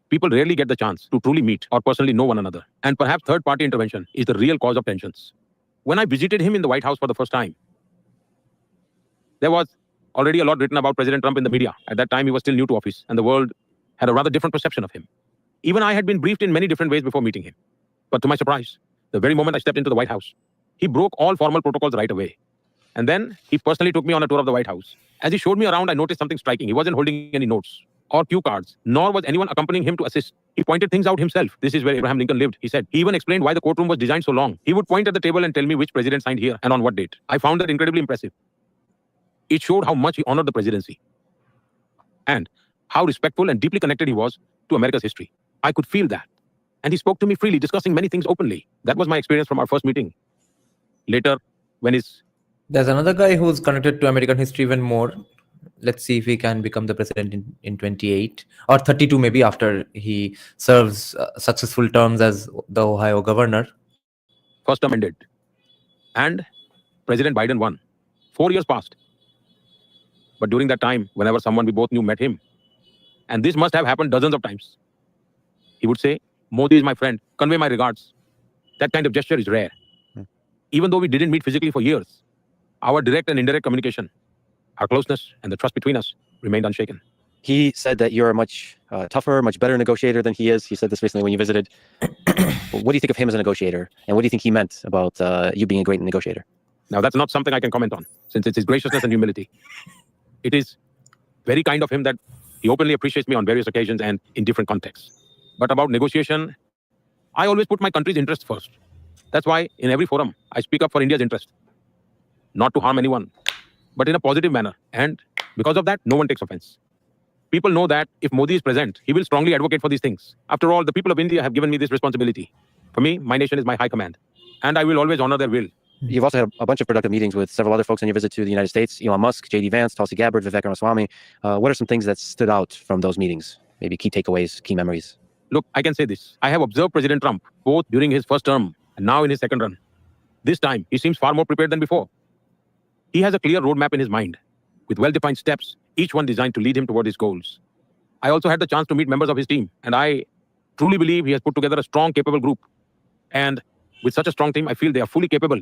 People rarely get the chance to truly meet or personally know one another. And perhaps third-party intervention is the real cause of tensions. When I visited him in the White House for the first time, there was already a lot written about President Trump in the media. At that time, he was still new to office, and the world had a rather different perception of him. Even I had been briefed in many different ways before meeting him. But to my surprise, the very moment I stepped into the White House, he broke all formal protocols right away. And then he personally took me on a tour of the White House. As he showed me around, I noticed something striking. He wasn't holding any notes or cue cards, nor was anyone accompanying him to assist. He pointed things out himself. This is where Abraham Lincoln lived, he said. He even explained why the courtroom was designed so long. He would point at the table and tell me which president signed here and on what date. I found that incredibly impressive. It showed how much he honored the presidency and how respectful and deeply connected he was to America's history. I could feel that. And he spoke to me freely, discussing many things openly. That was my experience from our first meeting. Later, when There's another guy who's connected to American history even more. Let's see if he can become the president in 28 or 32, maybe, after he serves successful terms as the Ohio governor. first term ended and President Biden won. 4 years passed. But during that time, whenever someone we both knew met him, and this must have happened dozens of times, he would say, Modi is my friend, convey my regards. That kind of gesture is rare. Even though we didn't meet physically for years, our direct and indirect communication, our closeness and the trust between us remained unshaken. He said that you're a much tougher, much better negotiator than he is. He said this recently when you visited. What do you think of him as a negotiator? And what do you think he meant about you being a great negotiator? Now, that's not something I can comment on, since it's his graciousness and humility. It is very kind of him that he openly appreciates me on various occasions and in different contexts. But about negotiation, I always put my country's interests first. That's why in every forum, I speak up for India's interest. Not to harm anyone, but in a positive manner. And because of that, no one takes offense. People know that if Modi is present, he will strongly advocate for these things. After all, the people of India have given me this responsibility. For me, my nation is my high command, and I will always honor their will. You've also had a bunch of productive meetings with several other folks on your visit to the United States. Elon Musk, J.D. Vance, Tulsi Gabbard, Vivek Ramaswamy. What are some things that stood out from those meetings? Maybe key takeaways, key memories? Look, I can say this. I have observed President Trump, both during his first term and now in his second run. This time, he seems far more prepared than before. He has a clear roadmap in his mind, with well-defined steps, each one designed to lead him toward his goals. I also had the chance to meet members of his team, and I truly believe he has put together a strong, capable group. And with such a strong team, I feel they are fully capable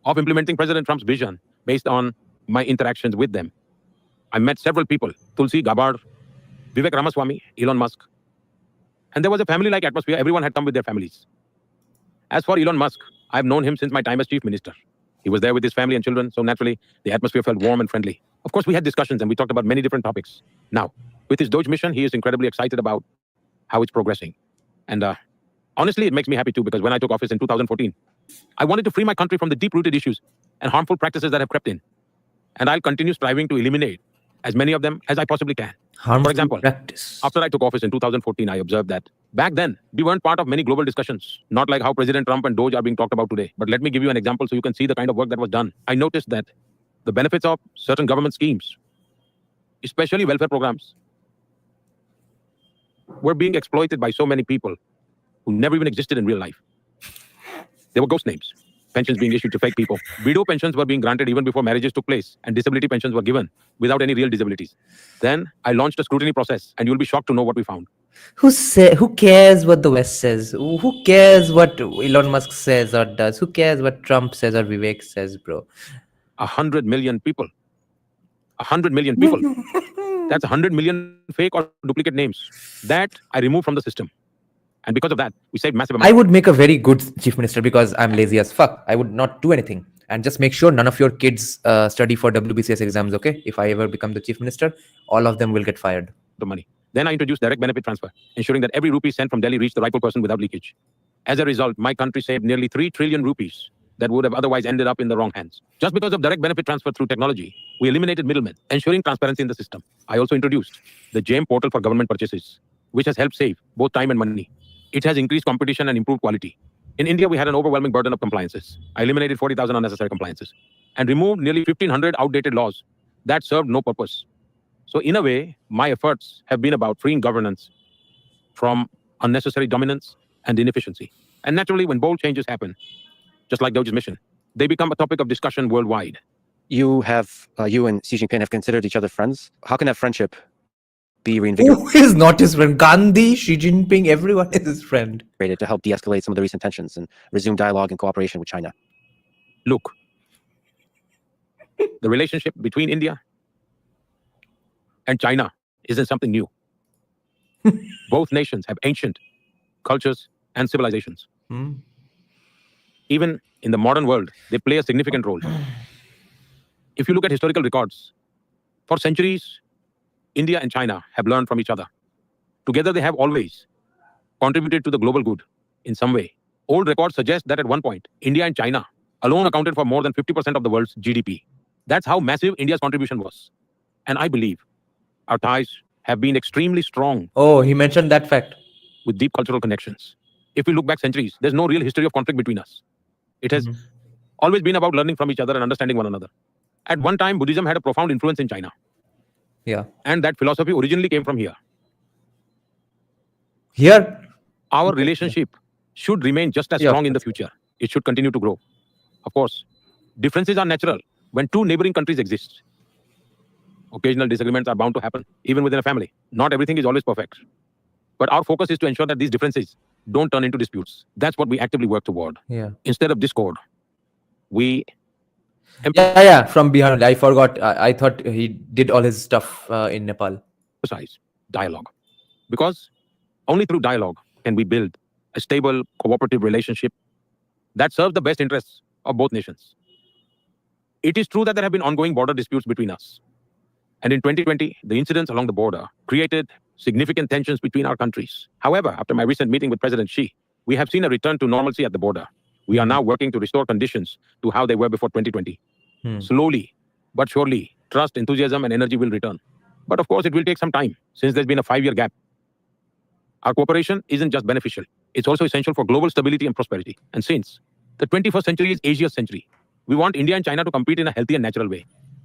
of implementing President Trump's vision based on my interactions with them. I met several people, Tulsi Gabbard, Vivek Ramaswamy, Elon Musk. And there was a family-like atmosphere. Everyone had come with their families. As for Elon Musk, I've known him since my time as chief minister. He was there with his family and children, so naturally, the atmosphere felt warm and friendly. Of course, we had discussions and we talked about many different topics. Now, with his Doge mission, he is incredibly excited about how it's progressing. And honestly, it makes me happy too, because when I took office in 2014, I wanted to free my country from the deep-rooted issues and harmful practices that have crept in. And I'll continue striving to eliminate as many of them as I possibly can. Harmful For example, practice. after I took office in 2014, I observed that back then, we weren't part of many global discussions, not like how President Trump and Doge are being talked about today. But let me give you an example so you can see the kind of work that was done. I noticed that the benefits of certain government schemes, especially welfare programs, were being exploited by so many people who never even existed in real life. They were ghost names. Pensions being issued to fake people. Widow pensions were being granted even before marriages took place, and disability pensions were given without any real disabilities. Then I launched a scrutiny process, and you'll be shocked to know what we found. Who cares what the West says? Who cares what Elon Musk says or does? Who cares what Trump says or Vivek says, bro? 100 million people. 100 million people. That's 100 million fake or duplicate names that I removed from the system. And because of that, we saved massive amounts. I would make a very good chief minister because I'm lazy as fuck. I would not do anything and just make sure none of your kids study for WBCS exams, okay? If I ever become the chief minister, all of them will get fired. The money. Then I introduced direct benefit transfer, ensuring that every rupee sent from Delhi reached the rightful person without leakage. As a result, my country saved nearly 3 trillion rupees that would have otherwise ended up in the wrong hands. Just because of direct benefit transfer through technology, we eliminated middlemen, ensuring transparency in the system. I also introduced the GEM portal for government purchases, which has helped save both time and money. It has increased competition and improved quality. In India, we had an overwhelming burden of compliances. I eliminated 40,000 unnecessary compliances and removed nearly 1,500 outdated laws that served no purpose. So in a way, my efforts have been about freeing governance from unnecessary dominance and inefficiency. And naturally, when bold changes happen, just like Doge's mission, they become a topic of discussion worldwide. You and Xi Jinping have considered each other friends. How can that friendship be reinvigorated Who is not his friend? Gandhi, Xi Jinping, everyone is his friend. to help de-escalate some of the recent tensions and resume dialogue and cooperation with China? Look, the relationship between India and China isn't something new. Both nations have ancient cultures and civilizations. Hmm. Even in the modern world, they play a significant role. If you look at historical records, for centuries, India and China have learned from each other. Together, they have always contributed to the global good in some way. Old records suggest that at one point, India and China alone accounted for more than 50% of the world's GDP. That's how massive India's contribution was. And I believe our ties have been extremely strong Oh, he mentioned that fact. with deep cultural connections. If we look back centuries, there's no real history of conflict between us. It has always been about learning from each other and understanding one another. At one time, Buddhism had a profound influence in China, Yeah. and that philosophy originally came from here. Here, Our relationship should remain just as Yeah. strong in the future. It should continue to grow. Of course, differences are natural when two neighboring countries exist. Occasional disagreements are bound to happen, even within a family. Not everything is always perfect. But our focus is to ensure that these differences don't turn into disputes. That's what we actively work toward. yeah. Instead of discord, we Yeah, from Bihar. I forgot. I thought he did all his stuff in Nepal. emphasize dialogue. Because only through dialogue can we build a stable, cooperative relationship that serves the best interests of both nations. It is true that there have been ongoing border disputes between us. And in 2020, the incidents along the border created significant tensions between our countries. However, after my recent meeting with President Xi, we have seen a return to normalcy at the border. We are now working to restore conditions to how they were before 2020. Slowly, but surely, trust, enthusiasm, and energy will return. But of course, it will take some time since there's been a 5-year gap. Our cooperation isn't just beneficial, it's also essential for global stability and prosperity. And since the 21st century is Asia's century, we want India and China to compete in a healthy and natural way.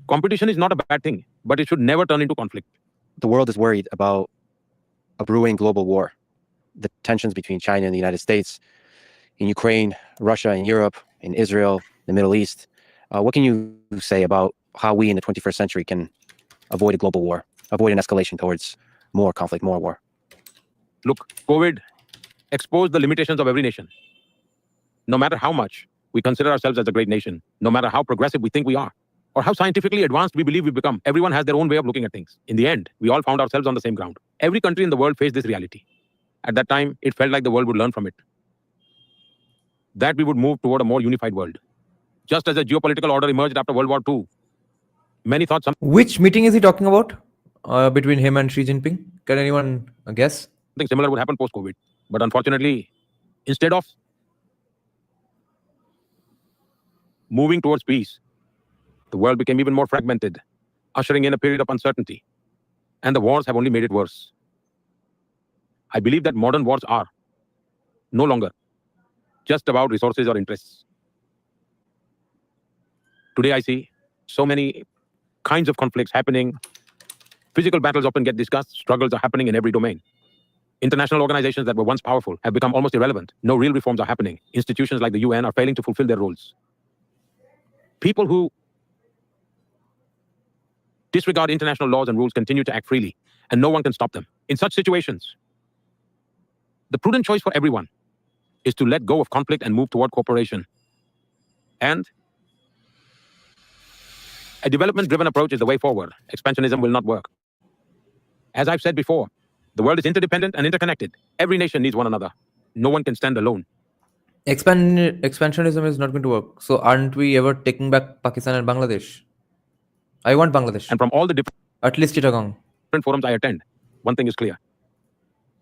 Competition is not a bad thing, but it should never turn into conflict. The world is worried about a brewing global war. The tensions between China and the United States, in Ukraine, Russia, in Europe, in Israel, the Middle East. What can you say about how we in the 21st century can avoid a global war, avoid an escalation towards more conflict, more war? Look, COVID exposed the limitations of every nation. No matter how much we consider ourselves as a great nation, no matter how progressive we think we are, or how scientifically advanced we believe we've become, everyone has their own way of looking at things. In the end, we all found ourselves on the same ground. Every country in the world faced this reality. At that time, it felt like the world would learn from it, that we would move toward a more unified world. Just as a geopolitical order emerged after World War II, many thought Which meeting is he talking about between him and Xi Jinping? Can anyone guess? something similar would happen post-COVID. But unfortunately, instead of moving towards peace, the world became even more fragmented, ushering in a period of uncertainty. And the wars have only made it worse. I believe that modern wars are no longer just about resources or interests. Today, I see so many kinds of conflicts happening. Physical battles often get discussed. Struggles are happening in every domain. International organizations that were once powerful have become almost irrelevant. No real reforms are happening. Institutions like the UN are failing to fulfill their roles. People who disregard international laws and rules continue to act freely, and no one can stop them. In such situations, the prudent choice for everyone is to let go of conflict and move toward cooperation. And a development-driven approach is the way forward. Expansionism will not work. As I've said before, the world is interdependent and interconnected. Every nation needs one another. No one can stand alone. Expansionism is not going to work. So aren't we ever taking back Pakistan and Bangladesh? I want Bangladesh. And from all the At least Chittagong. different forums I attend, one thing is clear.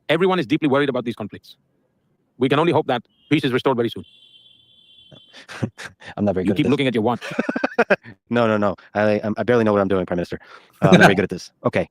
Everyone is deeply worried about these conflicts. We can only hope that peace is restored very soon. I'm not very You good keep at this. looking at your watch. No. I barely know what I'm doing, Prime Minister. I'm not very good at this. Okay.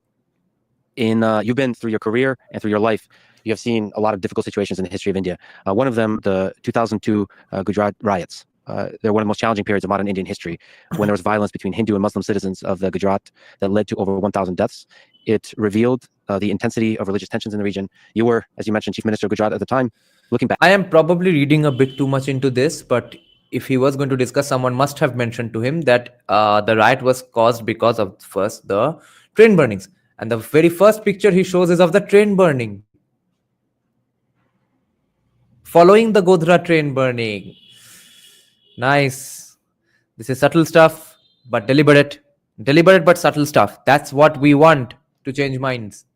You've been through your career and through your life. You have seen a lot of difficult situations in the history of India. One of them, the 2002 Gujarat riots. They're one of the most challenging periods of modern Indian history, when there was violence between Hindu and Muslim citizens of the Gujarat that led to over 1,000 deaths. It revealed the intensity of religious tensions in the region. You were, as you mentioned, Chief Minister of Gujarat at the time. Looking back, I am probably reading a bit too much into this, but if he was going to discuss, someone must have mentioned to him that the riot was caused because of first the train burnings. And the very first picture he shows is of the train burning. Following the Godhra train burning. Nice. This is subtle stuff, but deliberate. Deliberate but subtle stuff. That's what we want to change minds.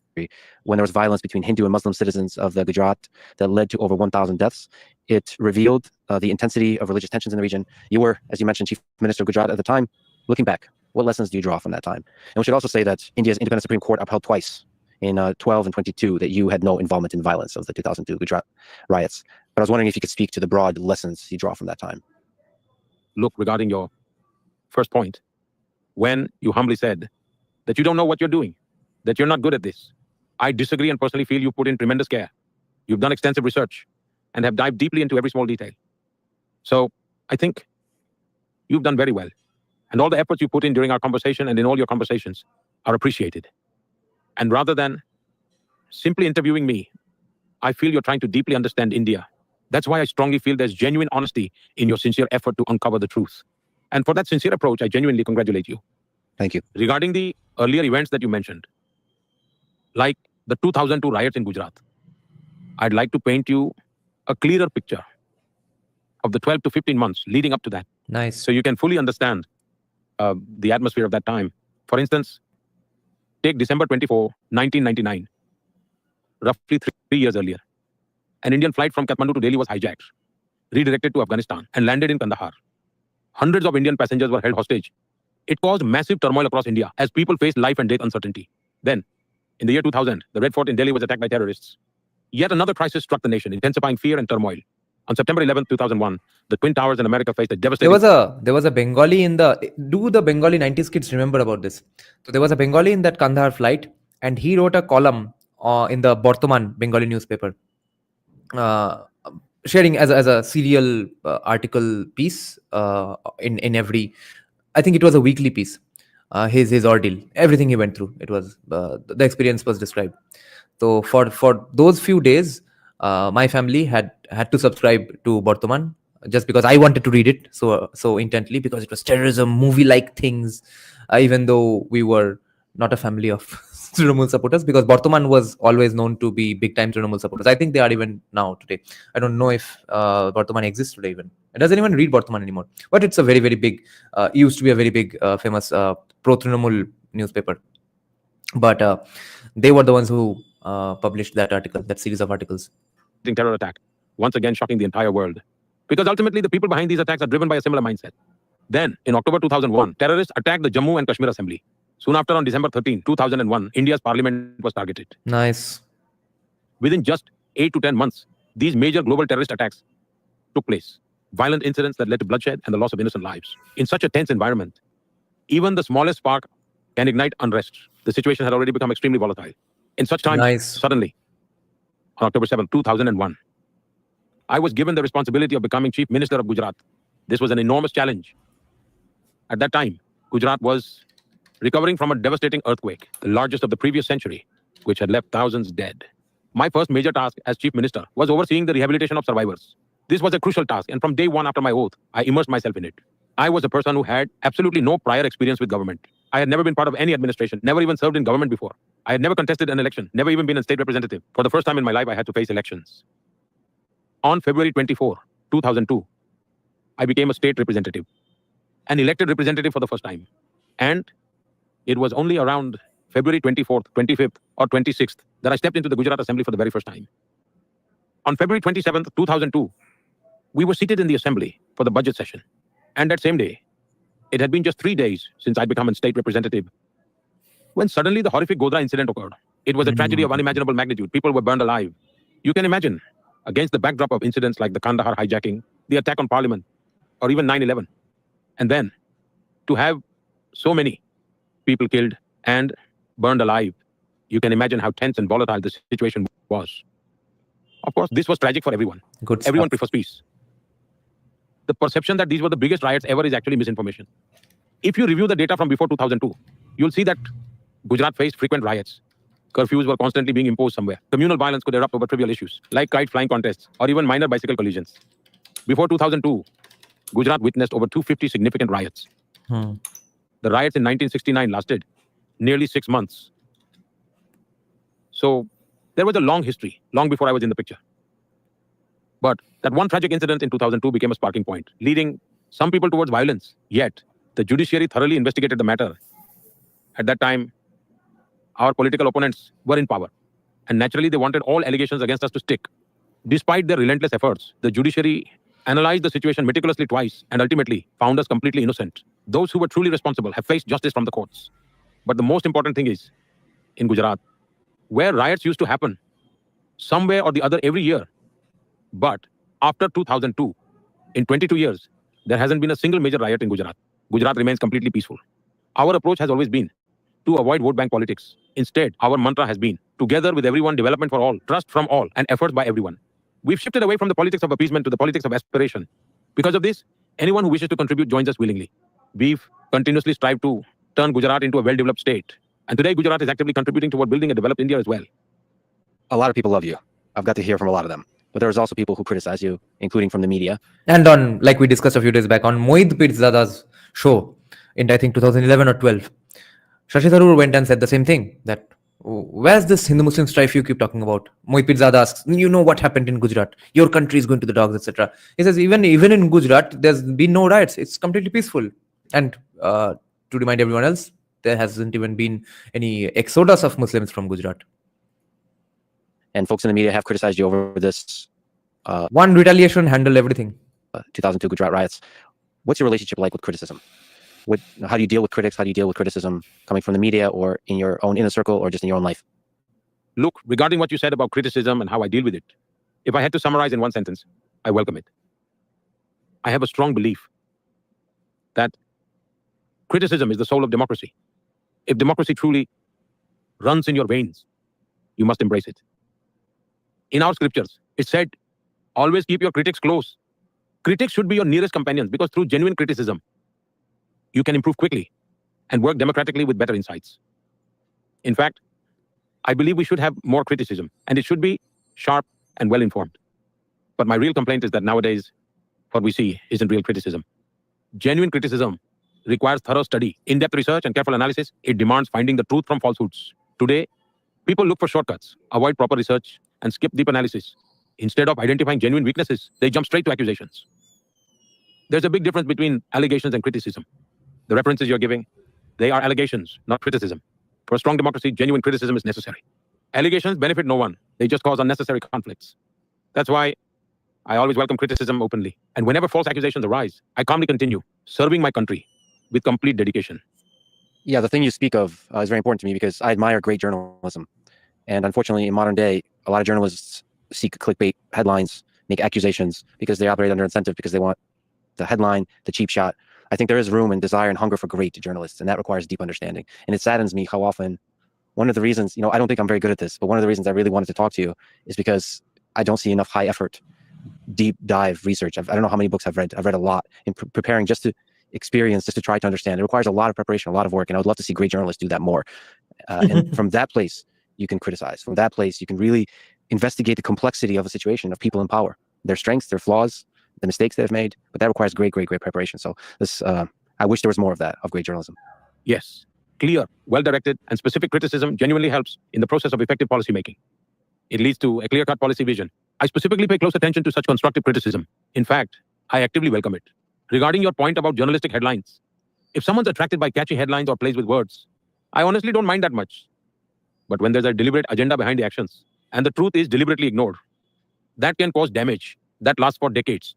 when there was violence between Hindu and Muslim citizens of the Gujarat that led to over 1,000 deaths, it revealed the intensity of religious tensions in the region. You were, as you mentioned, Chief Minister of Gujarat at the time. Looking back, what lessons do you draw from that time? And we should also say that India's independent Supreme Court upheld twice, in 12 and 22, that you had no involvement in violence of the 2002 Gujarat riots. But I was wondering if you could speak to the broad lessons you draw from that time. Look, regarding your first point, when you humbly said that you don't know what you're doing, that you're not good at this, I disagree and personally feel you put in tremendous care. You've done extensive research and have dived deeply into every small detail. So I think you've done very well. And all the efforts you put in during our conversation and in all your conversations are appreciated. And rather than simply interviewing me, I feel you're trying to deeply understand India. That's why I strongly feel there's genuine honesty in your sincere effort to uncover the truth. And for that sincere approach, I genuinely congratulate you. Thank you. Regarding the earlier events that you mentioned, like the 2002 riots in Gujarat, I'd like to paint you a clearer picture of the 12 to 15 months leading up to that, Nice. so you can fully understand the atmosphere of that time. For instance, take December 24, 1999, roughly 3 years earlier. An Indian flight from Kathmandu to Delhi was hijacked, redirected to Afghanistan, and landed in Kandahar. Hundreds of Indian passengers were held hostage. It caused massive turmoil across India as people faced life and death uncertainty. Then, in the year 2000, the Red Fort in Delhi was attacked by terrorists. Yet another crisis struck the nation, intensifying fear and turmoil. On September 11, 2001, the Twin Towers in America faced a devastating... There was a Bengali in the... Do the Bengali 90s kids remember about this? So there was a Bengali in that Kandahar flight, and he wrote a column in the Bortoman Bengali newspaper, sharing as a serial article piece in every... I think it was a weekly piece. His ordeal, everything he went through, it was the experience was described. So for those few days, my family had to subscribe to Bortoman just because I wanted to read it so intently, because it was terrorism, movie-like things. Even though we were not a family of Trinamool supporters, because Bortoman was always known to be big-time Trinamool supporters. I think they are even now today. I don't know if Bortoman exists today even. Doesn't even read Bortoman anymore. But it's a very, very big, used to be a very big, famous pro-Trinamool newspaper. But they were the ones who published that article, that series of articles. terror attack, once again shocking the entire world. Because ultimately, the people behind these attacks are driven by a similar mindset. Then, in October 2001, terrorists attacked the Jammu and Kashmir Assembly. Soon after, on December 13, 2001, India's parliament was targeted. Nice. Within just 8 to 10 months, these major global terrorist attacks took place. Violent incidents that led to bloodshed and the loss of innocent lives. In such a tense environment, even the smallest spark can ignite unrest. The situation had already become extremely volatile. In such times, Nice. suddenly, on October 7, 2001, I was given the responsibility of becoming Chief Minister of Gujarat. This was an enormous challenge. At that time, Gujarat was recovering from a devastating earthquake, the largest of the previous century, which had left thousands dead. My first major task as Chief Minister was overseeing the rehabilitation of survivors. This was a crucial task, and from day one after my oath, I immersed myself in it. I was a person who had absolutely no prior experience with government. I had never been part of any administration, never even served in government before. I had never contested an election, never even been a state representative. For the first time in my life, I had to face elections. On February 24, 2002, I became a state representative, an elected representative for the first time. And it was only around February 24th, 25th, or 26th that I stepped into the Gujarat Assembly for the very first time. On February 27th, 2002, we were seated in the Assembly for the budget session. And that same day, it had been just 3 days since I'd become a state representative, when suddenly the horrific Godhra incident occurred. It was a tragedy of unimaginable magnitude. People were burned alive. You can imagine, against the backdrop of incidents like the Kandahar hijacking, the attack on Parliament, or even 9/11. And then, to have so many people killed and burned alive, you can imagine how tense and volatile the situation was. Of course, this was tragic for everyone. Good Everyone stuff. prefers peace. The perception that these were the biggest riots ever is actually misinformation. If you review the data from before 2002, you'll see that Gujarat faced frequent riots. Curfews were constantly being imposed somewhere. Communal violence could erupt over trivial issues, like kite flying contests or even minor bicycle collisions. Before 2002, Gujarat witnessed over 250 significant riots. The riots in 1969 lasted nearly 6 months. So there was a long history, long before I was in the picture. But that one tragic incident in 2002 became a sparking point, leading some people towards violence. Yet, the judiciary thoroughly investigated the matter. At that time, our political opponents were in power, and naturally they wanted all allegations against us to stick. Despite their relentless efforts, the judiciary analyzed the situation meticulously twice and ultimately found us completely innocent. Those who were truly responsible have faced justice from the courts. But the most important thing is, in Gujarat, where riots used to happen somewhere or the other every year, but after 2002, in 22 years, there hasn't been a single major riot in Gujarat. Gujarat remains completely peaceful. Our approach has always been to avoid vote bank politics. Instead, our mantra has been, together with everyone, development for all, trust from all, and efforts by everyone. We've shifted away from the politics of appeasement to the politics of aspiration. Because of this, anyone who wishes to contribute joins us willingly. We've continuously strived to turn Gujarat into a well-developed state. And today, Gujarat is actively contributing toward building a developed India as well. A lot of people love you. I've got to hear from a lot of them. But there's also people who criticize you, including from the media. And on, like we discussed a few days back, on Mohit Pirzada's show in, I think, 2011 or 12, Shashi Tharoor went and said the same thing, that where's this Hindu-Muslim strife you keep talking about? Mohit Pirzada asks, you know what happened in Gujarat? Your country is going to the dogs, etc. He says, even in Gujarat, there's been no riots. It's completely peaceful. And to remind everyone else, there hasn't even been any exodus of Muslims from Gujarat. And folks in the media have criticized you over this One retaliation handled everything. 2002 Gujarat riots. What's your relationship like with criticism? How do you deal with critics? How do you deal with criticism coming from the media or in your own inner circle or just in your own life? Look, regarding what you said about criticism and how I deal with it, if I had to summarize in one sentence, I welcome it. I have a strong belief that criticism is the soul of democracy. If democracy truly runs in your veins, you must embrace it. In our scriptures, it said, always keep your critics close. Critics should be your nearest companions because through genuine criticism, you can improve quickly and work democratically with better insights. In fact, I believe we should have more criticism and it should be sharp and well-informed. But my real complaint is that nowadays, what we see isn't real criticism. Genuine criticism requires thorough study, in-depth research, and careful analysis. It demands finding the truth from falsehoods. Today, people look for shortcuts, avoid proper research, and skip deep analysis. Instead of identifying genuine weaknesses, they jump straight to accusations. There's a big difference between allegations and criticism. The references you're giving, they are allegations, not criticism. For a strong democracy, genuine criticism is necessary. Allegations benefit no one. They just cause unnecessary conflicts. That's why I always welcome criticism openly. And whenever false accusations arise, I calmly continue, serving my country with complete dedication. Yeah, the thing you speak of is very important to me because I admire great journalism. And unfortunately, in modern day, a lot of journalists seek clickbait headlines, make accusations because they operate under incentive because they want the headline, the cheap shot. I think there is room and desire and hunger for great journalists, and that requires deep understanding. And it saddens me how often one of the reasons, I don't think I'm very good at this, but one of the reasons I really wanted to talk to you is because I don't see enough high effort, deep dive research. I don't know how many books I've read. I've read a lot in preparing just to experience, just to try to understand. It requires a lot of preparation, a lot of work, and I would love to see great journalists do that more. And from that place, you can criticize. From that place, you can really investigate the complexity of a situation, of people in power, their strengths, their flaws, the mistakes they've made. But that requires great preparation. So this, I wish there was more of that, of great journalism. Yes, clear, well-directed, and specific criticism genuinely helps in the process of effective policy making. It leads to a clear-cut policy vision. I specifically pay close attention to such constructive criticism. In fact, I actively welcome it. Regarding your point about journalistic headlines, if someone's attracted by catchy headlines or plays with words, I honestly don't mind that much. But when there's a deliberate agenda behind the actions, and the truth is deliberately ignored, that can cause damage that lasts for decades.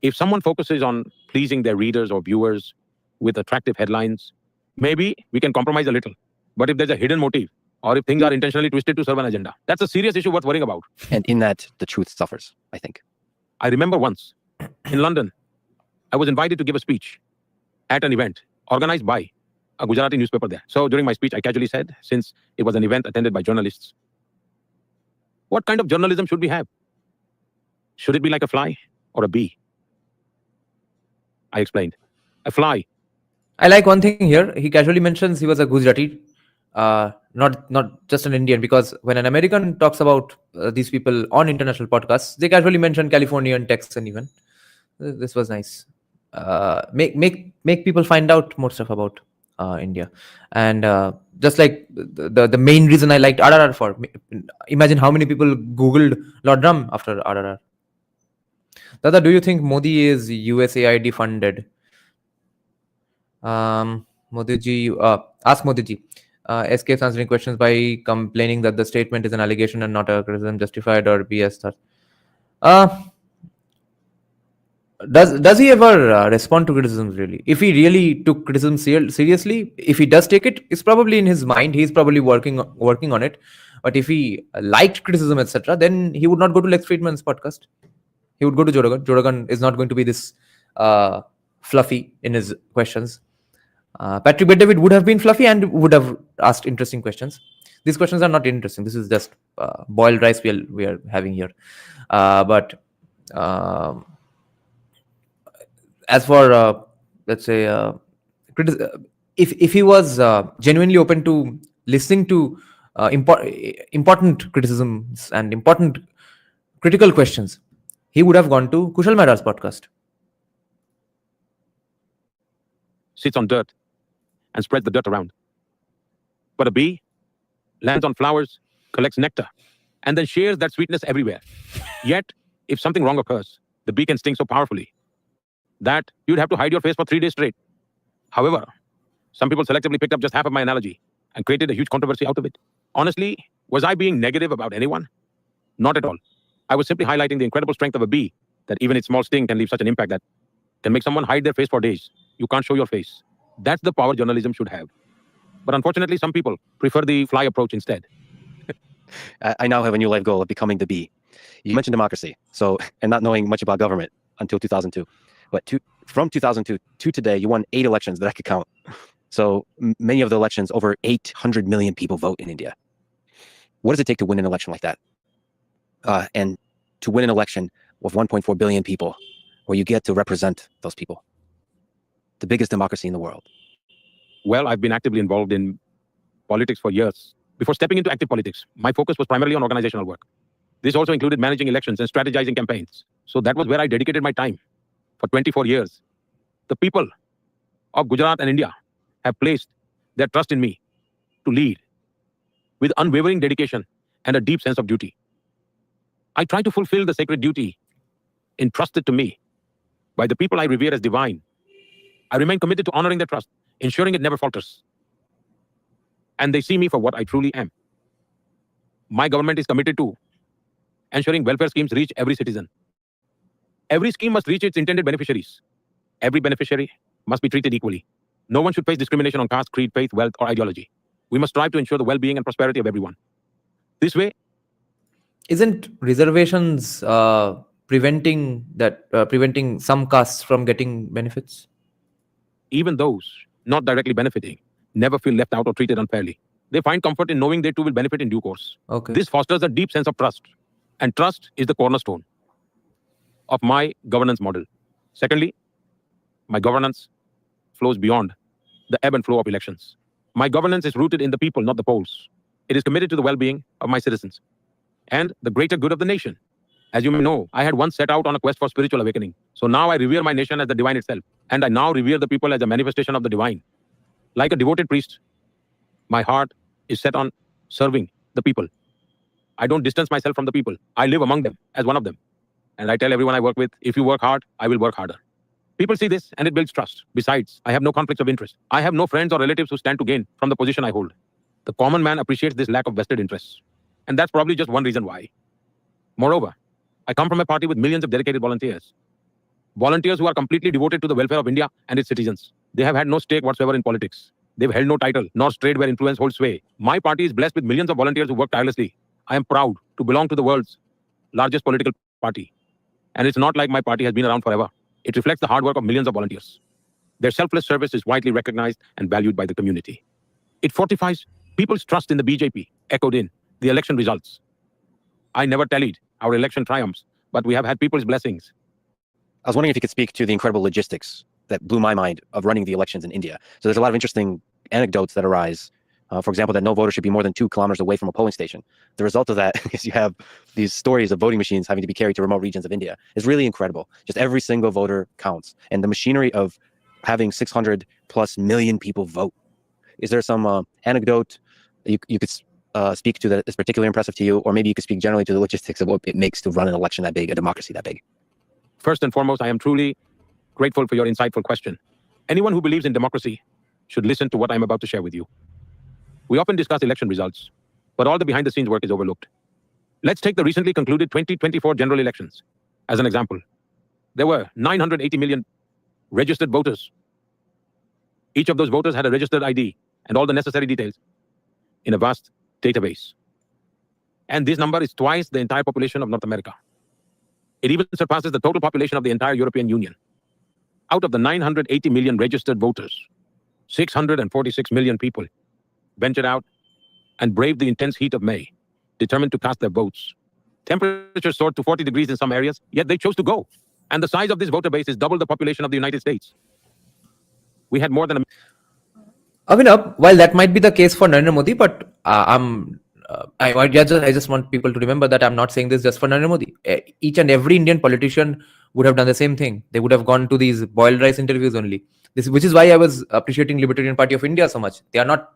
If someone focuses on pleasing their readers or viewers with attractive headlines, maybe we can compromise a little. But if there's a hidden motive, or if things are intentionally twisted to serve an agenda, that's a serious issue worth worrying about. And in that, the truth suffers, I think. I remember once, in London, I was invited to give a speech at an event organized by a Gujarati newspaper there. So during my speech, I casually said, since it was an event attended by journalists, what kind of journalism should we have? Should it be like a fly or a bee? I explained. A fly. I like one thing here. He casually mentions he was a Gujarati, not just an Indian, because when an American talks about these people on international podcasts, they casually mention Californian, Texan even. This was nice. Make people find out more stuff about India. And just like the main reason I liked RRR for, imagine how many people Googled Lord Ram after RRR. Dada, do you think Modi is USAID funded? Modi ji, ask Modi ji. Escapes answering questions by complaining that the statement is an allegation and not a criticism, justified or BS. Does he ever respond to criticisms really? If he really took criticism seriously, if he does take it, it's probably in his mind. He's probably working on it. But if he liked criticism, etc., then he would not go to Lex Fridman's podcast. He would go to Joe Rogan. Joe Rogan is not going to be this fluffy in his questions. Patrick Bet-David would have been fluffy and would have asked interesting questions. These questions are not interesting. This is just boiled rice we are having here. But as for let's say, if he was genuinely open to listening to important criticisms and important critical questions, he would have gone to Kushal Mehra's podcast. Sits on dirt and spreads the dirt around. But a bee lands on flowers, collects nectar, and then shares that sweetness everywhere. Yet, if something wrong occurs, the bee can sting so powerfully that you'd have to hide your face for 3 days straight. However, some people selectively picked up just half of my analogy and created a huge controversy out of it. Honestly, was I being negative about anyone? Not at all. I was simply highlighting the incredible strength of a bee, that even its small sting can leave such an impact that can make someone hide their face for days. You can't show your face. That's the power journalism should have. But unfortunately, some people prefer the fly approach instead. I now have a new life goal of becoming the bee. You mentioned democracy, and not knowing much about government until 2002. But from 2002 to today, you won 8 elections that I could count. So many of the elections, over 800 million people vote in India. What does it take to win an election like that? And to win an election with 1.4 billion people, where you get to represent those people. The biggest democracy in the world. Well, I've been actively involved in politics for years. Before stepping into active politics, my focus was primarily on organizational work. This also included managing elections and strategizing campaigns. So that was where I dedicated my time for 24 years. The people of Gujarat and India have placed their trust in me to lead with unwavering dedication and a deep sense of duty. I try to fulfill the sacred duty entrusted to me by the people I revere as divine. I remain committed to honoring their trust, ensuring it never falters. And they see me for what I truly am. My government is committed to ensuring welfare schemes reach every citizen. Every scheme must reach its intended beneficiaries. Every beneficiary must be treated equally. No one should face discrimination on caste, creed, faith, wealth, or ideology. We must strive to ensure the well-being and prosperity of everyone. This way, Isn't reservations preventing some castes from getting benefits? even those not directly benefiting never feel left out or treated unfairly. They find comfort in knowing they too will benefit in due course. Okay. This fosters a deep sense of trust, and trust is the cornerstone of my governance model. Secondly, my governance flows beyond the ebb and flow of elections. My governance is rooted in the people, not the polls. It is committed to the well-being of my citizens and the greater good of the nation. As you may know, I had once set out on a quest for spiritual awakening. So now I revere my nation as the divine itself, and I now revere the people as a manifestation of the divine. Like a devoted priest, my heart is set on serving the people. I don't distance myself from the people. I live among them as one of them. And I tell everyone I work with, if you work hard, I will work harder. People see this and it builds trust. Besides, I have no conflicts of interest. I have no friends or relatives who stand to gain from the position I hold. The common man appreciates this lack of vested interests. And that's probably just one reason why. Moreover, I come from a party with millions of dedicated volunteers. Volunteers who are completely devoted to the welfare of India and its citizens. They have had no stake whatsoever in politics. They've held no title, nor strayed where influence holds sway. My party is blessed with millions of volunteers who work tirelessly. I am proud to belong to the world's largest political party. And it's not like my party has been around forever. It reflects the hard work of millions of volunteers. Their selfless service is widely recognized and valued by the community. It fortifies people's trust in the BJP, echoed in the election results. I never tallied our election triumphs, but we have had people's blessings. I was wondering if you could speak to the incredible logistics that blew my mind of running the elections in India. So there's a lot of interesting anecdotes that arise. For example, that no voter should be more than 2 kilometers away from a polling station. The result of that is you have these stories of voting machines having to be carried to remote regions of India. It's really incredible. Just every single voter counts. And the machinery of having 600 plus million people vote. Is there some anecdote that you could speak to that is particularly impressive to you? Or maybe you could speak generally to the logistics of what it makes to run an election that big, a democracy that big? First and foremost, I am truly grateful for your insightful question. Anyone who believes in democracy should listen to what I'm about to share with you. We often discuss election results, but all the behind-the-scenes work is overlooked. Let's take the recently concluded 2024 general elections as an example. There were 980 million registered voters. Each of those voters had a registered ID and all the necessary details in a vast database. And this number is twice the entire population of North America. It even surpasses the total population of the entire European Union. Out of the 980 million registered voters, 646 million people ventured out and braved the intense heat of May, determined to cast their votes. Temperatures soared to 40 degrees in some areas, yet they chose to go. And the size of this voter base is double the population of the United States. We had more than a... Abhinav, while that might be the case for Narendra Modi, but I just want people to remember that I'm not saying this just for Narendra Modi. Each and every Indian politician would have done the same thing. They would have gone to these boiled rice interviews only. Which is why I was appreciating Libertarian Party of India so much. They are not,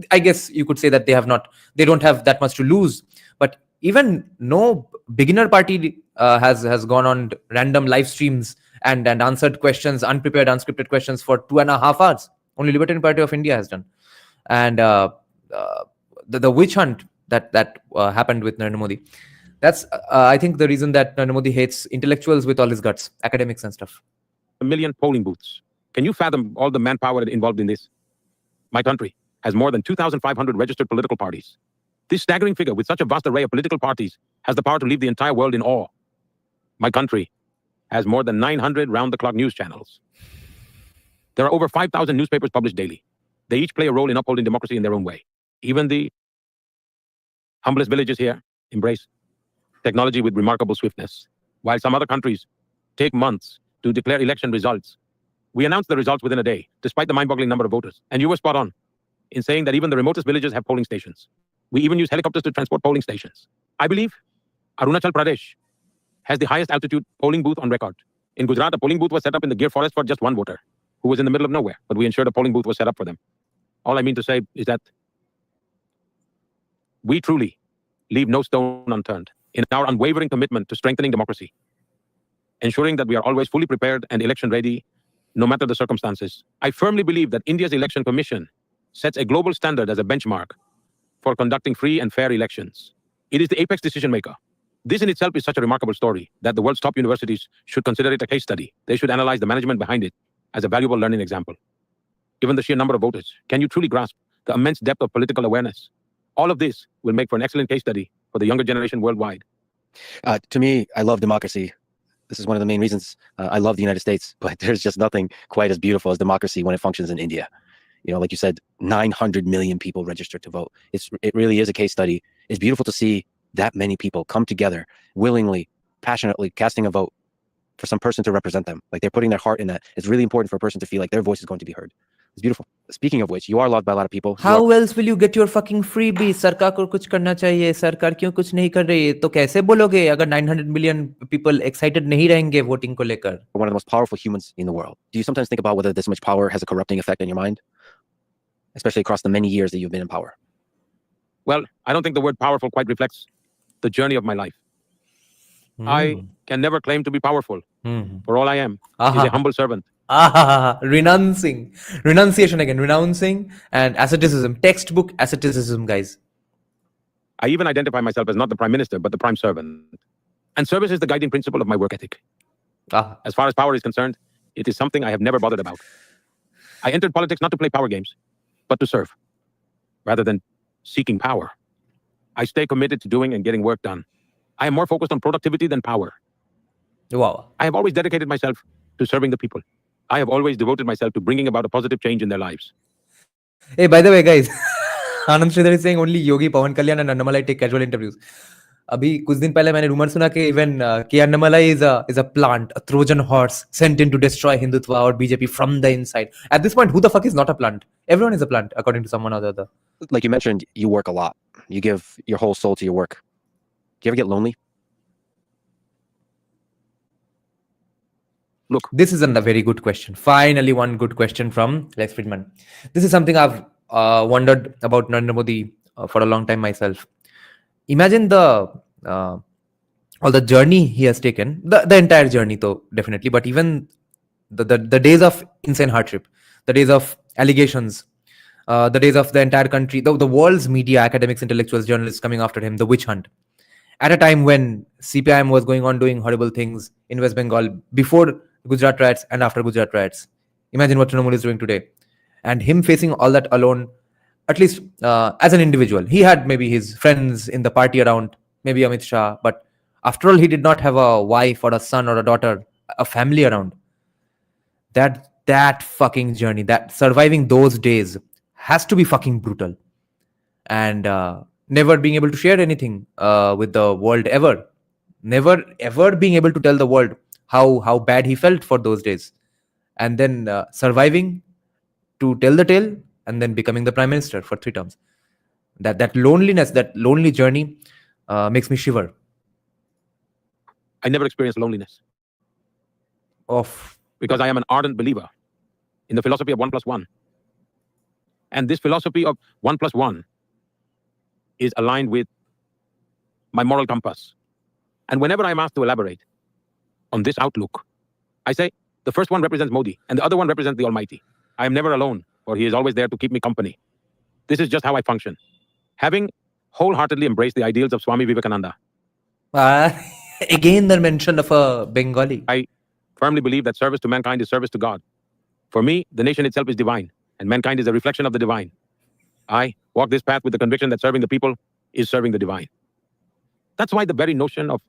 I guess you could say that they don't have that much to lose. But even no beginner party has gone on random live streams and answered questions, unprepared, unscripted questions for 2.5 hours. Only Libertarian Party of India has done. And the witch hunt that happened with Narendra Modi, that's I think the reason that Narendra Modi hates intellectuals with all his guts, academics and stuff. a million polling booths. Can you fathom all the manpower involved in this? My country has more than 2,500 registered political parties. This staggering figure with such a vast array of political parties has the power to leave the entire world in awe. My country has more than 900 round-the-clock news channels. There are over 5,000 newspapers published daily. They each play a role in upholding democracy in their own way. Even the humblest villages here embrace technology with remarkable swiftness. While some other countries take months to declare election results, we announce the results within a day, despite the mind-boggling number of voters. And you were spot on in saying that even the remotest villages have polling stations. We even use helicopters to transport polling stations. I believe Arunachal Pradesh has the highest altitude polling booth on record. In Gujarat, a polling booth was set up in the Gir forest for just one voter who was in the middle of nowhere, but we ensured a polling booth was set up for them. All I mean to say is that we truly leave no stone unturned in our unwavering commitment to strengthening democracy, ensuring that we are always fully prepared and election ready, no matter the circumstances. I firmly believe that India's election commission sets a global standard as a benchmark for conducting free and fair elections. It is the apex decision maker. This in itself is such a remarkable story that the world's top universities should consider it a case study. They should analyze the management behind it as a valuable learning example. Given the sheer number of voters, can you truly grasp the immense depth of political awareness? All of this will make for an excellent case study for the younger generation worldwide. To me, I love democracy. This is one of the main reasons I love the United States, but there's just nothing quite as beautiful as democracy when it functions in India. You know, like you said, 900 million people registered to vote. It really is a case study. It's beautiful to see that many people come together willingly, passionately casting a vote for some person to represent them. Like they're putting their heart in that. It's really important for a person to feel like their voice is going to be heard. It's beautiful. Speaking of which, you are loved by a lot of people. How else will you get your fucking freebie? सरकार को कुछ करना चाहिए, सरकार क्यों कुछ नहीं कर रही है? तो कैसे बोलोगे अगर 900 million people excited नहीं रहेंगे voting को लेकर? One of the most powerful humans in the world. Do you sometimes think about whether this much power has a corrupting effect on your mind? Especially across the many years that you've been in power. Well, I don't think the word powerful quite reflects the journey of my life. I can never claim to be powerful. For all I am is a humble servant. Renunciation again, renouncing and asceticism, textbook asceticism, guys. I even identify myself as not the prime minister, but the prime servant. And service is the guiding principle of my work ethic. As far as power is concerned, it is something I have never bothered about. I entered politics not to play power games, but to serve, rather than seeking power. I stay committed to doing and getting work done. I am more focused on productivity than power. Wow. I have always dedicated myself to serving the people. I have always devoted myself to bringing about a positive change in their lives. Hey, by the way, guys, Anand Sridhar is saying only Yogi, Pawan Kalyan and Annamalai take casual interviews. अभी कुछ दिन पहले मैंने rumor सुना कि even कि Annamalai is a plant, a Trojan horse sent in to destroy Hindutva or BJP from the inside. At this point, who the fuck is not a plant? Everyone is a plant, according to someone or the other. Like you mentioned, you work a lot. You give your whole soul to your work. Do you ever get lonely? Look, this is a very good question. Finally, one good question from Lex Fridman. This is something I've wondered about Narendra Modi for a long time myself. Imagine all the journey he has taken, the entire journey, though, definitely, but even the days of insane hardship, the days of allegations, the days of the entire country, the world's media, academics, intellectuals, journalists coming after him, the witch hunt. At a time when CPIM was going on doing horrible things in West Bengal before Gujarat riots and after Gujarat riots. Imagine what Trinamool is doing today. And him facing all that alone, at least as an individual. He had maybe his friends in the party around, maybe Amit Shah, but after all, he did not have a wife or a son or a daughter, a family around. That fucking journey, that surviving those days has to be fucking brutal. And never being able to share anything with the world ever. Never ever being able to tell the world how bad he felt for those days. And then surviving to tell the tale and then becoming the prime minister for 3 terms. That loneliness, that lonely journey makes me shiver. I never experienced loneliness. Because I am an ardent believer in the philosophy of 1 + 1. And this philosophy of 1 + 1 is aligned with my moral compass. And whenever I'm asked to elaborate on this outlook, I say the first one represents Modi and the other one represents the Almighty. I am never alone, for he is always there to keep me company. This is just how I function. Having wholeheartedly embraced the ideals of Swami Vivekananda. Again, the mention of a Bengali. I firmly believe that service to mankind is service to God. For me, the nation itself is divine, and mankind is a reflection of the divine. I walk this path with the conviction that serving the people is serving the divine. That's why the very notion of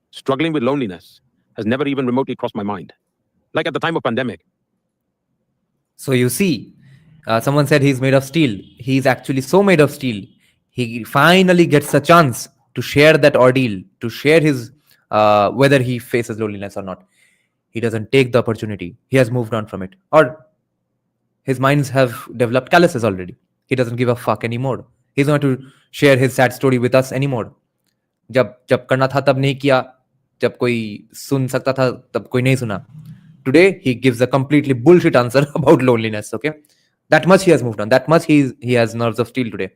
struggling with loneliness has never even remotely crossed my mind. Like at the time of pandemic. So you see, someone said he's made of steel. He's actually so made of steel. He finally gets a chance to share that ordeal, to share his, whether he faces loneliness or not. He doesn't take the opportunity. He has moved on from it. Or his minds have developed calluses already. He doesn't give a fuck anymore. He's not to share his sad story with us anymore. जब करना था तब नहीं किया, जब कोई सुन सकता था तब कोई नहीं सुना. Today he gives a completely bullshit answer about loneliness. Okay, that much he has moved on. That much he has nerves of steel today.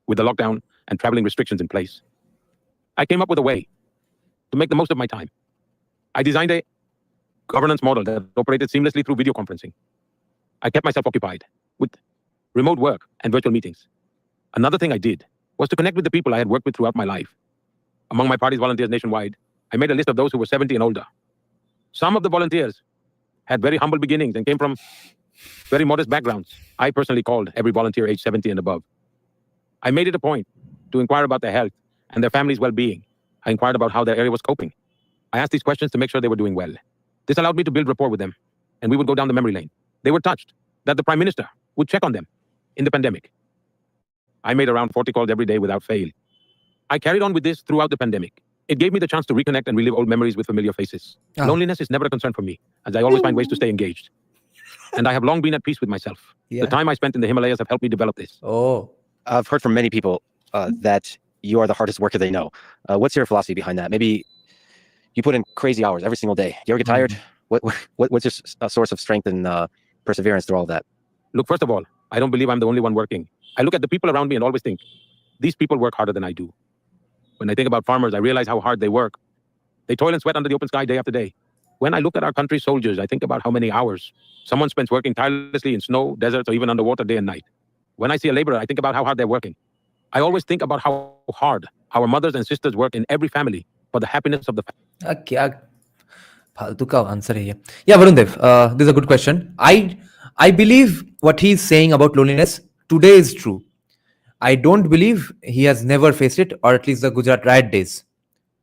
With the lockdown and traveling restrictions in place, I came up with a way to make the most of my time. I designed a governance model that operated seamlessly through video conferencing. I kept myself occupied with remote work and virtual meetings. Another thing I did was to connect with the people I had worked with throughout my life. Among my party's volunteers nationwide, I made a list of those who were 70 and older. Some of the volunteers had very humble beginnings and came from very modest backgrounds. I personally called every volunteer age 70 and above. I made it a point to inquire about their health and their family's well-being. I inquired about how their area was coping. I asked these questions to make sure they were doing well. This allowed me to build rapport with them, and we would go down the memory lane. They were touched that the Prime Minister would check on them in the pandemic. I made around 40 calls every day without fail. I carried on with this throughout the pandemic. It gave me the chance to reconnect and relive old memories with familiar faces. Ah. Loneliness is never a concern for me, as I always find ways to stay engaged. And I have long been at peace with myself. Yeah. The time I spent in the Himalayas have helped me develop this. Oh. I've heard from many people that you are the hardest worker they know. What's your philosophy behind that? Maybe you put in crazy hours every single day. Do you ever get tired? What's your source of strength and perseverance through all of that? Look, first of all, I don't believe I'm the only one working. I look at the people around me and always think, these people work harder than I do. When I think about farmers, I realize how hard they work. They toil and sweat under the open sky day after day. When I look at our country's soldiers, I think about how many hours someone spends working tirelessly in snow, deserts, or even underwater day and night. When I see a laborer, I think about how hard they're working. I always think about how hard our mothers and sisters work in every family for the happiness of the family. क्या फालतू का answer है ये. Yeah, Varun Dev, this is a good question. I believe what he's saying about loneliness today is true. I don't believe he has never faced it, or at least the Gujarat riot days.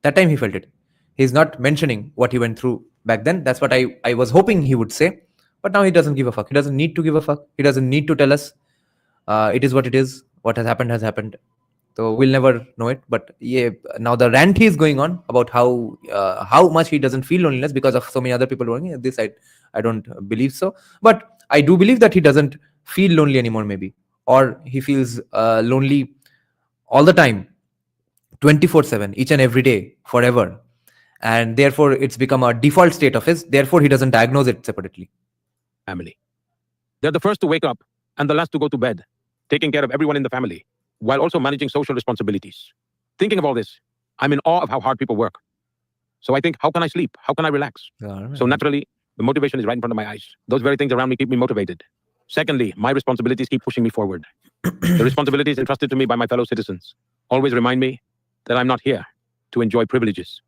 That time he felt it. He's not mentioning what he went through back then. That's what I was hoping he would say. But now he doesn't give a fuck. He doesn't need to give a fuck. He doesn't need to tell us. It is what it is. What has happened has happened. So we'll never know it. But yeah, now the rant he is going on about how much he doesn't feel loneliness because of so many other people working. This I don't believe so. But I do believe that he doesn't feel lonely anymore, maybe. Or he feels lonely all the time, 24/7, each and every day, forever. And therefore, it's become a default state of his. Therefore, he doesn't diagnose it separately. Family. They're the first to wake up and the last to go to bed, taking care of everyone in the family, while also managing social responsibilities. Thinking of all this, I'm in awe of how hard people work. So I think, how can I sleep? How can I relax? So naturally, the motivation is right in front of my eyes. Those very things around me keep me motivated. Secondly, my responsibilities keep pushing me forward. The responsibilities entrusted to me by my fellow citizens always remind me that I'm not here to enjoy privileges.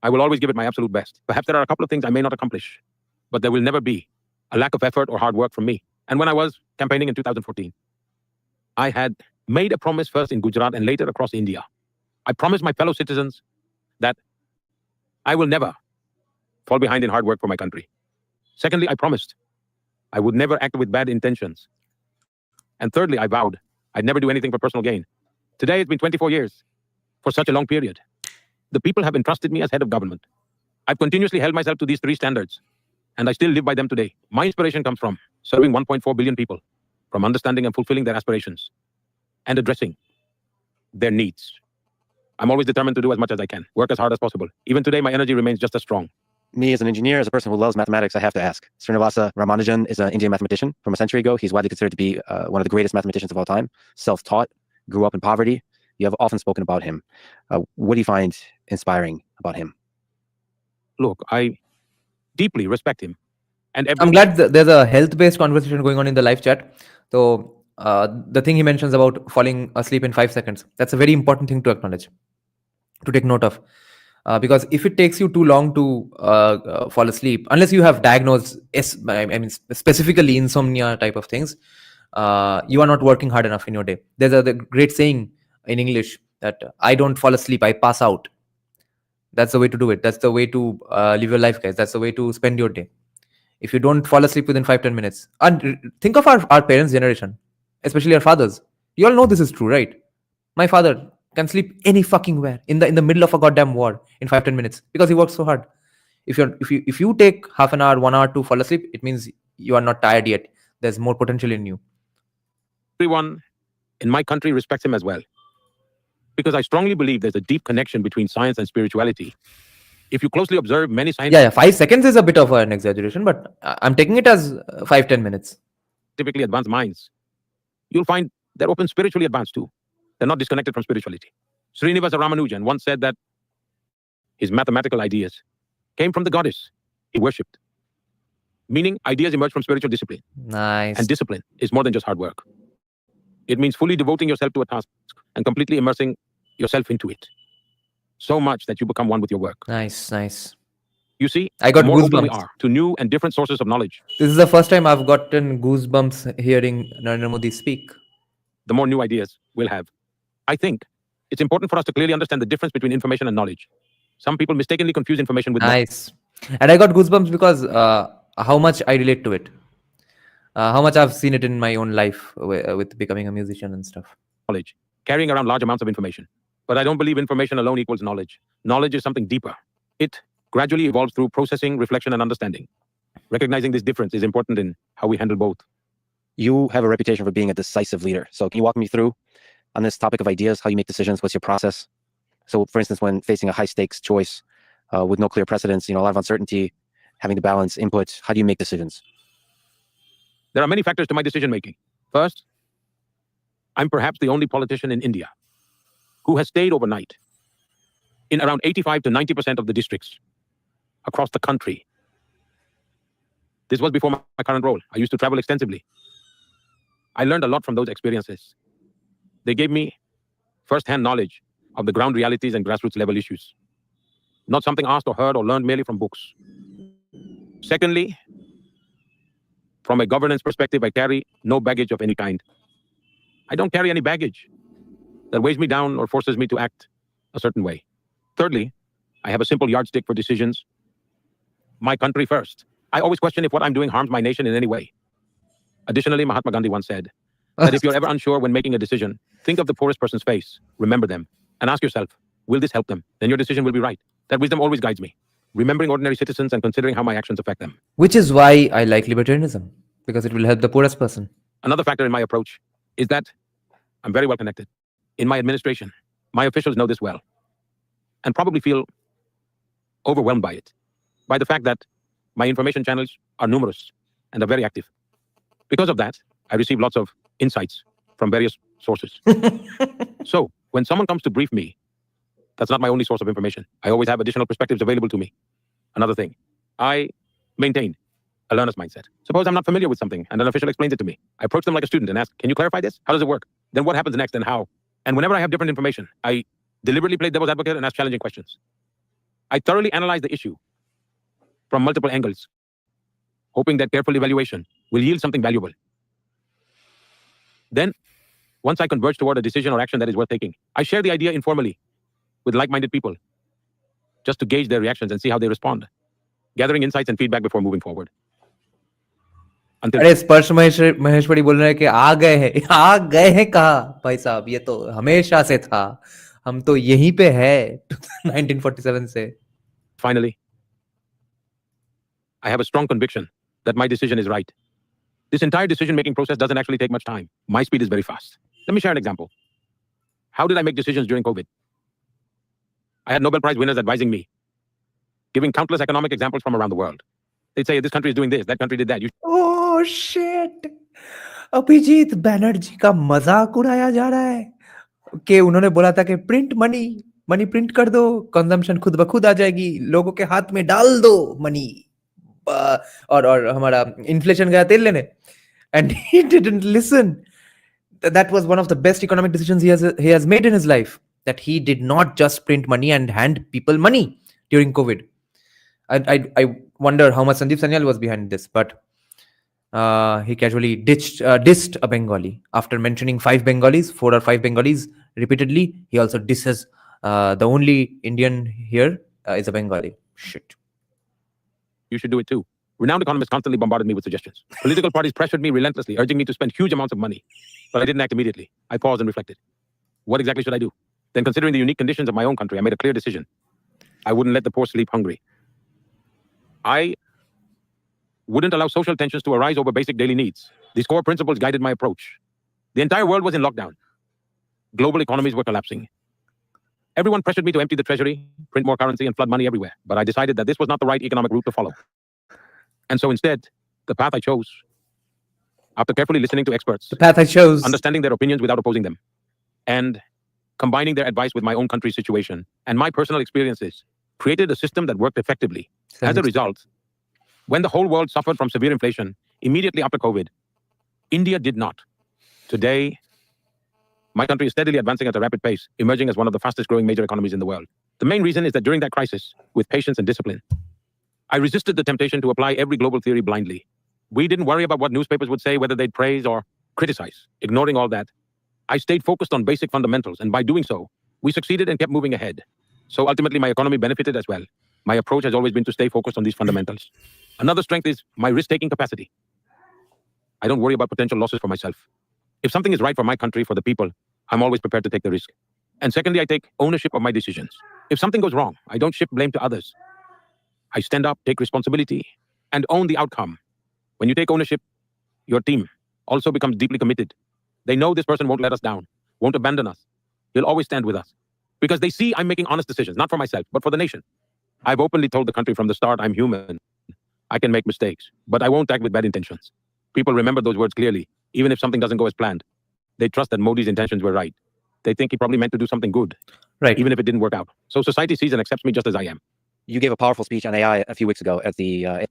I will always give it my absolute best. Perhaps there are a couple of things I may not accomplish, but there will never be a lack of effort or hard work from me. And when I was campaigning in 2014, I had made a promise first in Gujarat and later across India. I promised my fellow citizens that I will never fall behind in hard work for my country. Secondly, I promised I would never act with bad intentions. And thirdly, I vowed I'd never do anything for personal gain. Today, it's been 24 years. For such a long period, the people have entrusted me as head of government. I've continuously held myself to these three standards, and I still live by them today. My inspiration comes from serving 1.4 billion people, from understanding and fulfilling their aspirations, and addressing their needs. I'm always determined to do as much as I can, work as hard as possible. Even today, my energy remains just as strong. Me, as an engineer, as a person who loves mathematics, I have to ask. Srinivasa Ramanujan is an Indian mathematician from a century ago. He's widely considered to be one of the greatest mathematicians of all time. Self-taught, grew up in poverty. You have often spoken about him. What do you find inspiring about him? Look, I deeply respect him. And I'm glad there's a health-based conversation going on in the live chat. So the thing he mentions about falling asleep in 5 seconds, that's a very important thing to acknowledge, to take note of. Because if it takes you too long to fall asleep, unless you have diagnosed, specifically insomnia type of things, you are not working hard enough in your day. There's a great saying in English that I don't fall asleep, I pass out. That's the way to do it. That's the way to live your life, guys. That's the way to spend your day. If you don't fall asleep within 5-10 minutes, and think of our parents' generation, especially our fathers. You all know this is true, right? My father can sleep any fucking where in the middle of a goddamn war in 5-10 minutes because he works so hard. If you take half an hour, 1 hour to fall asleep, it means you are not tired yet. There's more potential in you. Everyone in my country respects him as well, because I strongly believe there's a deep connection between science and spirituality. If you closely observe many scientists, Yeah, 5 seconds is a bit of an exaggeration, but I'm taking it as 5-10 minutes. typically advanced minds, you'll find they're open spiritually advanced too. They're not disconnected from spirituality. Srinivasa Ramanujan once said that his mathematical ideas came from the goddess he worshipped. Meaning, ideas emerge from spiritual discipline. Nice. And discipline is more than just hard work. It means fully devoting yourself to a task and completely immersing yourself into it. so much that you become one with your work. Nice, nice. You see, I got the more open we goosebumps. are to new and different sources of knowledge, This is the first time I've gotten goosebumps hearing Narendra Modi speak. the more new ideas we'll have. I think it's important for us to clearly understand the difference between information and knowledge. Some people mistakenly confuse information with Nice. And I got goosebumps because how much I relate to it. How much I've seen it in my own life with becoming a musician and stuff. knowledge, carrying around large amounts of information. But I don't believe information alone equals knowledge. Knowledge is something deeper. It gradually evolves through processing, reflection, and understanding. Recognizing this difference is important in how we handle both. You have a reputation for being a decisive leader. So can you walk me through on this topic of ideas, how you make decisions, what's your process? So for instance, when facing a high stakes choice with no clear precedents, a lot of uncertainty, having to balance input, how do you make decisions? There are many factors to my decision making. First, I'm perhaps the only politician in India who has stayed overnight in around 85 to 90% of the districts across the country. This was before my current role. I used to travel extensively. I learned a lot from those experiences. They gave me first-hand knowledge of the ground realities and grassroots level issues. Not something asked or heard or learned merely from books. Secondly, from a governance perspective, I carry no baggage of any kind. I don't carry any baggage that weighs me down or forces me to act a certain way. Thirdly, I have a simple yardstick for decisions. My country first. I always question if what I'm doing harms my nation in any way. Additionally, Mahatma Gandhi once said that if you're ever unsure when making a decision, think of the poorest person's face, remember them, and ask yourself, will this help them? Then your decision will be right. That wisdom always guides me. Remembering ordinary citizens and considering how my actions affect them. Which is why I like libertarianism, because it will help the poorest person. Another factor in my approach is that I'm very well connected. In my administration, my officials know this well and probably feel overwhelmed by it, by the fact that my information channels are numerous and are very active. Because of that, I receive lots of insights from various sources. So when someone comes to brief me, that's not my only source of information. I always have additional perspectives available to me. Another thing, I maintain a learner's mindset. Suppose I'm not familiar with something and an official explains it to me. I approach them like a student and ask, can you clarify this? How does it work? Then what happens next and how? And whenever I have different information, I deliberately play devil's advocate and ask challenging questions. I thoroughly analyze the issue from multiple angles, hoping that careful evaluation will yield something valuable. Then, once I converge toward a decision or action that is worth taking, I share the idea informally with like-minded people, just to gauge their reactions and see how they respond, gathering insights and feedback before moving forward. Until अरे स्पर्श महेश्वरी बोल रहे हैं कि आ गए हैं कहा भाई साहब, ये तो हमेशा से था, हम तो यहीं पे है 1947 से. finally, I have a strong conviction that my decision is right. This entire decision-making process doesn't actually take much time. My speed is very fast. Let me share an example. How did I make decisions during COVID? I had Nobel Prize winners advising me, giving countless economic examples from around the world. They'd say, this country is doing this, that country did that. You Oh shit! Abhijit Banerjee का मजाक उड़ाया जा रहा है कि उन्होंने बोला था कि प्रिंट मनी प्रिंट कर दो, कंजम्पशन खुद ब खुद आ जाएगी, लोगों के हाथ में डाल दो मनी, और हमारा इन्फ्लेशन गया तेल लेने, and he didn't listen. That was one of the best economic decisions he has made in his life, that he did not just print money and hand people money during COVID. I wonder how much Sandeep Sanyal was behind this, but he casually dissed a Bengali after mentioning 4 or 5 Bengalis repeatedly. He also disses the only Indian here is a Bengali. Shit. You should do it too. Renowned economists constantly bombarded me with suggestions. Political parties pressured me relentlessly, urging me to spend huge amounts of money. But I didn't act immediately. I paused and reflected. What exactly should I do? Then, considering the unique conditions of my own country, I made a clear decision. I wouldn't let the poor sleep hungry. I wouldn't allow social tensions to arise over basic daily needs. These core principles guided my approach. The entire world was in lockdown. Global economies were collapsing. Everyone pressured me to empty the treasury, print more currency, and flood money everywhere. But I decided that this was not the right economic route to follow. And so instead, the path I chose, after carefully listening to experts, understanding their opinions without opposing them, and combining their advice with my own country's situation and my personal experiences, created a system that worked effectively. As a result, when the whole world suffered from severe inflation immediately after COVID, India did not. Today, my country is steadily advancing at a rapid pace, emerging as one of the fastest growing major economies in the world. The main reason is that during that crisis, with patience and discipline, I resisted the temptation to apply every global theory blindly. We didn't worry about what newspapers would say, whether they'd praise or criticize. Ignoring all that, I stayed focused on basic fundamentals, and by doing so, we succeeded and kept moving ahead. So ultimately, my economy benefited as well. My approach has always been to stay focused on these fundamentals. Another strength is my risk-taking capacity. I don't worry about potential losses for myself. If something is right for my country, for the people, I'm always prepared to take the risk. And secondly, I take ownership of my decisions. If something goes wrong, I don't shift blame to others. I stand up, take responsibility, and own the outcome. When you take ownership, your team also becomes deeply committed. They know this person won't let us down, won't abandon us. He'll always stand with us. Because they see I'm making honest decisions, not for myself, but for the nation. I've openly told the country from the start, I'm human. I can make mistakes, but I won't act with bad intentions. People remember those words clearly, even if something doesn't go as planned. They trust that Modi's intentions were right. They think he probably meant to do something good, Right. even if it didn't work out. So society sees and accepts me just as I am. You gave a powerful speech on AI a few weeks ago at the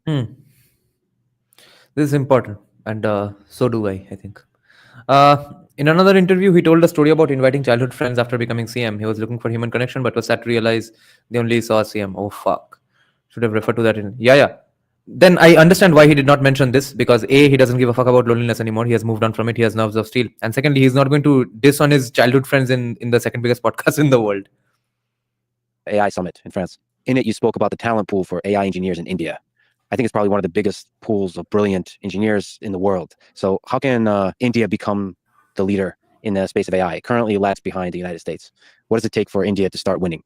This is important, and so do I think. In another interview, he told a story about inviting childhood friends after becoming CM. He was looking for human connection, but was sad to realize they only saw CM. Oh, fuck. Should have referred to that in. Yeah. Then I understand why he did not mention this, because A, he doesn't give a fuck about loneliness anymore. He has moved on from it. He has nerves of steel. And secondly, he's not going to diss on his childhood friends in the second biggest podcast in the world. AI summit in France. In it, you spoke about the talent pool for AI engineers in India. I think it's probably one of the biggest pools of brilliant engineers in the world. So how can India become the leader in the space of AI? It currently lags behind the United States. What does it take for India to start winning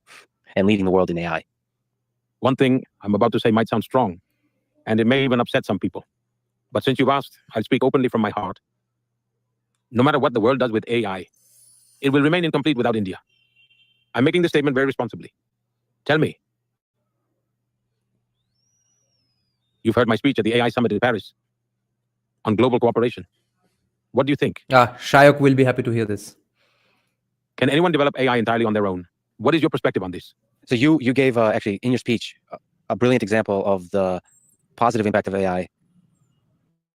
and leading the world in AI? One thing I'm about to say might sound strong, and it may even upset some people. But since you've asked, I'll speak openly from my heart. No matter what the world does with AI, it will remain incomplete without India. I'm making this statement very responsibly. Tell me. You've heard my speech at the AI Summit in Paris on global cooperation. What do you think? Shayok will be happy to hear this. Can anyone develop AI entirely on their own? What is your perspective on this? So you gave actually in your speech a brilliant example of the positive impact of AI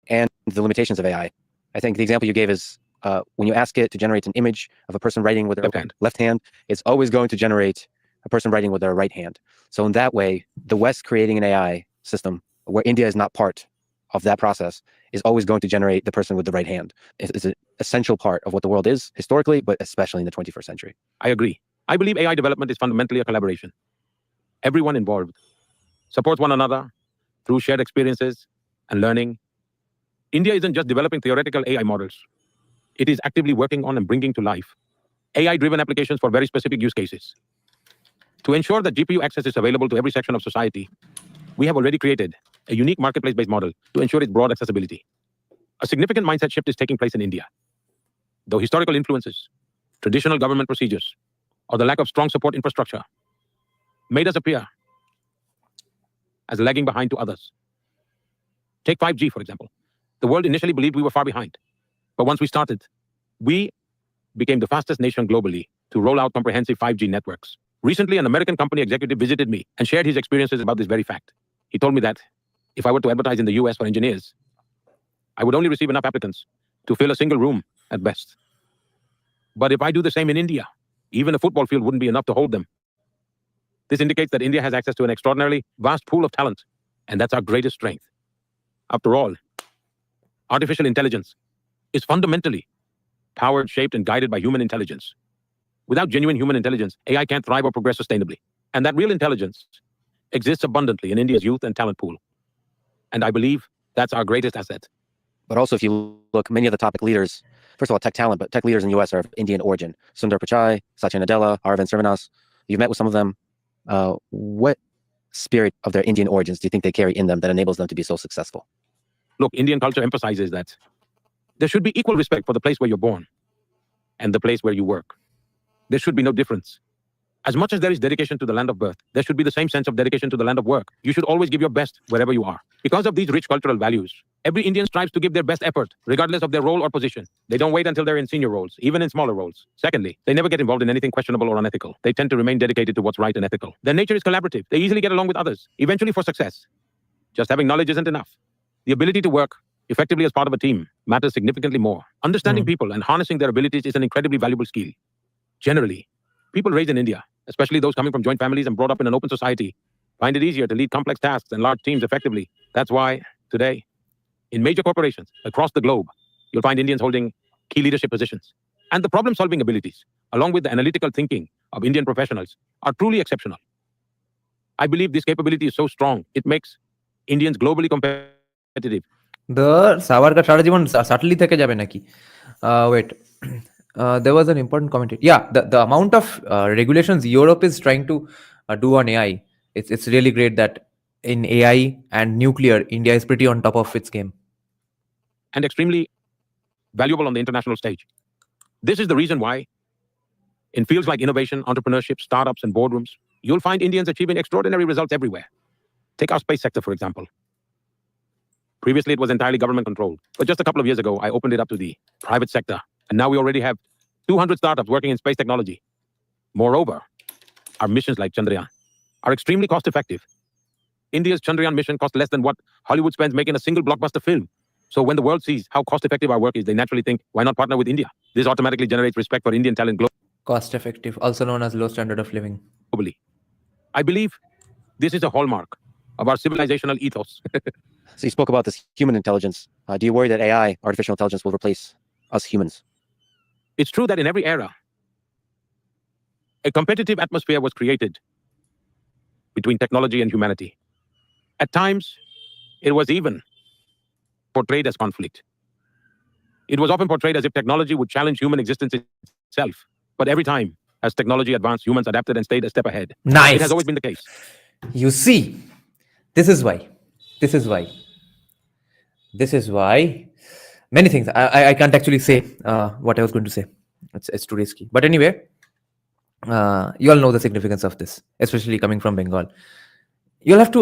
and the limitations of AI. I think the example you gave is when you ask it to generate an image of a person writing with their left hand, it's always going to generate a person writing with their right hand. So in that way, the West creating an AI system where India is not part of that process is always going to generate the person with the right hand. It's an essential part of what the world is historically, but especially in the 21st century. I agree. I believe AI development is fundamentally a collaboration. Everyone involved supports one another through shared experiences and learning. India isn't just developing theoretical AI models. It is actively working on and bringing to life AI-driven applications for very specific use cases. To ensure that GPU access is available to every section of society, we have already created a unique marketplace-based model to ensure its broad accessibility. A significant mindset shift is taking place in India. Though historical influences, traditional government procedures, or the lack of strong support infrastructure made us appear as lagging behind to others. Take 5G, for example. The world initially believed we were far behind. But once we started, we became the fastest nation globally to roll out comprehensive 5G networks. Recently, an American company executive visited me and shared his experiences about this very fact. He told me that if I were to advertise in the US for engineers, I would only receive enough applicants to fill a single room at best. But if I do the same in India, even a football field wouldn't be enough to hold them. This indicates that India has access to an extraordinarily vast pool of talent, and that's our greatest strength. After all, artificial intelligence is fundamentally powered, shaped, and guided by human intelligence. Without genuine human intelligence, AI can't thrive or progress sustainably. And that real intelligence exists abundantly in India's youth and talent pool. And I believe that's our greatest asset. But also, if you look, many of the topic leaders, first of all, tech talent, but tech leaders in the US are of Indian origin. Sundar Pichai, Satya Nadella, Aravind Srivastava. You've met with some of them. What spirit of their Indian origins do you think they carry in them that enables them to be so successful? Look, Indian culture emphasizes that there should be equal respect for the place where you're born and the place where you work. There should be no difference. As much as there is dedication to the land of birth, there should be the same sense of dedication to the land of work. You should always give your best wherever you are. Because of these rich cultural values, every Indian strives to give their best effort, regardless of their role or position. They don't wait until they're in senior roles, even in smaller roles. Secondly, they never get involved in anything questionable or unethical. They tend to remain dedicated to what's right and ethical. Their nature is collaborative. They easily get along with others, eventually for success. Just having knowledge isn't enough. The ability to work effectively as part of a team matters significantly more. Understanding people and harnessing their abilities is an incredibly valuable skill. Generally, people raised in India especially those coming from joint families and brought up in an open society, find it easier to lead complex tasks and large teams effectively. That's why today, in major corporations across the globe, you'll find Indians holding key leadership positions. And the problem-solving abilities, along with the analytical thinking of Indian professionals, are truly exceptional. I believe this capability is so strong, it makes Indians globally competitive. The Savarkar সারা জীবন সাটলি থেকে যাবে নাকি? Wait. There was an important comment. Yeah, the amount of regulations Europe is trying to do on AI, it's really great that in AI and nuclear, India is pretty on top of its game. And extremely valuable on the international stage. This is the reason why in fields like innovation, entrepreneurship, startups, and boardrooms, you'll find Indians achieving extraordinary results everywhere. Take our space sector, for example. Previously, it was entirely government controlled. But just a couple of years ago, I opened it up to the private sector. And now we already have 200 startups working in space technology. Moreover, our missions like Chandrayaan are extremely cost effective. India's Chandrayaan mission cost less than what Hollywood spends making a single blockbuster film. So when the world sees how cost effective our work is, they naturally think, why not partner with India? This automatically generates respect for Indian talent Cost effective, also known as low standard of living. globally. I believe this is a hallmark of our civilizational ethos. So you spoke about this human intelligence. Do you worry that AI, artificial intelligence, will replace us humans? It's true that in every era, a competitive atmosphere was created between technology and humanity. At times, it was even portrayed as conflict. It was often portrayed as if technology would challenge human existence itself. But every time, as technology advanced, humans adapted and stayed a step ahead. Nice. It has always been the case. You see, this is why. Many things. I can't actually say what I was going to say. It's too risky. But anyway, you all know the significance of this, especially coming from Bengal. You'll have to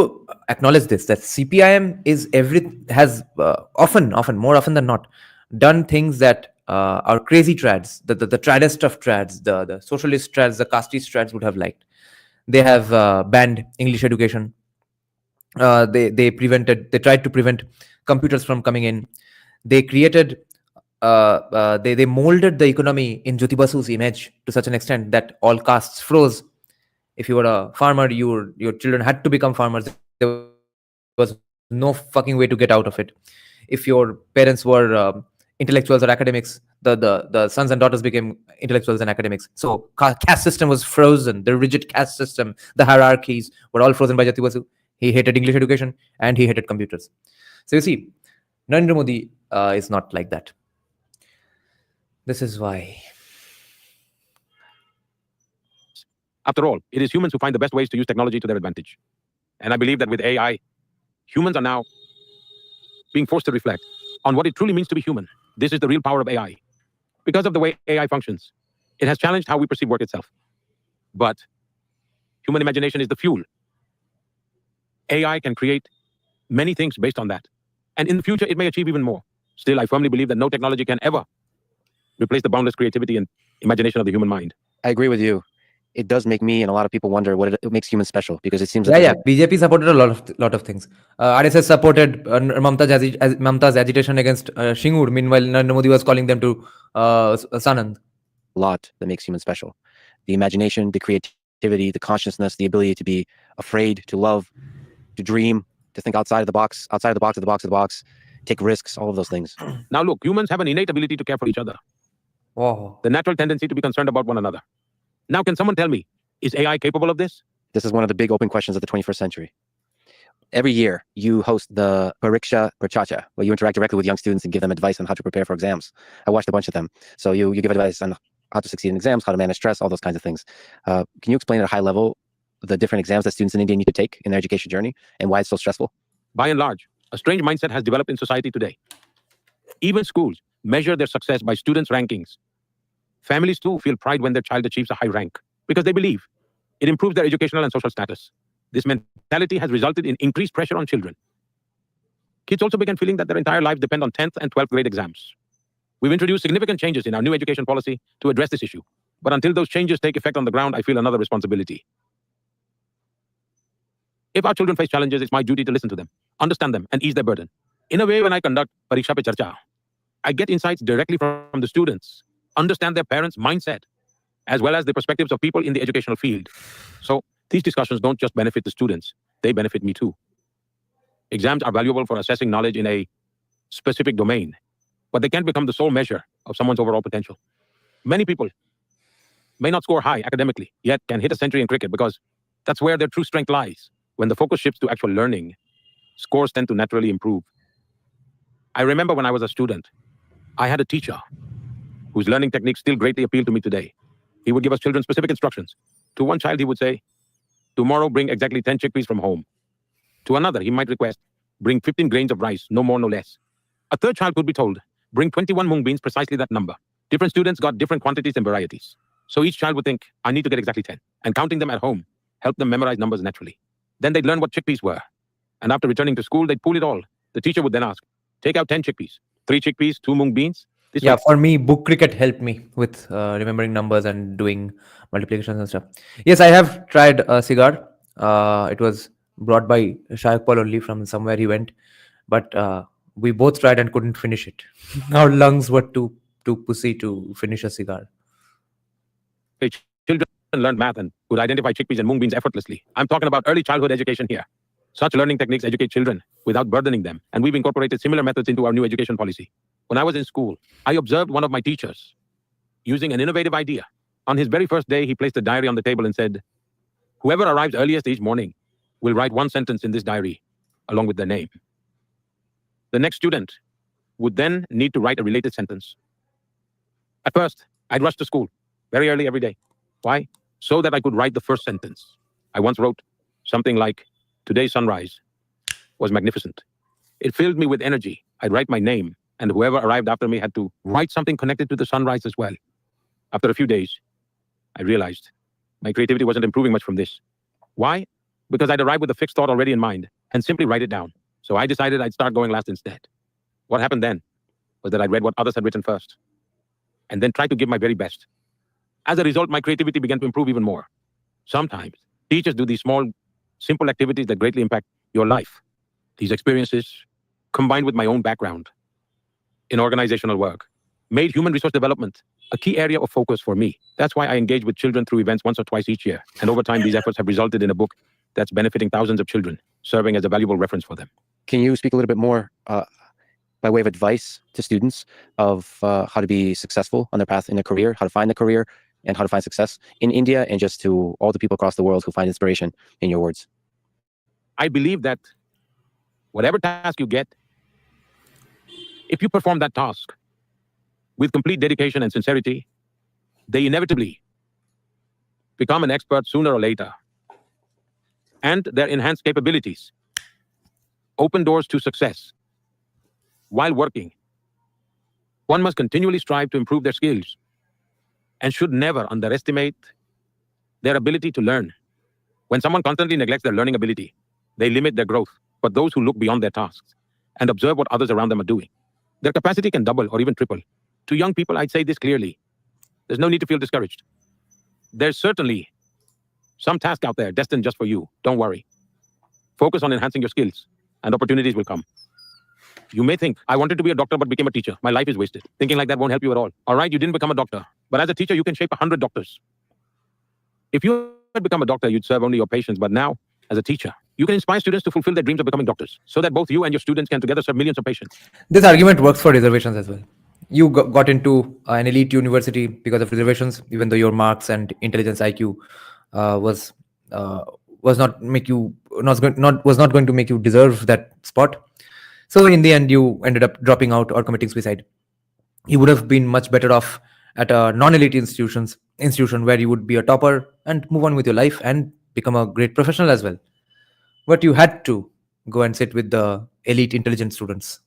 acknowledge this, that CPIM has more often than not, done things that our crazy trads, the traddest of trads, the socialist trads, the casteist trads would have liked. They have banned English education. They tried to prevent computers from coming in. They created they molded the economy in Jyoti Basu's image to such an extent that all castes froze. If you were a farmer, your children had to become farmers. There was no fucking way to get out of it. If your parents were intellectuals or academics, the sons and daughters became intellectuals and academics. So caste system was frozen. The rigid caste system, the hierarchies were all frozen by Jyoti Basu. He hated English education and he hated computers. So you see, Narendra Modi is not like that. This is why. After all, it is humans who find the best ways to use technology to their advantage. And I believe that with AI, humans are now being forced to reflect on what it truly means to be human. This is the real power of AI. Because of the way AI functions, it has challenged how we perceive work itself. But human imagination is the fuel. AI can create many things based on that. And in the future, it may achieve even more. Still, I firmly believe that no technology can ever replace the boundless creativity and imagination of the human mind. I agree with you. It does make me and a lot of people wonder what it makes humans special, because it seems Yeah. BJP supported a lot of things. RSS supported Mamta's agitation against Shingur. Meanwhile, Narendra Modi was calling them to Sanand. a lot that makes humans special. The imagination, the creativity, the consciousness, the ability to be afraid, to love, to dream, to think outside of the box, take risks, all of those things. Now look, humans have an innate ability to care for each other. Wow. The natural tendency to be concerned about one another. Now, can someone tell me, is AI capable of this? This is one of the big open questions of the 21st century. Every year, you host the Pariksha Prachacha, where you interact directly with young students and give them advice on how to prepare for exams. I watched a bunch of them. So you give advice on how to succeed in exams, how to manage stress, all those kinds of things. Can you explain at a high level the different exams that students in India need to take in their education journey and why it's so stressful? By and large, a strange mindset has developed in society today. Even schools measure their success by students' rankings. Families too feel pride when their child achieves a high rank because they believe it improves their educational and social status. This mentality has resulted in increased pressure on children. Kids also began feeling that their entire lives depend on 10th and 12th grade exams. We've introduced significant changes in our new education policy to address this issue. But until those changes take effect on the ground, I feel another responsibility. If our children face challenges, it's my duty to listen to them, understand them, and ease their burden. In a way, when I conduct Pariksha Pe Charcha, I get insights directly from the students, understand their parents' mindset, as well as the perspectives of people in the educational field. So these discussions don't just benefit the students, they benefit me too. Exams are valuable for assessing knowledge in a specific domain, but they can't become the sole measure of someone's overall potential. Many people may not score high academically, yet can hit a century in cricket because that's where their true strength lies. When the focus shifts to actual learning, scores tend to naturally improve. I remember when I was a student, I had a teacher whose learning techniques still greatly appeal to me today. He would give us children specific instructions. To one child, he would say, tomorrow bring exactly 10 chickpeas from home. To another, he might request, bring 15 grains of rice, no more, no less. A third child could be told, bring 21 mung beans, precisely that number. Different students got different quantities and varieties. So each child would think, I need to get exactly 10. And counting them at home helped them memorize numbers naturally. Then they'd learn what chickpeas were. And after returning to school, they'd pool it all. The teacher would then ask, take out 10 chickpeas, 3 chickpeas, 2 mung beans. This Yeah, way- for me, book cricket helped me with remembering numbers and doing multiplications and stuff. Yes, I have tried a cigar. It was brought by Shayak Paul only from somewhere he went, but we both tried and couldn't finish it. Our lungs were too pussy to finish a cigar. Children learned math and could identify chickpeas and mung beans effortlessly. I'm talking about early childhood education here. Such learning techniques educate children without burdening them, and we've incorporated similar methods into our new education policy. When I was in school, I observed one of my teachers using an innovative idea. On his very first day, he placed a diary on the table and said, whoever arrives earliest each morning will write one sentence in this diary along with their name. The next student would then need to write a related sentence. At first, I'd rush to school very early every day. Why? So that I could write the first sentence. I once wrote something like, today's sunrise was magnificent. It filled me with energy. I'd write my name, and whoever arrived after me had to write something connected to the sunrise as well. After a few days, I realized my creativity wasn't improving much from this. Why? Because I'd arrived with a fixed thought already in mind and simply write it down. So I decided I'd start going last instead. What happened then was that I read what others had written first and then tried to give my very best. As a result, my creativity began to improve even more. Sometimes teachers do these small, simple activities that greatly impact your life. These experiences, combined with my own background in organizational work, made human resource development a key area of focus for me. That's why I engage with children through events once or twice each year. And over time, these efforts have resulted in a book that's benefiting thousands of children, serving as a valuable reference for them. Can you speak a little bit more by way of advice to students of how to be successful on their path in a career, how to find a career, and how to find success in India, and just to all the people across the world who find inspiration in your words? I believe that whatever task you get, if you perform that task with complete dedication and sincerity, they inevitably become an expert sooner or later. And their enhanced capabilities open doors to success. While working, one must continually strive to improve their skills and should never underestimate their ability to learn. When someone constantly neglects their learning ability, they limit their growth. But those who look beyond their tasks and observe what others around them are doing, their capacity can double or even triple. To young people, I'd say this clearly. There's no need to feel discouraged. There's certainly some task out there destined just for you. Don't worry. Focus on enhancing your skills and opportunities will come. You may think, I wanted to be a doctor but became a teacher. My life is wasted. Thinking like that won't help you at all. All right, you didn't become a doctor. But as a teacher, you can shape 100 doctors. If you had become a doctor, you'd serve only your patients. But now, as a teacher, you can inspire students to fulfill their dreams of becoming doctors so that both you and your students can together serve millions of patients. This argument works for reservations as well. You got into an elite university because of reservations, even though your marks and intelligence IQ was not going to make you deserve that spot. So in the end, you ended up dropping out or committing suicide. You would have been much better off at a non-elite institution where you would be a topper and move on with your life and become a great professional as well. But you had to go and sit with the elite intelligent students.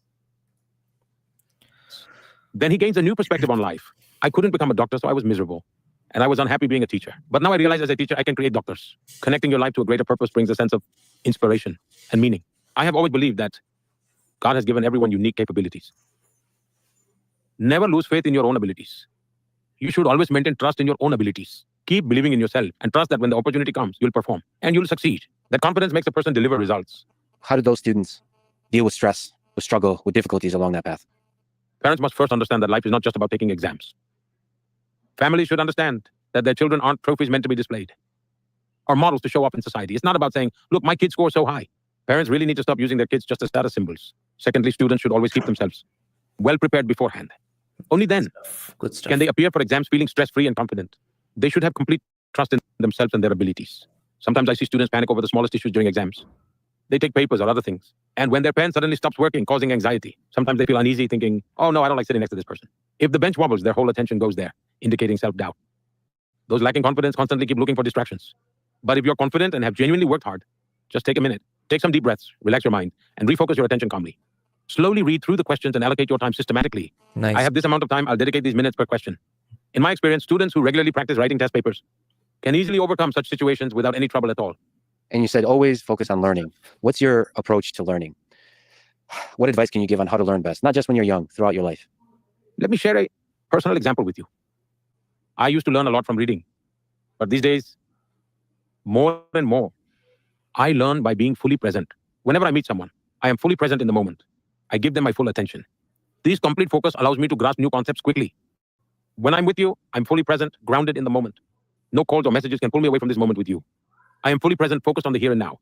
Then he gains a new perspective on life. I couldn't become a doctor, so I was miserable. And I was unhappy being a teacher. But now I realize as a teacher, I can create doctors. Connecting your life to a greater purpose brings a sense of inspiration and meaning. I have always believed that God has given everyone unique capabilities. Never lose faith in your own abilities. You should always maintain trust in your own abilities. Keep believing in yourself and trust that when the opportunity comes, you'll perform and you'll succeed. That confidence makes a person deliver results. How did those students deal with stress, with struggle, with difficulties along that path? Parents must first understand that life is not just about taking exams. Families should understand that their children aren't trophies meant to be displayed or models to show off in society. It's not about saying, look, my kids score so high. Parents really need to stop using their kids just as status symbols. Secondly, students should always keep themselves well prepared beforehand. Only then Good stuff. can they appear for exams feeling stress-free and confident. They should have complete trust in themselves and their abilities. Sometimes I see students panic over the smallest issues during exams. They take papers or other things. And when their pen suddenly stops working, causing anxiety, sometimes they feel uneasy thinking, oh no, I don't like sitting next to this person. If the bench wobbles, their whole attention goes there, indicating self-doubt. Those lacking confidence constantly keep looking for distractions. But if you're confident and have genuinely worked hard, just take a minute, take some deep breaths, relax your mind, and refocus your attention calmly. Slowly read through the questions and allocate your time systematically. Nice. I have this amount of time, I'll dedicate these minutes per question. In my experience, students who regularly practice writing test papers can easily overcome such situations without any trouble at all. And you said always focus on learning. What's your approach to learning? What advice can you give on how to learn best? Not just when you're young, throughout your life. Let me share a personal example with you. I used to learn a lot from reading, but these days, more and more, I learn by being fully present. Whenever I meet someone, I am fully present in the moment. I give them my full attention. This complete focus allows me to grasp new concepts quickly. When I'm with you, I'm fully present, grounded in the moment. No calls or messages can pull me away from this moment with you. I am fully present, focused on the here and now.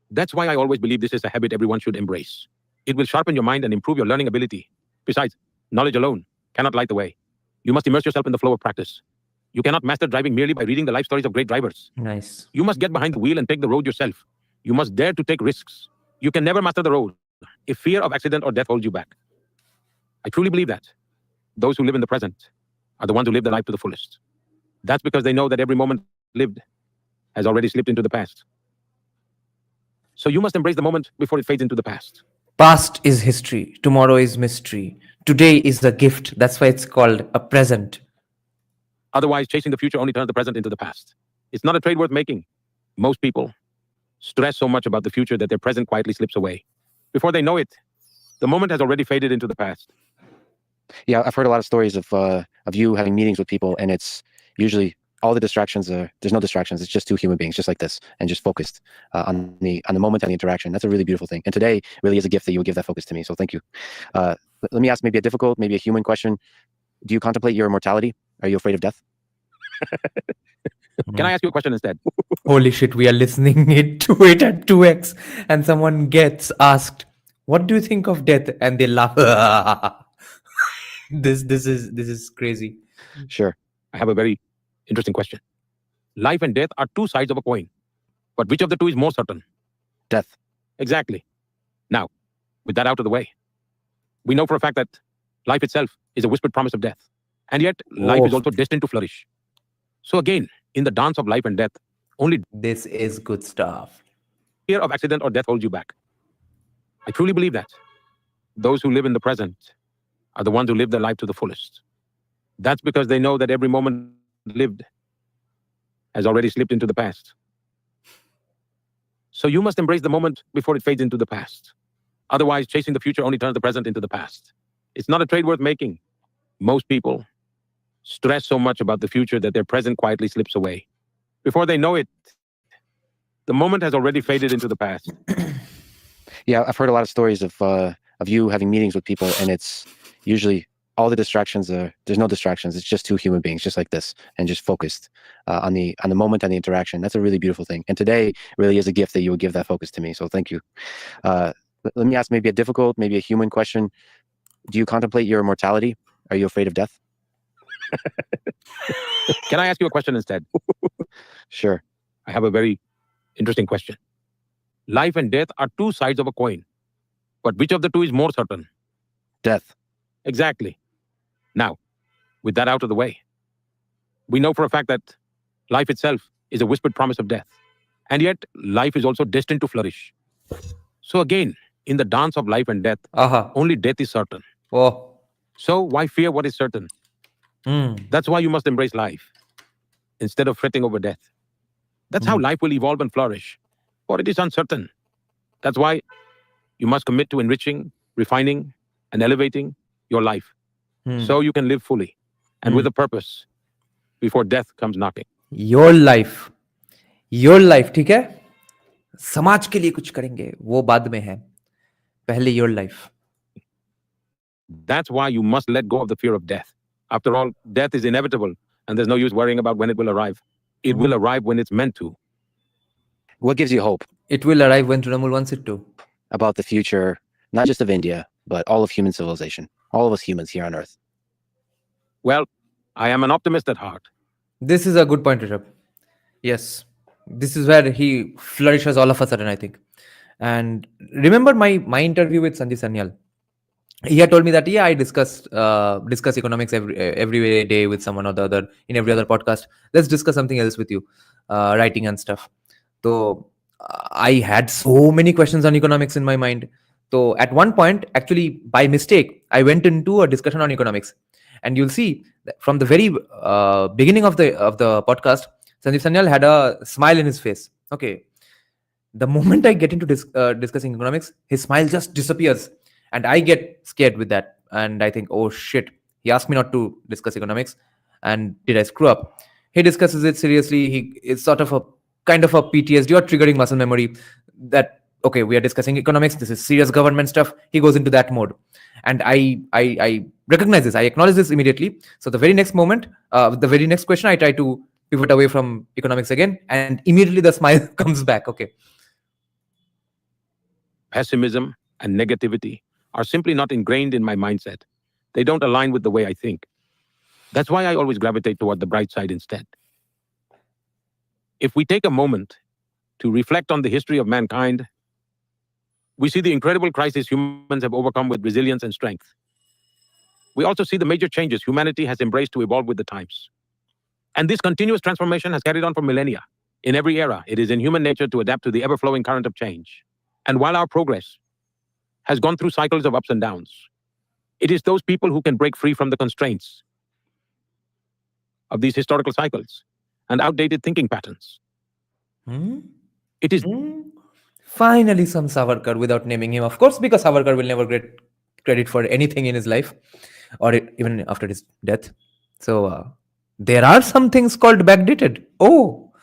That's why I always believe this is a habit everyone should embrace. It will sharpen your mind and improve your learning ability. Besides, knowledge alone cannot light the way. You must immerse yourself in the flow of practice. You cannot master driving merely by reading the life stories of great drivers. Nice. You must get behind the wheel and take the road yourself. You must dare to take risks. You can never master the road if fear of accident or death holds you back. I truly believe that. Those who live in the present are the ones who live their life to the fullest. That's because they know that every moment lived has already slipped into the past. So you must embrace the moment before it fades into the past. Past is history. Tomorrow is mystery. Today is the gift. That's why it's called a present. Otherwise, chasing the future only turns the present into the past. It's not a trade worth making. Most people stress so much about the future that their present quietly slips away. Before they know it, the moment has already faded into the past. Yeah, I've heard a lot of stories of you having meetings with people, and it's usually all the distractions are, there's no distractions. It's just two human beings, just like this, and just focused on the moment and the interaction. That's a really beautiful thing. And today really is a gift that you would give that focus to me. So thank you. Let me ask maybe a difficult, maybe a human question. Do you contemplate your immortality? Are you afraid of death? Can I ask you a question instead? Holy shit, we are listening to it at 2x and someone gets asked, what do you think of death? And they laugh. This is crazy. Sure. I have a very interesting question. Life and death are two sides of a coin. But which of the two is more certain? Death. Exactly. Now, with that out of the way, we know for a fact that life itself is a whispered promise of death. And yet, life is also destined to flourish. So again, in the dance of life and death, only This is good stuff. fear of accident or death holds you back. I truly believe that. Those who live in the present are the ones who live their life to the fullest. That's because they know that every moment lived has already slipped into the past. So you must embrace the moment before it fades into the past. Otherwise, chasing the future only turns the present into the past. It's not a trade worth making. Most people stress so much about the future that their present quietly slips away. Before they know it, the moment has already faded into the past. Yeah, I've heard a lot of stories of you having meetings with people, and it's usually all the distractions are, there's no distractions. It's just two human beings, just like this, and just focused on the moment and the interaction. That's a really beautiful thing. And today really is a gift that you would give that focus to me. So thank you. Let me ask maybe a difficult, maybe a human question. Do you contemplate your immortality? Are you afraid of death? Can I ask you a question instead? Sure. I have a very interesting question. Life and death are two sides of a coin. But which of the two is more certain? Death. Exactly. Now, with that out of the way, we know for a fact that life itself is a whispered promise of death. And yet, life is also destined to flourish. So again, in the dance of life and death, only death is certain. Oh. So why fear what is certain? That's why you must embrace life instead of fretting over death. That's how life will evolve and flourish. For it is uncertain. That's why you must commit to enriching, refining, and elevating your life so you can live fully and with a purpose before death comes knocking. Your life, ठीक है? समाज के लिए कुछ करेंगे, वो बाद में है. पहले your life. That's why you must let go of the fear of death. After all, death is inevitable and there's no use worrying about when it will arrive. It will arrive when it's meant to. What gives you hope It will arrive when Trinamool wants it to. about the future, not just of India, but all of human civilization, all of us humans here on Earth? Well, I am an optimist at heart. This is a good point, Rishabh. Yes, this is where he flourishes all of a sudden, I think. And remember my interview with Sandeep Sanyal. He had told me that yeah, I discuss economics every day with someone or the other in every other podcast. Let's discuss something else with you, writing and stuff. So I had so many questions on economics in my mind. So at one point, actually by mistake, I went into a discussion on economics, and you'll see that from the very beginning of the podcast, Sandeep Sanyal had a smile in his face. Okay, the moment I get into discussing economics, his smile just disappears, and I get scared with that. And I think, oh shit, he asked me not to discuss economics, and did I screw up? He discusses it seriously. It's sort of a kind of a PTSD or triggering muscle memory that okay, we are discussing economics. This is serious government stuff. He goes into that mode, and I recognize this. I acknowledge this immediately. So the very next moment, the very next question, I try to pivot away from economics again, and immediately the smile comes back. Okay. Pessimism and negativity are simply not ingrained in my mindset. They don't align with the way I think. That's why I always gravitate toward the bright side instead. If we take a moment to reflect on the history of mankind, we see the incredible crisis humans have overcome with resilience and strength. We also see the major changes humanity has embraced to evolve with the times. And this continuous transformation has carried on for millennia. In every era, it is in human nature to adapt to the ever-flowing current of change. And while our progress has gone through cycles of ups and downs, it is those people who can break free from the constraints of these historical cycles and outdated thinking patterns. It is Finally, some Savarkar without naming him, of course, because Savarkar will never get credit for anything in his life or even after his death. So there are some things called backdated. Oh,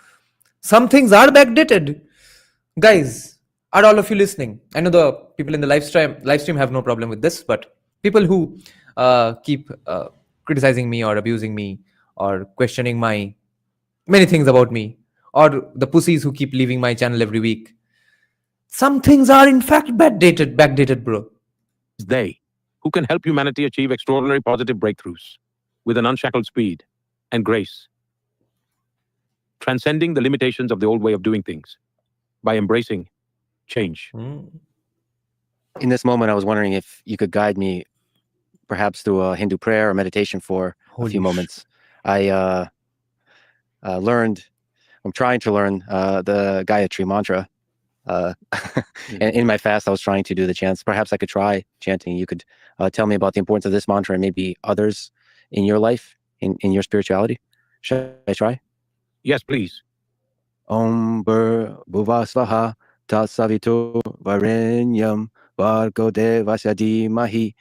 some things are backdated. Guys, are all of you listening? I know the people in the live stream have no problem with this, but people who keep criticizing me or abusing me or questioning my many things about me, or the pussies who keep leaving my channel every week, some things are in fact backdated, bro. they who can help humanity achieve extraordinary positive breakthroughs with an unshackled speed and grace, transcending the limitations of the old way of doing things by embracing change. In this moment, I was wondering if you could guide me perhaps through a Hindu prayer or meditation for a few moments. I I'm trying to learn the Gayatri mantra. And in my fast, I was trying to do the chants. Perhaps I could try chanting. You could tell me about the importance of this mantra and maybe others in your life, in your spirituality. Should I try? Yes, please. Om Bhuvasvaha Tatsavitu Varenyam Vargo Devasya Dhimahi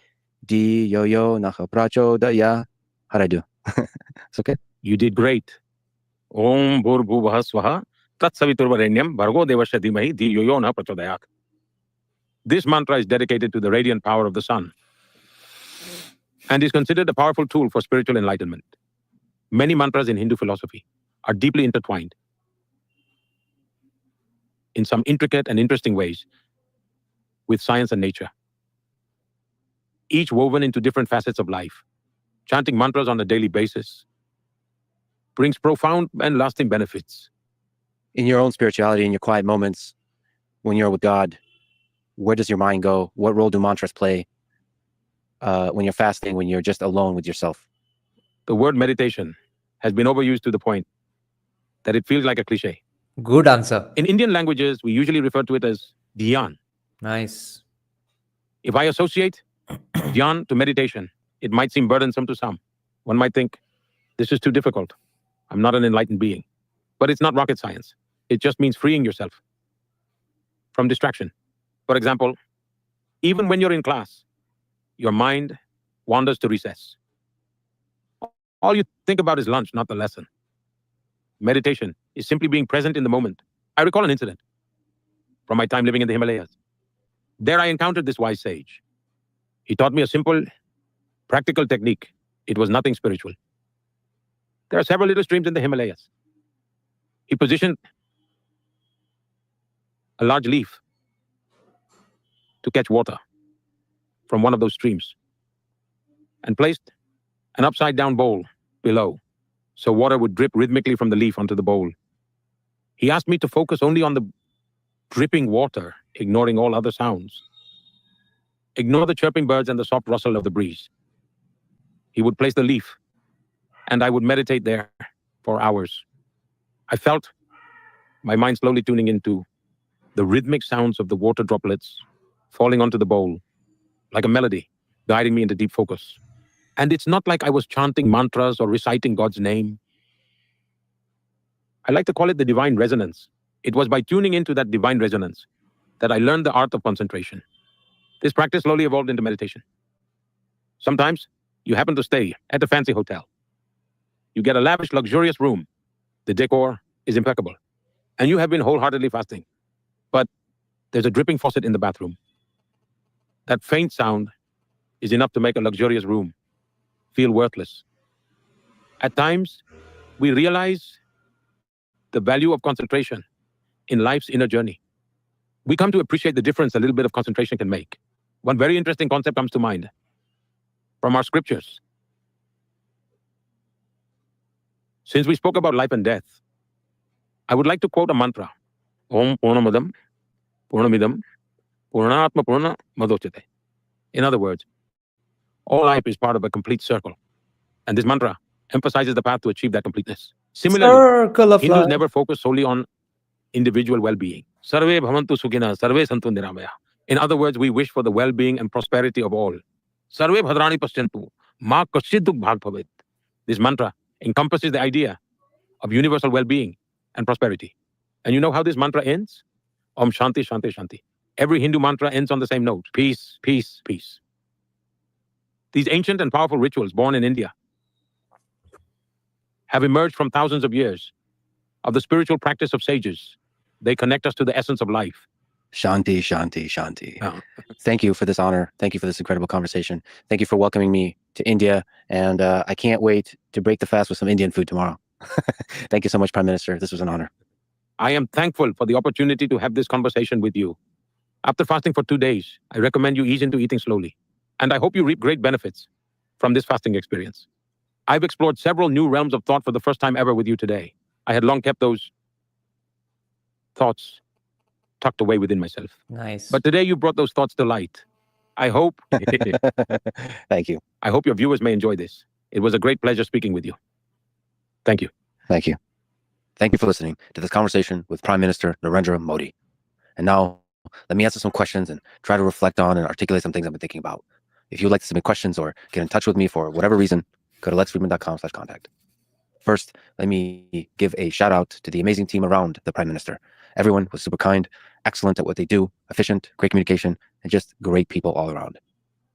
Dhiyo Yo Naha Prachodaya. How'd I do? It's okay? You did great. Om Bhurбhuvah Swaha Tatsaviturvarenyam Bhargo Devasya Dhimahi Dhiyo Yo Naha Prachodayat. This mantra is dedicated to the radiant power of the sun and is considered a powerful tool for spiritual enlightenment. Many mantras in Hindu philosophy are deeply intertwined in some intricate and interesting ways with science and nature, each woven into different facets of life. Chanting mantras on a daily basis brings profound and lasting benefits. In your own spirituality, in your quiet moments, when you're with God, where does your mind go? What role do mantras play when you're fasting, when you're just alone with yourself? The word meditation has been overused to the point that it feels like a cliche. Good answer. In Indian languages, we usually refer to it as dhyan. Nice. If I associate dhyan to meditation, it might seem burdensome to some. One might think, this is too difficult. I'm not an enlightened being. But it's not rocket science. It just means freeing yourself from distraction. For example, even when you're in class, your mind wanders to recess. All you think about is lunch, not the lesson. Meditation is simply being present in the moment. I recall an incident from my time living in the Himalayas. There I encountered this wise sage. He taught me a simple, practical technique. It was nothing spiritual. There are several little streams in the Himalayas. He positioned a large leaf to catch water from one of those streams and placed an upside down bowl below so water would drip rhythmically from the leaf onto the bowl. He asked me to focus only on the dripping water, ignoring all other sounds. Ignore the chirping birds and the soft rustle of the breeze. He would place the leaf, and I would meditate there for hours. I felt my mind slowly tuning into the rhythmic sounds of the water droplets falling onto the bowl, like a melody, guiding me into deep focus. And it's not like I was chanting mantras or reciting God's name. I like to call it the divine resonance. It was by tuning into that divine resonance that I learned the art of concentration. This practice slowly evolved into meditation. Sometimes you happen to stay at a fancy hotel. You get a lavish, luxurious room. The decor is impeccable. And you have been wholeheartedly fasting. But there's a dripping faucet in the bathroom. That faint sound is enough to make a luxurious room feel worthless. At times, we realize the value of concentration in life's inner journey. We come to appreciate the difference a little bit of concentration can make. One very interesting concept comes to mind from our scriptures. Since we spoke about life and death, I would like to quote a mantra. Om Purnamadam Purnamidam Purnatma Purna Madochyate. In other words, all life is part of a complete circle. And this mantra emphasizes the path to achieve that completeness. Similarly, Circle of Hindus life. never focus solely on individual well-being. Sarve bhavantu sukhina, sarve santu niramaya. In other words, we wish for the well-being and prosperity of all. Sarve bhadrani paschyantu, ma kaschid dukh bhag bhavet. This mantra encompasses the idea of universal well-being and prosperity. And you know how this mantra ends? Om Shanti Shanti Shanti. Every Hindu mantra ends on the same note. Peace, peace, peace. These ancient and powerful rituals born in India have emerged from thousands of years of the spiritual practice of sages. They connect us to the essence of life. Shanti, Shanti, Shanti. Oh. Thank you for this honor. Thank you for this incredible conversation. Thank you for welcoming me to India. And I can't wait to break the fast with some Indian food tomorrow. Thank you so much, Prime Minister. This was an honor. I am thankful for the opportunity to have this conversation with you. After fasting for 2 days, I recommend you ease into eating slowly. And I hope you reap great benefits from this fasting experience. I've explored several new realms of thought for the first time ever with you today. I had long kept those thoughts tucked away within myself. Nice. But today you brought those thoughts to light. I hope Thank you. I hope your viewers may enjoy this. It was a great pleasure speaking with you. Thank you. Thank you. Thank you for listening to this conversation with Prime Minister Narendra Modi. And now, let me answer some questions and try to reflect on and articulate some things I've been thinking about. If you'd like to submit questions or get in touch with me for whatever reason, go to lexfriedman.com/contact. First, let me give a shout out to the amazing team around the Prime Minister. Everyone was super kind, excellent at what they do, efficient, great communication, and just great people all around.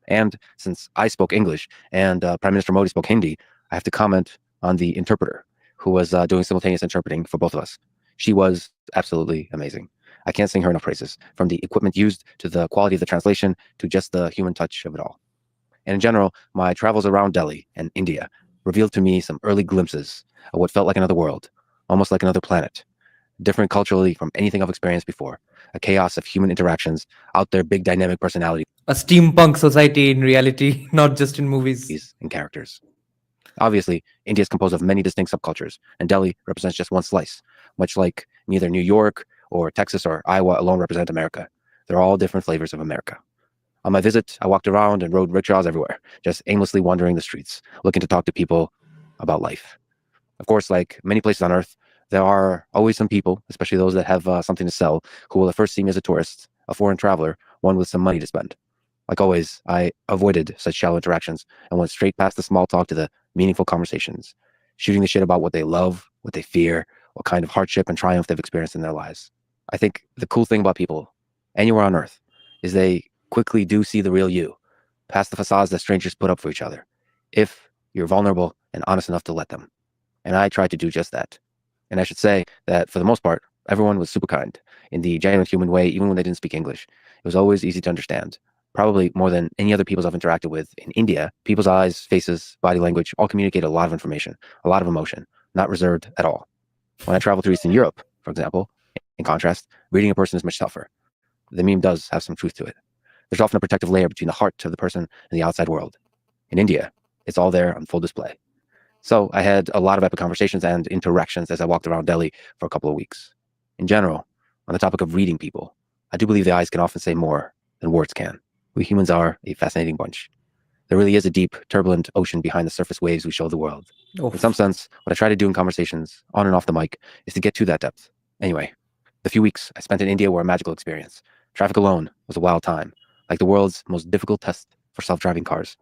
And since I spoke English and Prime Minister Modi spoke Hindi, I have to comment on the interpreter who was doing simultaneous interpreting for both of us. She was absolutely amazing. I can't sing her enough praises, from the equipment used to the quality of the translation to just the human touch of it all. And in general, my travels around Delhi and India revealed to me some early glimpses of what felt like another world, almost like another planet, different culturally from anything I've experienced before, a chaos of human interactions, out there big dynamic personalities a steampunk society in reality, not just in movies. and characters. Obviously, India is composed of many distinct subcultures, and Delhi represents just one slice, much like neither New York or Texas or Iowa alone represent America. They're all different flavors of America. On my visit, I walked around and rode rickshaws everywhere, just aimlessly wandering the streets, looking to talk to people about life. Of course, like many places on Earth, there are always some people, especially those that have something to sell, who will at first see me as a tourist, a foreign traveler, one with some money to spend. Like always, I avoided such shallow interactions and went straight past the small talk to the meaningful conversations, shooting the shit about what they love, what they fear, what kind of hardship and triumph they've experienced in their lives. I think the cool thing about people, anywhere on Earth, is they quickly do see the real you, past the facades that strangers put up for each other, if you're vulnerable and honest enough to let them. And I tried to do just that. And I should say that for the most part, everyone was super kind in the genuine human way, even when they didn't speak English. It was always easy to understand. Probably more than any other peoples I've interacted with in India, people's eyes, faces, body language all communicate a lot of information, a lot of emotion, not reserved at all. When I travel to Eastern Europe, for example, in contrast, reading a person is much tougher. The meme does have some truth to it. There's often a protective layer between the heart of the person and the outside world. In India, it's all there on full display. So I had a lot of epic conversations and interactions as I walked around Delhi for a couple of weeks. In general, on the topic of reading people, I do believe the eyes can often say more than words can. We humans are a fascinating bunch. There really is a deep, turbulent ocean behind the surface waves we show the world. In some sense, what I try to do in conversations, on and off the mic, is to get to that depth. Anyway, the few weeks I spent in India were a magical experience. Traffic alone was a wild time, like the world's most difficult test for self-driving cars.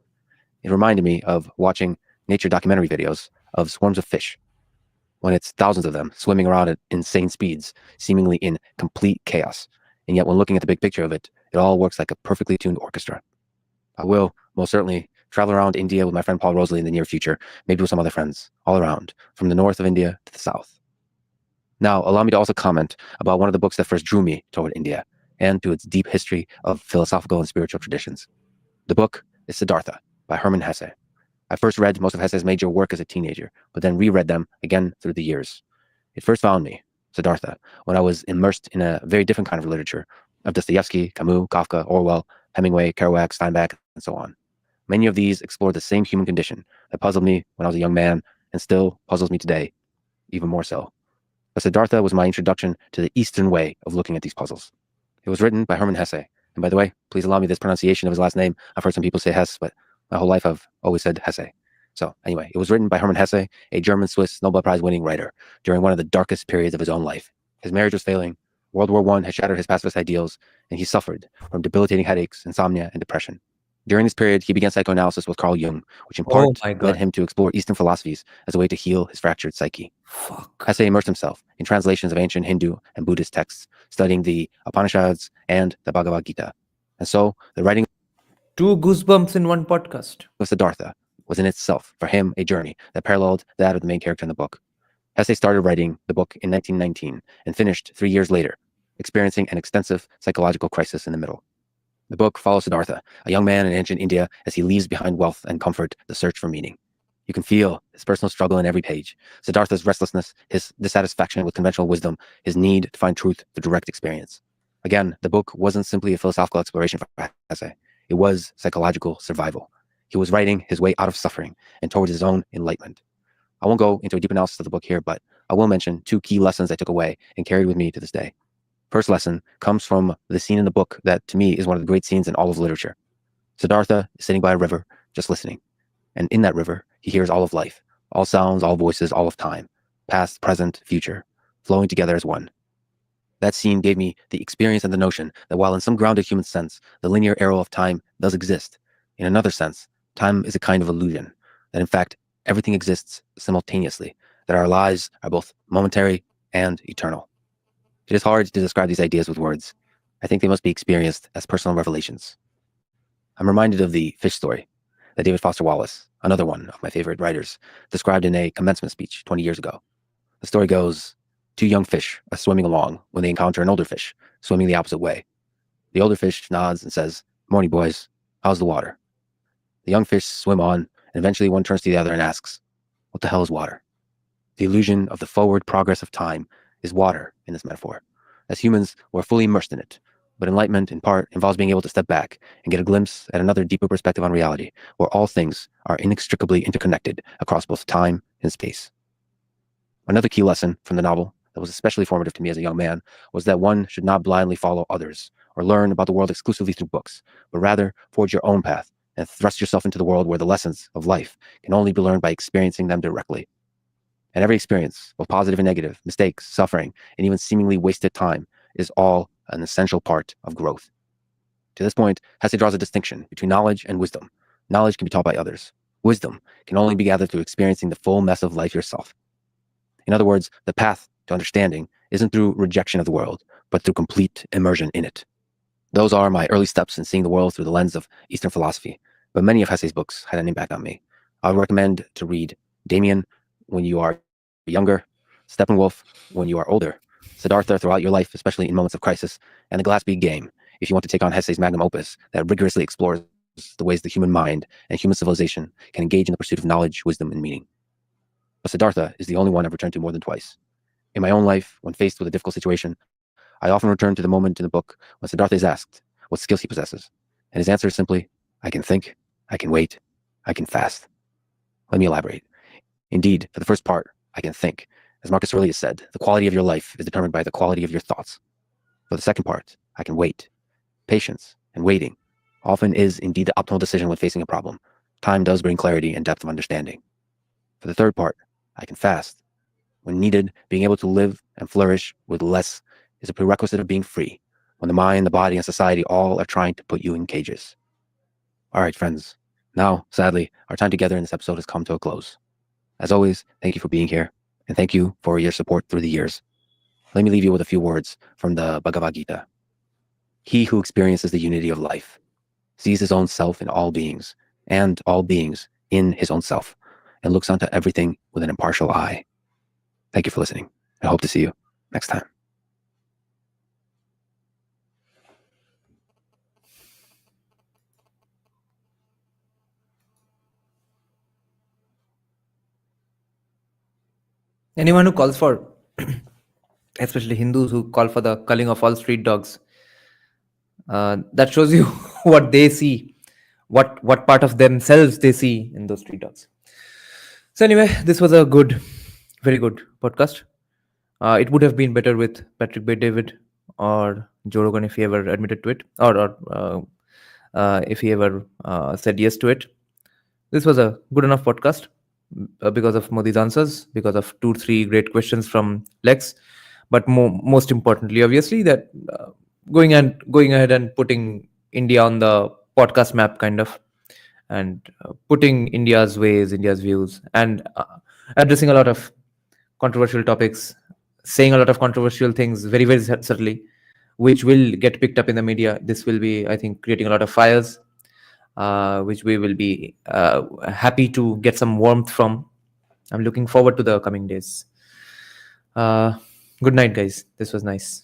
It reminded me of watching nature documentary videos of swarms of fish, when it's thousands of them swimming around at insane speeds, seemingly in complete chaos. And yet when looking at the big picture of it, it all works like a perfectly tuned orchestra. I will most certainly travel around India with my friend Paul Rosalie in the near future, maybe with some other friends, all around, from the north of India to the south. Now, allow me to also comment about one of the books that first drew me toward India and to its deep history of philosophical and spiritual traditions. The book is Siddhartha by Hermann Hesse. I first read most of Hesse's major work as a teenager, but then reread them again through the years. It first found me, Siddhartha, when I was immersed in a very different kind of literature, of Dostoevsky, Camus, Kafka, Orwell, Hemingway, Kerouac, Steinbeck, and so on. Many of these explored the same human condition that puzzled me when I was a young man and still puzzles me today, even more so. But Siddhartha was my introduction to the Eastern way of looking at these puzzles. It was written by Hermann Hesse. And by the way, please allow me this pronunciation of his last name. I've heard some people say Hesse, but my whole life I've always said Hesse. So anyway, it was written by Hermann Hesse, a German-Swiss Nobel Prize winning writer, during one of the darkest periods of his own life. His marriage was failing, World War I had shattered his pacifist ideals, and he suffered from debilitating headaches, insomnia, and depression. During this period, he began psychoanalysis with Carl Jung, which in part led him to explore Eastern philosophies as a way to heal his fractured psyche. Hesse immersed himself in translations of ancient Hindu and Buddhist texts, studying the Upanishads and the Bhagavad Gita. And so, the writing 2 goosebumps in one podcast. of Siddhartha was in itself, for him, a journey that paralleled that of the main character in the book. Hesse started writing the book in 1919 and finished 3 years later, experiencing an extensive psychological crisis in the middle. The book follows Siddhartha, a young man in ancient India, as he leaves behind wealth and comfort the search for meaning. You can feel his personal struggle in every page, Siddhartha's restlessness, his dissatisfaction with conventional wisdom, his need to find truth through direct experience. Again, the book wasn't simply a philosophical exploration for Hesse. It was psychological survival. He was writing his way out of suffering and towards his own enlightenment. I won't go into a deep analysis of the book here, but I will mention 2 key lessons I took away and carried with me to this day. First lesson comes from the scene in the book that, to me, is one of the great scenes in all of literature. Siddhartha is sitting by a river, just listening. And in that river, he hears all of life, all sounds, all voices, all of time, past, present, future, flowing together as one. That scene gave me the experience and the notion that while in some grounded human sense, the linear arrow of time does exist, in another sense, time is a kind of illusion, that in fact, everything exists simultaneously, that our lives are both momentary and eternal. It is hard to describe these ideas with words. I think they must be experienced as personal revelations. I'm reminded of the fish story that David Foster Wallace, another one of my favorite writers, described in a commencement speech 20 years ago. The story goes, 2 young fish are swimming along when they encounter an older fish swimming the opposite way. The older fish nods and says, "Morning, boys. How's the water?" The young fish swim on, and eventually one turns to the other and asks, "What the hell is water?" The illusion of the forward progress of time is water in this metaphor. As humans, we're fully immersed in it. But enlightenment, in part, involves being able to step back and get a glimpse at another deeper perspective on reality, where all things are inextricably interconnected across both time and space. Another key lesson from the novel that was especially formative to me as a young man was that one should not blindly follow others or learn about the world exclusively through books, but rather forge your own path and thrust yourself into the world where the lessons of life can only be learned by experiencing them directly. And every experience, both positive and negative, mistakes, suffering, and even seemingly wasted time, is all an essential part of growth. To this point, Hesse draws a distinction between knowledge and wisdom. Knowledge can be taught by others. Wisdom can only be gathered through experiencing the full mess of life yourself. In other words, the path to understanding isn't through rejection of the world, but through complete immersion in it. Those are my early steps in seeing the world through the lens of Eastern philosophy, but many of Hesse's books had an impact on me. I would recommend to read Damien when you are younger, Steppenwolf when you are older, Siddhartha throughout your life, especially in moments of crisis, and The Glass-Bead Game if you want to take on Hesse's magnum opus that rigorously explores the ways the human mind and human civilization can engage in the pursuit of knowledge, wisdom, and meaning. But Siddhartha is the only one I've returned to more than twice. In my own life, when faced with a difficult situation, I often return to the moment in the book when Siddhartha is asked what skills he possesses. And his answer is simply, I can think, I can wait, I can fast. Let me elaborate. Indeed, for the first part, I can think. As Marcus Aurelius said, the quality of your life is determined by the quality of your thoughts. For the second part, I can wait. Patience and waiting often is indeed the optimal decision when facing a problem. Time does bring clarity and depth of understanding. For the third part, I can fast. When needed, being able to live and flourish with less is a prerequisite of being free, when the mind, the body, and society all are trying to put you in cages. All right, friends. Now, sadly, our time together in this episode has come to a close. As always, thank you for being here, and thank you for your support through the years. Let me leave you with a few words from the Bhagavad Gita. He who experiences the unity of life sees his own self in all beings, and all beings in his own self, and looks onto everything with an impartial eye. Thank you for listening. I hope to see you next time. Anyone who calls for, especially Hindus who call for the culling of all street dogs, that shows you what they see, what part of themselves they see in those street dogs. So anyway, this was a good, very good podcast. It would have been better with Patrick Bet-David or Joe Rogan if he ever admitted to it, or if he ever said yes to it. This was a good enough podcast because of Modi's answers, because of 2-3 great questions from Lex, but most importantly, obviously, that going ahead and putting India on the podcast map, kind of, and putting India's ways, India's views, and addressing a lot of controversial topics, saying a lot of controversial things very, very subtly, which will get picked up in the media. This will be, I think, creating a lot of fires, which we will be happy to get some warmth from. I'm looking forward to the coming days. Good night, guys. This was nice.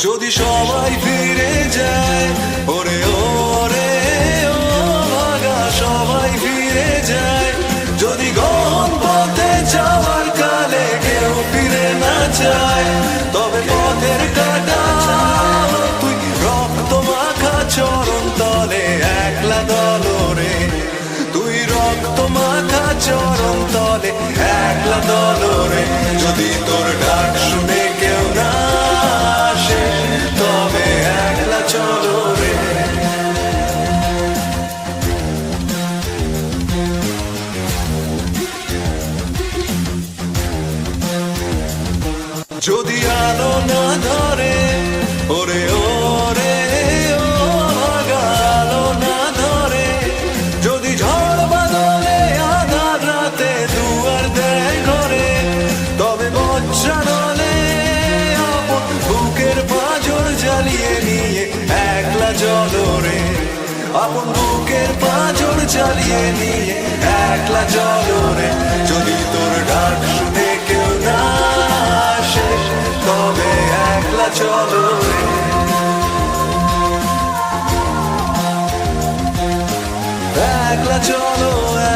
যদি সবাই ফিরে যায় ওরে ওরে ও ভাগা সবাই ফিরে যায় যদি গহন পথে যাওয়ার কালে কেউ ফিরে না যায় তবে পথের কাটা তুই রক্ত মাখা চরণ তলে একলা দলরে তুই রক্ত মাখা চরণ তলে একলা দলরে যদি তোর ডাক শুনে কেউ না তবে একলা চলো রে যদি আলো না ধরে ওরে ওরে ও ভাগা আলো না ধরে যদি ঝড় বাদলে আধার রাতে দুয়ার দেয় ঘরে তবে বজ্রা নলে আপন বুকের পাঁজর জ্বালিয়ে নিয়ে একলা চলো রে আপন বুকের পাঁজর জ্বালিয়ে নিয়ে একলা চলো রে যদি তোর ডাক শুনে কেউ না আসে তবে একলা চলো রে একলা চলো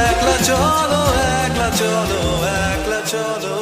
একলা চলো একলা চলো একলা চলো